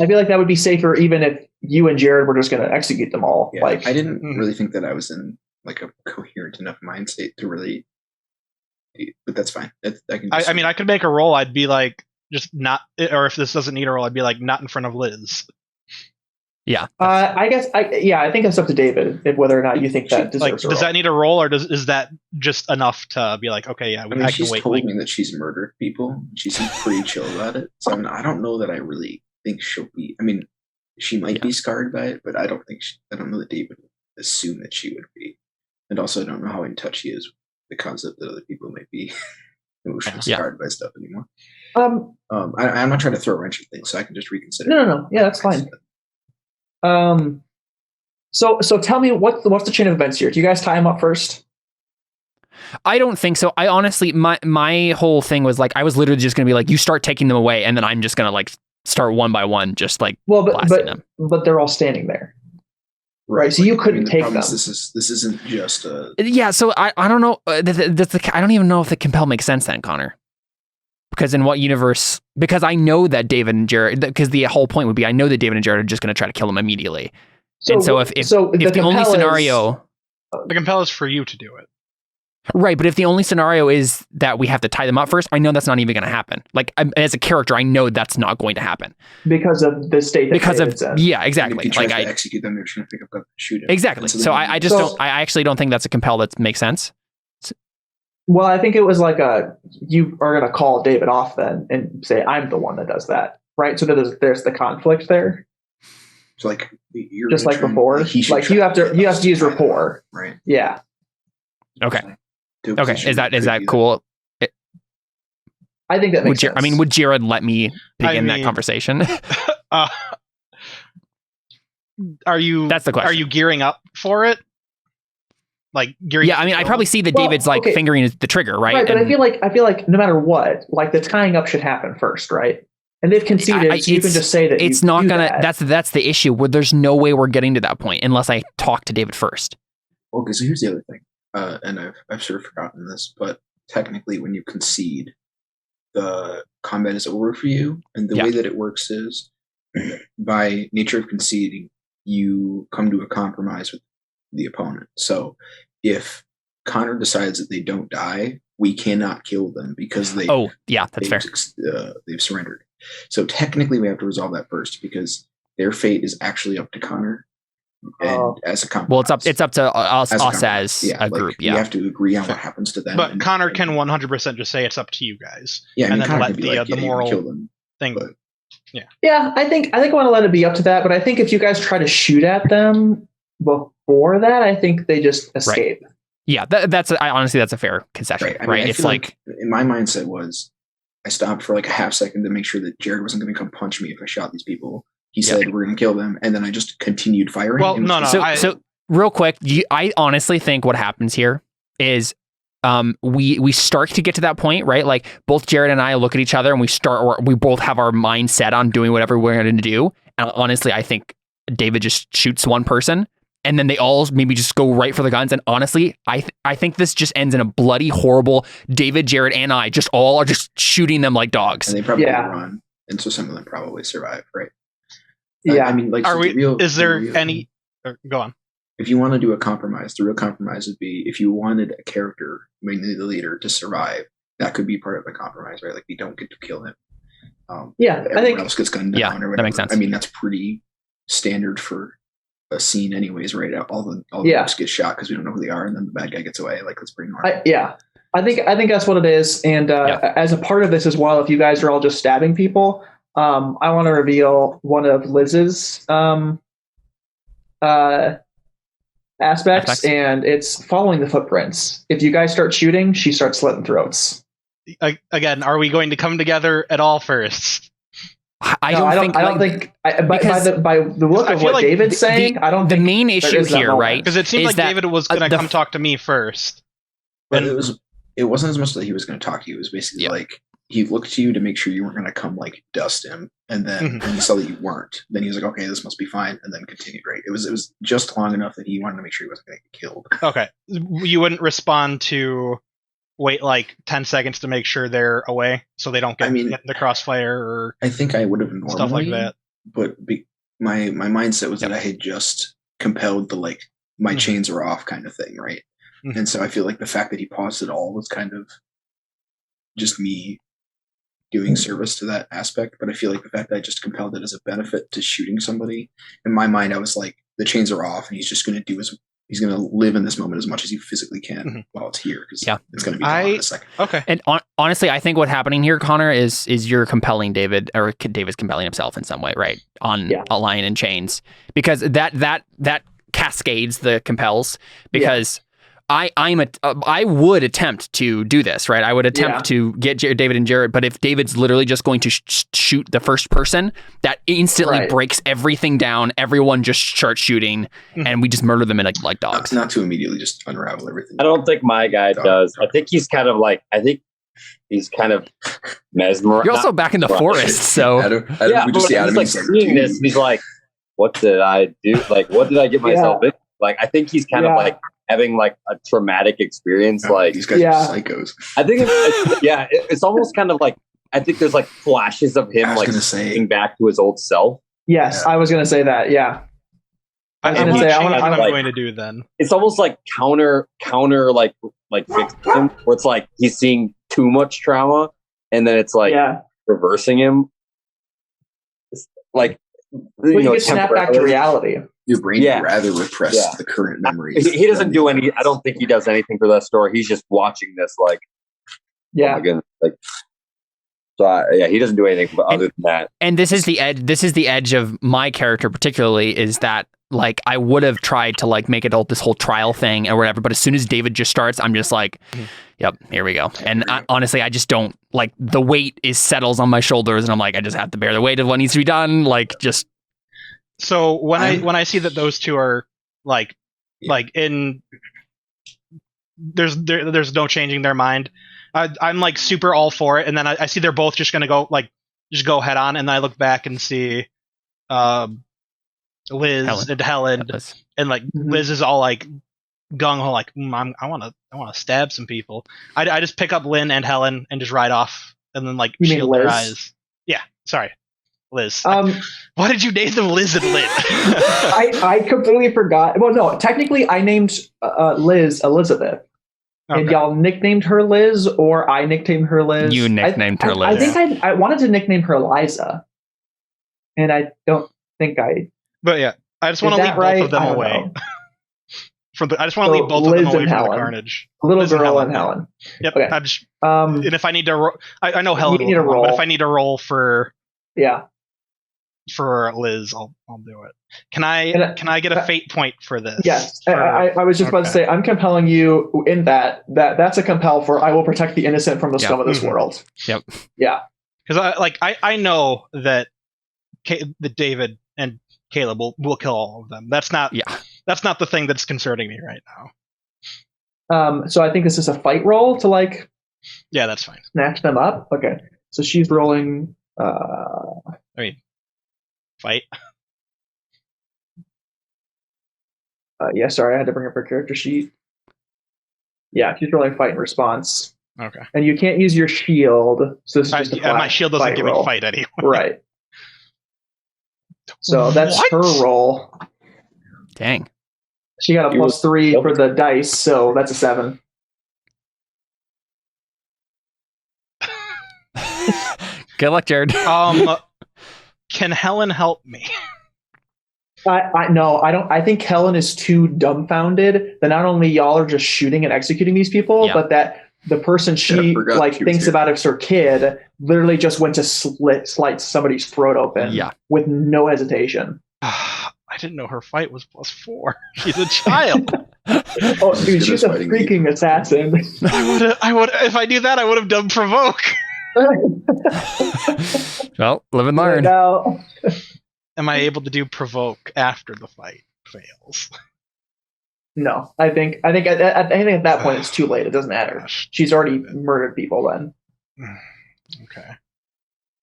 I feel like that would be safer even if you and Jared were just going to execute them all. Yeah, like I didn't really think that I was in like a coherent enough mind state to really, but that's fine. I could make a roll. I'd be like, just not, or if this doesn't need a roll, I'd be like, not in front of Liz. Yeah. I think it's up to David if whether or not you think that deserves a roll. Does that need a roll, or is that just enough to be like, okay, yeah, I can she's wait. told me that she's murdered people. She seems pretty chill about it. So I don't know that I really think she'll be. I mean, she might be scarred by it, but I don't know that David would assume that she would be. And also, I don't know how in touch he is with the concept that other people might be emotionally scarred by stuff anymore. I'm not trying to throw a wrench at things, so I can just reconsider. No. Yeah, that's fine. So tell me what's the chain of events here? Do you guys tie him up first? I don't think so. I honestly, my whole thing was like, I was literally just gonna be like, you start taking them away, and then I'm just gonna like start one by one, just like blasting them. But they're all standing there, right? So you couldn't take them. This isn't just a So I don't know. I don't even know if the compel makes sense then, Connor. Because in what universe? Because I know that David and Jared. Because the whole point would be, I know that David and Jared are just going to try to kill him immediately. So if the only scenario, the compel is for you to do it, right? But if the only scenario is that we have to tie them up first, I know that's not even going to happen. Like as a character, I know that's not going to happen because of the state. Yeah, exactly. If you try to execute them, they're just going to pick up and shoot him. Exactly. So I actually don't think that's a compel that makes sense. Well, I think it was like you are going to call David off then and say, I'm the one that does that. Right. So there's the conflict there. So like you're just like before, like you have to use rapport. Right. Yeah. Okay. Is that cool? I think that makes sense. I mean, would Jared let me begin that conversation? Are you? That's the question. Are you gearing up for it? Like gearing? Yeah, I mean, I probably see that David's like fingering the trigger, right? Right, but I feel like no matter what, like the tying up should happen first, right? And they've conceded, so you can just say that it's not gonna. That's the issue. Where there's no way we're getting to that point unless I talk to David first. Okay, so here's the other thing, and I've sort of forgotten this, but technically, when you concede, the combat is over for you, and the way that it works is, by nature of conceding, you come to a compromise with the opponent. So if Connor decides that they don't die, we cannot kill them because they've surrendered. So technically we have to resolve that first because their fate is actually up to Connor and as a compromise. Well, it's up to us as a group. You have to agree on what happens to them. But Connor can 100% just say it's up to you guys. Yeah, and then Connor let the moral kill them, thing. But, yeah, I think I want to let it be up to that. But I think if you guys try to shoot at them before that, I think they just escape. Right. Yeah, honestly, that's a fair concession, right? Right? It's like in my mindset was I stopped for like a half second to make sure that Jared wasn't going to come punch me if I shot these people. He said we're going to kill them, and then I just continued firing. Well, no. So real quick, I honestly think what happens here is we start to get to that point, right? Like both Jared and I look at each other and we both have our mind set on doing whatever we're going to do. And honestly, I think David just shoots one person. And then they all maybe just go right for the guns. And honestly, I think this just ends in a bloody, horrible David, Jared, and I just all are just shooting them like dogs. And they probably run. and so some of them probably survive, right? Yeah. I mean, like, Are so we? Is there real, any? Go on. If you want to do a compromise, the real compromise would be if you wanted a character, mainly the leader, to survive. That could be part of the compromise, right? Like, we don't get to kill him. Everyone else gets gunned down or whatever. That makes sense. I mean, that's pretty standard for a scene, anyways, right? All the folks get shot because we don't know who they are, and then the bad guy gets away. Like, that's pretty normal. I think that's what it is. And as a part of this as well, if you guys are all just stabbing people, I want to reveal one of Liz's aspects, and it's following the footprints. If you guys start shooting, she starts slitting throats. Again, are we going to come together at all first? I don't think. By the look of what like David's saying, I don't. The main issue here, right? Because it seemed like David was going to come talk to me first. But it wasn't as much that he was going to talk to you. It was basically like he looked to you to make sure you weren't going to come like dust him, and then when he saw that you weren't, then he was like, okay, this must be fine, and then continued. Right? It was just long enough that he wanted to make sure he wasn't going to get killed. Okay, you wouldn't respond to wait like 10 seconds to make sure they're away so they don't get the crossfire or I think I would have normally, stuff like that. But my mindset was that I had just compelled the like my chains are off kind of thing, right? And so I feel like the fact that he paused it all was kind of just me doing service to that aspect. But I feel like the fact that I just compelled it as a benefit to shooting somebody, in my mind I was like, the chains are off and he's just going to do he's going to live in this moment as much as he physically can while it's here, because it's going to be gone in a second. Okay. And honestly, I think what's happening here, Connor, is you're compelling David, or David's compelling himself in some way, right? On a lion in chains, because that cascades the compels. Because I would attempt to do this, right? I would attempt to get David and Jared, but if David's literally just going to shoot the first person, that instantly breaks everything down. Everyone just starts shooting, and we just murder them in like dogs. Not to immediately just unravel everything. I don't think my guy does. I think he's kind of like, mesmerized. You're also back in the forest, so we just see Adam. He's like seeing this, and he's like, "What did I do? Like, what did I get myself in?" Like, I think he's kind of like having like a traumatic experience. Like, these guys are psychos. I think it's almost kind of like, I think there's like flashes of him like getting back to his old self. Yes, I was going to say that. Yeah. I'm going to do then. It's almost like counter like fixing him, where it's like he's seeing too much trauma, and then it's like reversing him. It's like you get snapped back to reality. Your brain would rather repress the current memories. He doesn't do any. I don't think he does anything for that story. He's just watching this, like, oh my goodness, like. So he doesn't do anything other than that. And this is the edge. This is the edge of my character, particularly, is that like I would have tried to like make it this whole trial thing or whatever, but as soon as David just starts, I'm just like, yep, here we go. And honestly, I just don't like the weight settles on my shoulders, and I'm like, I just have to bear the weight of what needs to be done. Like just. So when I see that those two are like in there's no changing their mind, I'm like super all for it, and then I see they're both just gonna go head on, and then I look back and see Liz and Helen, and like Liz is all like gung ho, like I want to stab some people. I just pick up Lynn and Helen and just ride off, and then like shield their eyes. Yeah, sorry. Liz. Why did you name them Liz and Lynn? I completely forgot. Well, no, technically I named Liz Elizabeth. Okay. And y'all nicknamed her Liz, or I nicknamed her Liz? You nicknamed her Liz. I think I wanted to nickname her Liza. And I don't think I... But yeah, I just want to leave both of them away. I just want to leave both of them away from the carnage. Little girl and Helen. Yep. Okay. And if I need to... I know Helen will roll, but if I need to roll for... Yeah. For Liz, I'll do it. Can I get a fate point for this? Yes, I was just about to say I'm compelling you in that's a compel for I will protect the innocent from the scum of this world. Yep. Yeah. Because I know that David and Caleb will kill all of them. That's not the thing that's concerning me right now. So I think this is a fight roll to like. Yeah, that's fine. Snatch them up. Okay, so she's rolling. Fight. Yeah, sorry, I had to bring up her character sheet. Yeah, she's rolling fight in response. Okay. And you can't use your shield, so this is just a flat My shield doesn't fight give roll. me fight anyway. Right. So that's What? her roll. Dang. She got a You +3 for the dice, so that's a 7. Good luck, Jared. Can Helen help me? No, I don't. I think Helen is too dumbfounded that not only y'all are just shooting and executing these people, Yeah. but that the person she forgot like she was thinks here. about as her kid literally just went to slice somebody's throat open Yeah. with no hesitation. I didn't know her fight was +4. She's a child. Oh, She's dude, good she's at a fighting freaking assassin. I would if I knew that I would have done provoke. Well, live and learn. Now, Am I able to do provoke after the fight fails? no, I think at that point it's too late. It doesn't matter. Gosh. She's already murdered people then. Okay.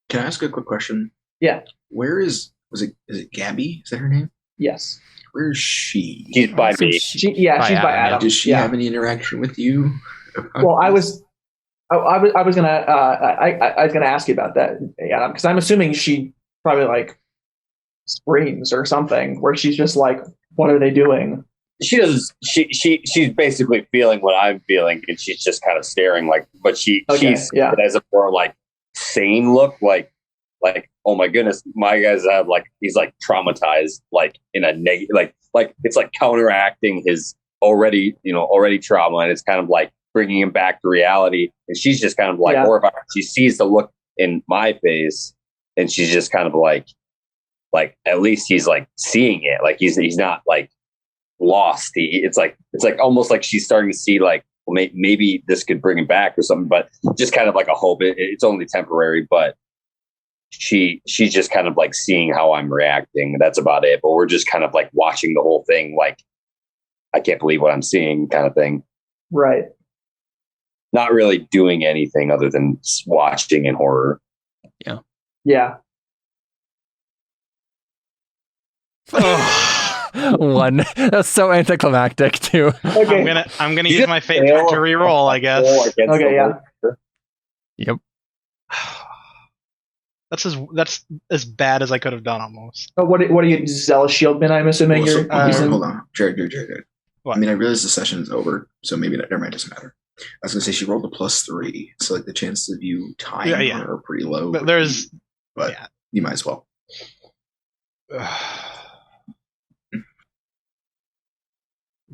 Can I ask a quick question? Yeah. Where is it Gabby? Is that her name? Yes. Where is she? She's by So me. She's by Adam. Does she Yeah. have any interaction with you? Well, I was gonna ask you about that, Adam, because I'm assuming she probably like screams or something, where she's just like, "What are they doing?" She doesn't. She's basically feeling what I'm feeling, and she's just kind of staring. Like, but she's yeah. it has a more like sane look. Like, oh my goodness, my guy's have like he's like traumatized, like in a negative, like it's like counteracting his already trauma, and it's kind of like bringing him back to reality. And she's just kind of like horrified. She sees the look in my face, and she's just kind of like at least he's like seeing it. Like he's not like lost. It's like almost like she's starting to see like, well, maybe this could bring him back or something. But just kind of like a hope. It's only temporary, but she's just kind of like seeing how I'm reacting. That's about it. But we're just kind of like watching the whole thing. Like, I can't believe what I'm seeing, kind of thing. Right. Not really doing anything other than watching in horror. Yeah. One. That's so anticlimactic too. Okay. I'm gonna use my fate point to reroll, I guess. Okay. Yeah. Yep. That's as bad as I could have done almost. What are you, Zealous Shieldman? I'm assuming you're using. Hold on, Jared. What? I mean, I realize the session's over, so maybe never mind. Doesn't matter. I was gonna say she rolled a +3, so like the chances of you tying her are pretty low. But you might as well.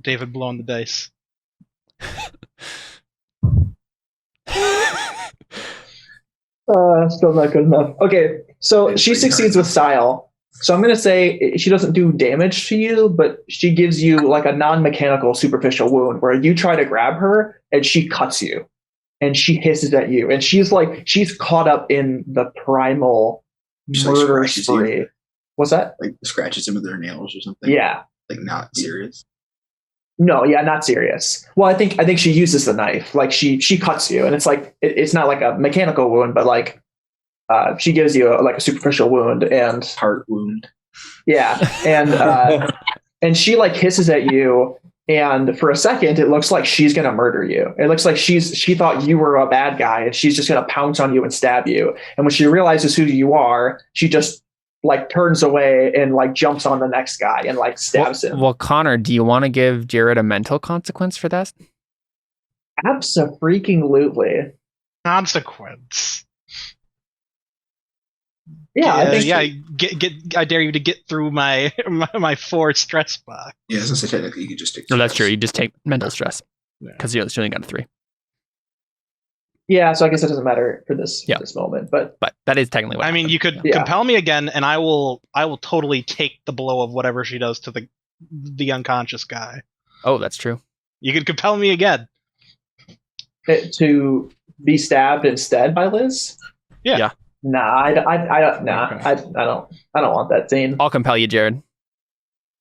David blowing the dice. Still not good enough. Okay, so she succeeds with Sile. So I'm going to say she doesn't do damage to you, but she gives you like a non-mechanical superficial wound where you try to grab her and she cuts you and she hisses at you. And she's caught up in the primal murder spree. What's that? Like scratches him with their nails or something. Yeah. Like not serious. No, yeah, not serious. Well, I think she uses the knife. Like she cuts you, and it's like it's not like a mechanical wound, but like she gives you a superficial wound and Heart wound. Yeah, and she like hisses at you, and for a second it looks like she's gonna murder you. It looks like she thought you were a bad guy, and she's just gonna pounce on you and stab you. And when she realizes who you are, she just like turns away and like jumps on the next guy and like stabs him. Well, Connor, do you want to give Jared a mental consequence for that? Abso-freaking-lutely. Consequence. Yeah, I think. I dare you to get through my 4 stress box. Yeah, so technically you could just take. No, that's true. You just take mental stress Yeah. because you only got a 3. Yeah, so I guess it doesn't matter for this moment, but that is technically what I mean, happened. you could Yeah. compel me again, and I will totally take the blow of whatever she does to the unconscious guy. Oh, that's true. You could compel me again. to be stabbed instead by Liz. Yeah. Nah, I don't. I don't want that scene. I'll compel you, Jared.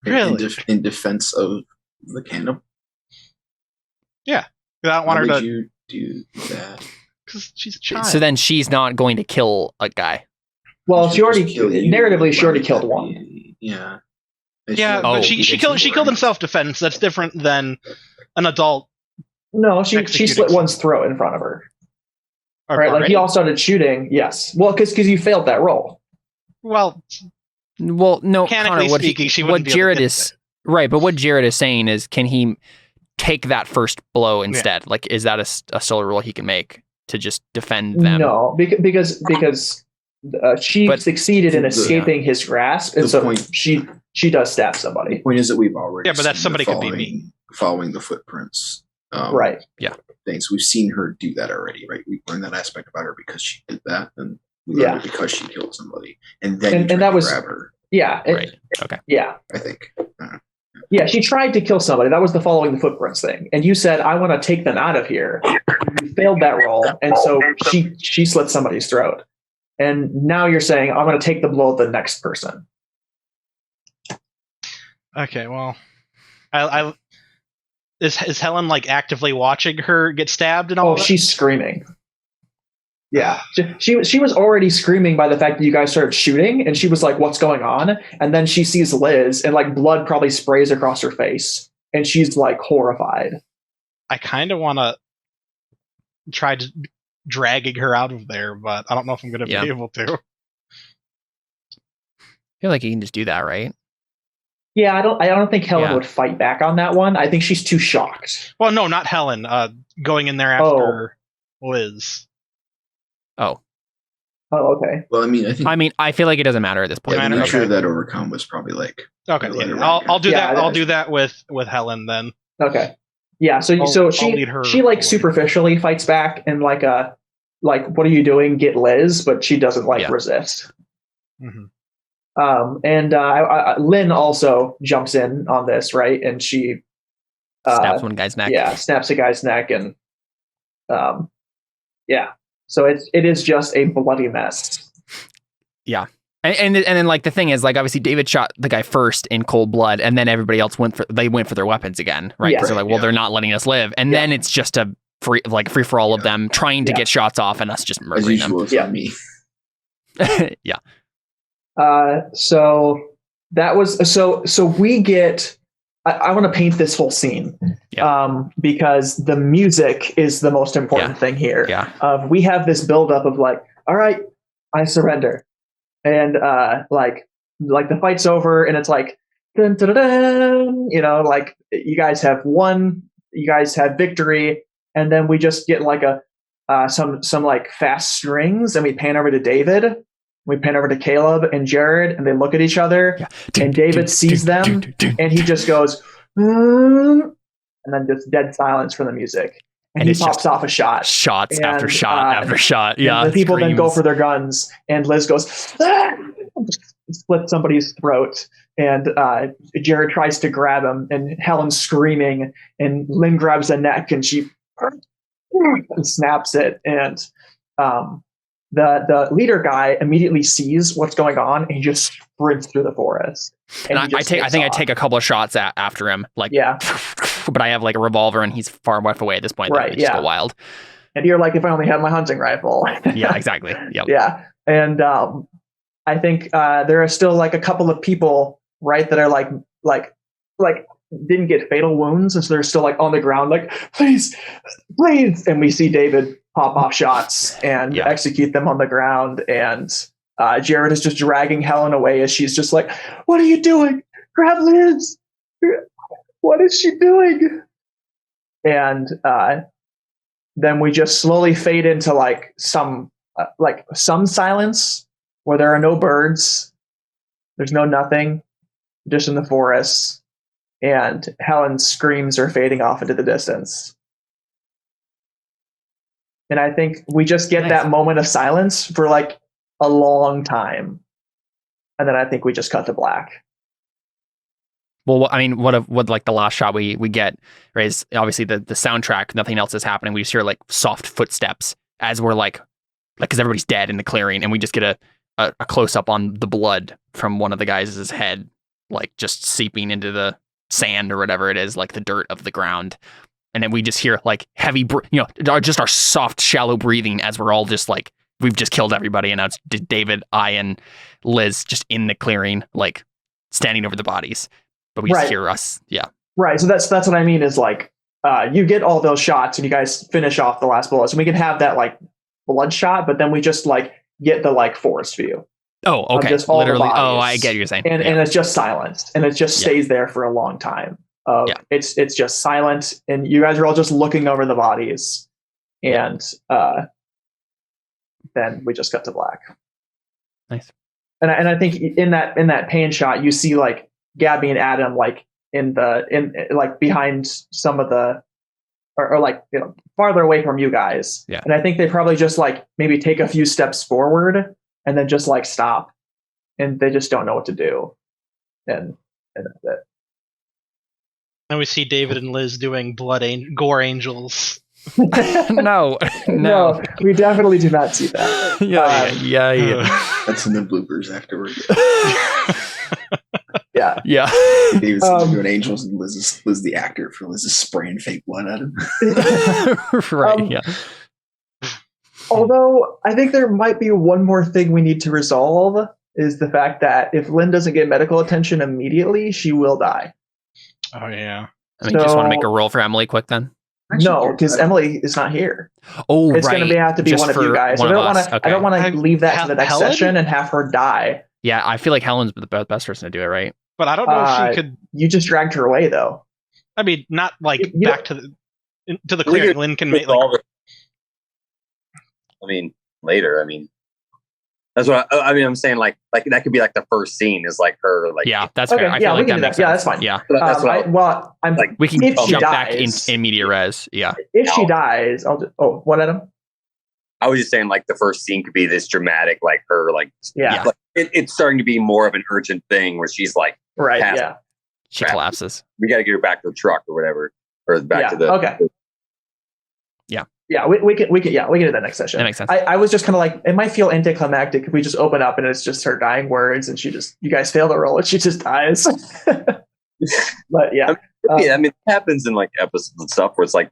Really? In defense of the candle. I don't want Why her would to, you do that? because she's a child. So then she's not going to kill a guy. Well, she already Just kill you. narratively she already Why killed would that one. be- Yeah. Yeah, Oh, but she killed in self-defense. That's different than an adult No, she Executing slit one's throat in front of her. Right, like already? he all started shooting. Yes, well, because you failed that roll. Well, Well, no, mechanically Connor, speaking, she what wouldn't be able to Jared hit is right, but what Jared is saying is, can he take that first blow instead? Like, is that a solo roll he can make to just defend them? No, because she But succeeded in the- escaping his grasp, and the so point- she does stab somebody. The point is that we've already Yeah, but that seen somebody her could be me. following the footprints. Right. Things we've seen her do that already, right? We learned that aspect about her because she did that, and we learned it because she killed somebody, and then And that was- grab her. Yeah. Right. Okay. Yeah. I think. Yeah, she tried to kill somebody. That was the following the footprints thing. And you said, I want to take them out of here. You failed that roll. And so she slit somebody's throat. And now you're saying, I'm going to take the blow of the next person. Okay, well, I is Helen like actively watching her get stabbed and all? Oh, that? she's screaming. Yeah. She was already screaming by the fact that you guys started shooting. And she was like, what's going on? And then she sees Liz and like blood probably sprays across her face. And she's like horrified. I kind of want to try to dragging her out of there, but I don't know if I'm going to be able to. I feel like you can just do that, right? Yeah, I don't think Helen would fight back on that one. I think she's too shocked. Well, no, not Helen. Going in there after Liz. Oh, okay. Well, I mean, I feel like it doesn't matter at this point. the nature of that overcome was probably like. Okay, I'll do that. I'll do that with Helen then. Okay. Yeah. So I'll she lead her like forward. superficially fights back and like what are you doing? Get Liz, but she doesn't resist. Mm-hmm. And Lynn also jumps in on this, right? And she snaps one guy's neck. Yeah, snaps a guy's neck, and yeah. So it is just a bloody mess. Yeah. And then like the thing is, like, obviously David shot the guy first in cold blood, and then everybody else went for their weapons again, right? Because they're like, well, they're not letting us live, and then it's just a free for all of them trying to get shots off, and us just murdering them. It's not me. Yeah. So that was so we get. I want to paint this whole scene, because the music is the most important thing here. Yeah. We have this buildup of like, all right, I surrender. And like the fight's over, and it's like, dun, dun, dun, dun, like you guys have won, you guys have victory, and then we just get like some like fast strings, and we pan over to David, we pan over to Caleb and Jared, and they look at each other, and David sees them, and he just goes, and then just dead silence from the music. And he pops off a shot. Shots after shot after shot. Yeah. The people then go for their guns, and Liz goes, ah! Split somebody's throat, and Jared tries to grab him, and Helen's screaming, and Lynn grabs the neck, and she snaps it, and the leader guy immediately sees what's going on, and he just sprints through the forest. And I take a couple of shots after him, like, but I have like a revolver, and he's far enough away at this point. Right, just go wild. And you're like, if I only had my hunting rifle. Yeah, exactly. Yep. Yeah, and I think there are still like a couple of people, right, that are like didn't get fatal wounds, and so they're still like on the ground, like, please, and we see David pop off shots and execute them on the ground, and Jared is just dragging Helen away as she's just like, what are you doing? Grab Liz! What is she doing? And then we just slowly fade into like some silence where there are no birds, there's no nothing, just in the forest, and Helen's screams are fading off into the distance. And I think we just get that moment of silence for like a long time. And then I think we just cut to black. Well, I mean, what like the last shot we get, right, is obviously the soundtrack, nothing else is happening. We just hear like soft footsteps as we're like, because everybody's dead in the clearing, and we just get a close up on the blood from one of the guys' head, like just seeping into the sand or whatever it is, like the dirt of the ground. And then we just hear like heavy, just our soft, shallow breathing as we're all just like, we've just killed everybody. And now it's David, I, and Liz just in the clearing, like standing over the bodies. But we just hear us. Yeah. Right. So that's what I mean is like you get all those shots and you guys finish off the last bullets, and we can have that like blood shot, but then we just like get the like forest view. Oh, okay. Just all the Literally. bodies. Oh, I get what you're saying. And it's just silenced, and it just stays there for a long time. It's just silent, and you guys are all just looking over the bodies, and then we just cut to black. Nice. And I think in that pan shot, you see like Gabby and Adam like in like behind some of the or like farther away from you guys. Yeah. And I think they probably just like maybe take a few steps forward and then just like stop, and they just don't know what to do. And that's it. And we see David and Liz doing gore angels. No. We definitely do not see that. Yeah. That's in the bloopers afterwards. Yeah. David's doing angels, and Liz the actor for Liz is spraying fake blood at him. Right. Yeah. Although I think there might be one more thing we need to resolve, is the fact that if Lynn doesn't get medical attention immediately, she will die. Oh yeah. I mean, just want to make a roll for Emily quick then. No, because Emily is not here. Oh, it's right. going to have to be Just one of you guys. I don't want to leave that to the next session and have her die. Yeah, I feel like Helen's the best person to do it, right? But I don't know if she could. You just dragged her away, though. I mean, not like back to the clearing. Lynn can make. Later. I mean, that's what I'm saying. Like that could be like the first scene is like her. Like, yeah, that's fair. I feel like that makes sense. Yeah, that's fine. Yeah, that's I'm like. We can jump back in media res. Yeah. If she dies, I'll. What, Adam? I was just saying, like the first scene could be this dramatic, like her, like Like, it's starting to be more of an urgent thing where she's like, right, yeah, she collapses. We got to get her back to the truck or whatever, or back to the. Okay. Yeah, we can do that next session. That makes sense. I was just kind of like, it might feel anticlimactic if we just open up and it's just her dying words and you guys fail the roll and she just dies. But yeah. I mean, it happens in like episodes and stuff where it's like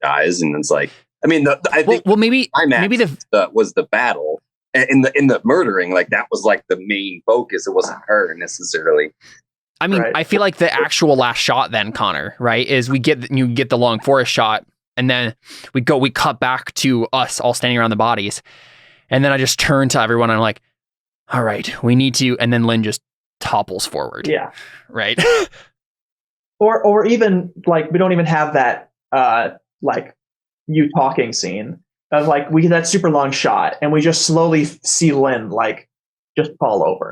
dies and it's like, I mean, I think maybe was the battle in the murdering, like that was like the main focus. It wasn't her necessarily. I mean, I feel like the actual last shot then, Connor, right, is you get the long forest shot. And then we cut back to us all standing around the bodies. And then I just turn to everyone and I'm like, all right, we need to. And then Lynn just topples forward. Yeah. Right. or even like, we don't even have that, like you talking scene of like, we get that super long shot and we just slowly see Lynn like just fall over.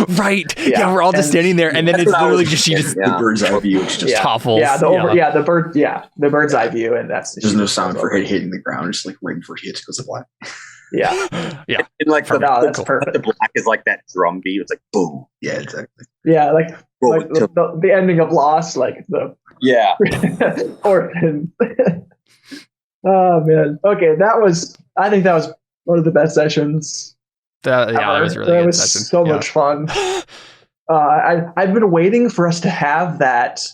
Right. Yeah. We're all just standing there. And then it's literally the bird's eye view. It's just topples. Yeah. The bird's eye view. And there's no sound for it hitting the ground. Just like right before she hits, goes to black. Yeah. Yeah. And like that's perfect. The black is like that drum beat. It's like boom. Yeah, exactly. Yeah. Like the ending of Lost, like the Orphans. Oh man. Okay. I think that was one of the best sessions. That was really good. That was so much fun. I've been waiting for us to have that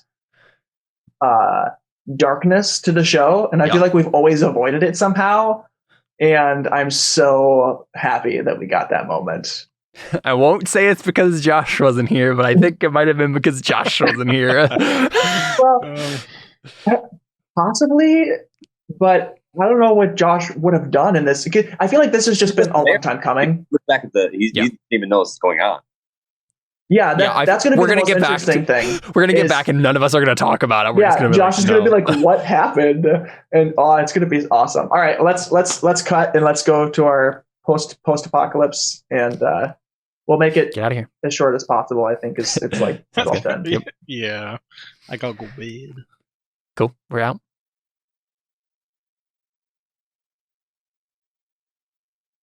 darkness to the show, and I feel like we've always avoided it somehow. And I'm so happy that we got that moment. I won't say it's because Josh wasn't here, but I think it might have been because Josh wasn't here. Well, possibly, but I don't know what Josh would have done in this. I feel like this has just been a long time coming. Look back at he didn't even know what's going on. Yeah, that's going to be the most interesting thing. We're going to get back, and none of us are going to talk about it. We're just gonna Josh is going to be like, "What happened?" And it's going to be awesome. All right, let's cut and let's go to our post-apocalypse, and we'll make it get out of here as short as possible. I think it's like 12:10. Yeah, I gotta go bed. Cool. We're out.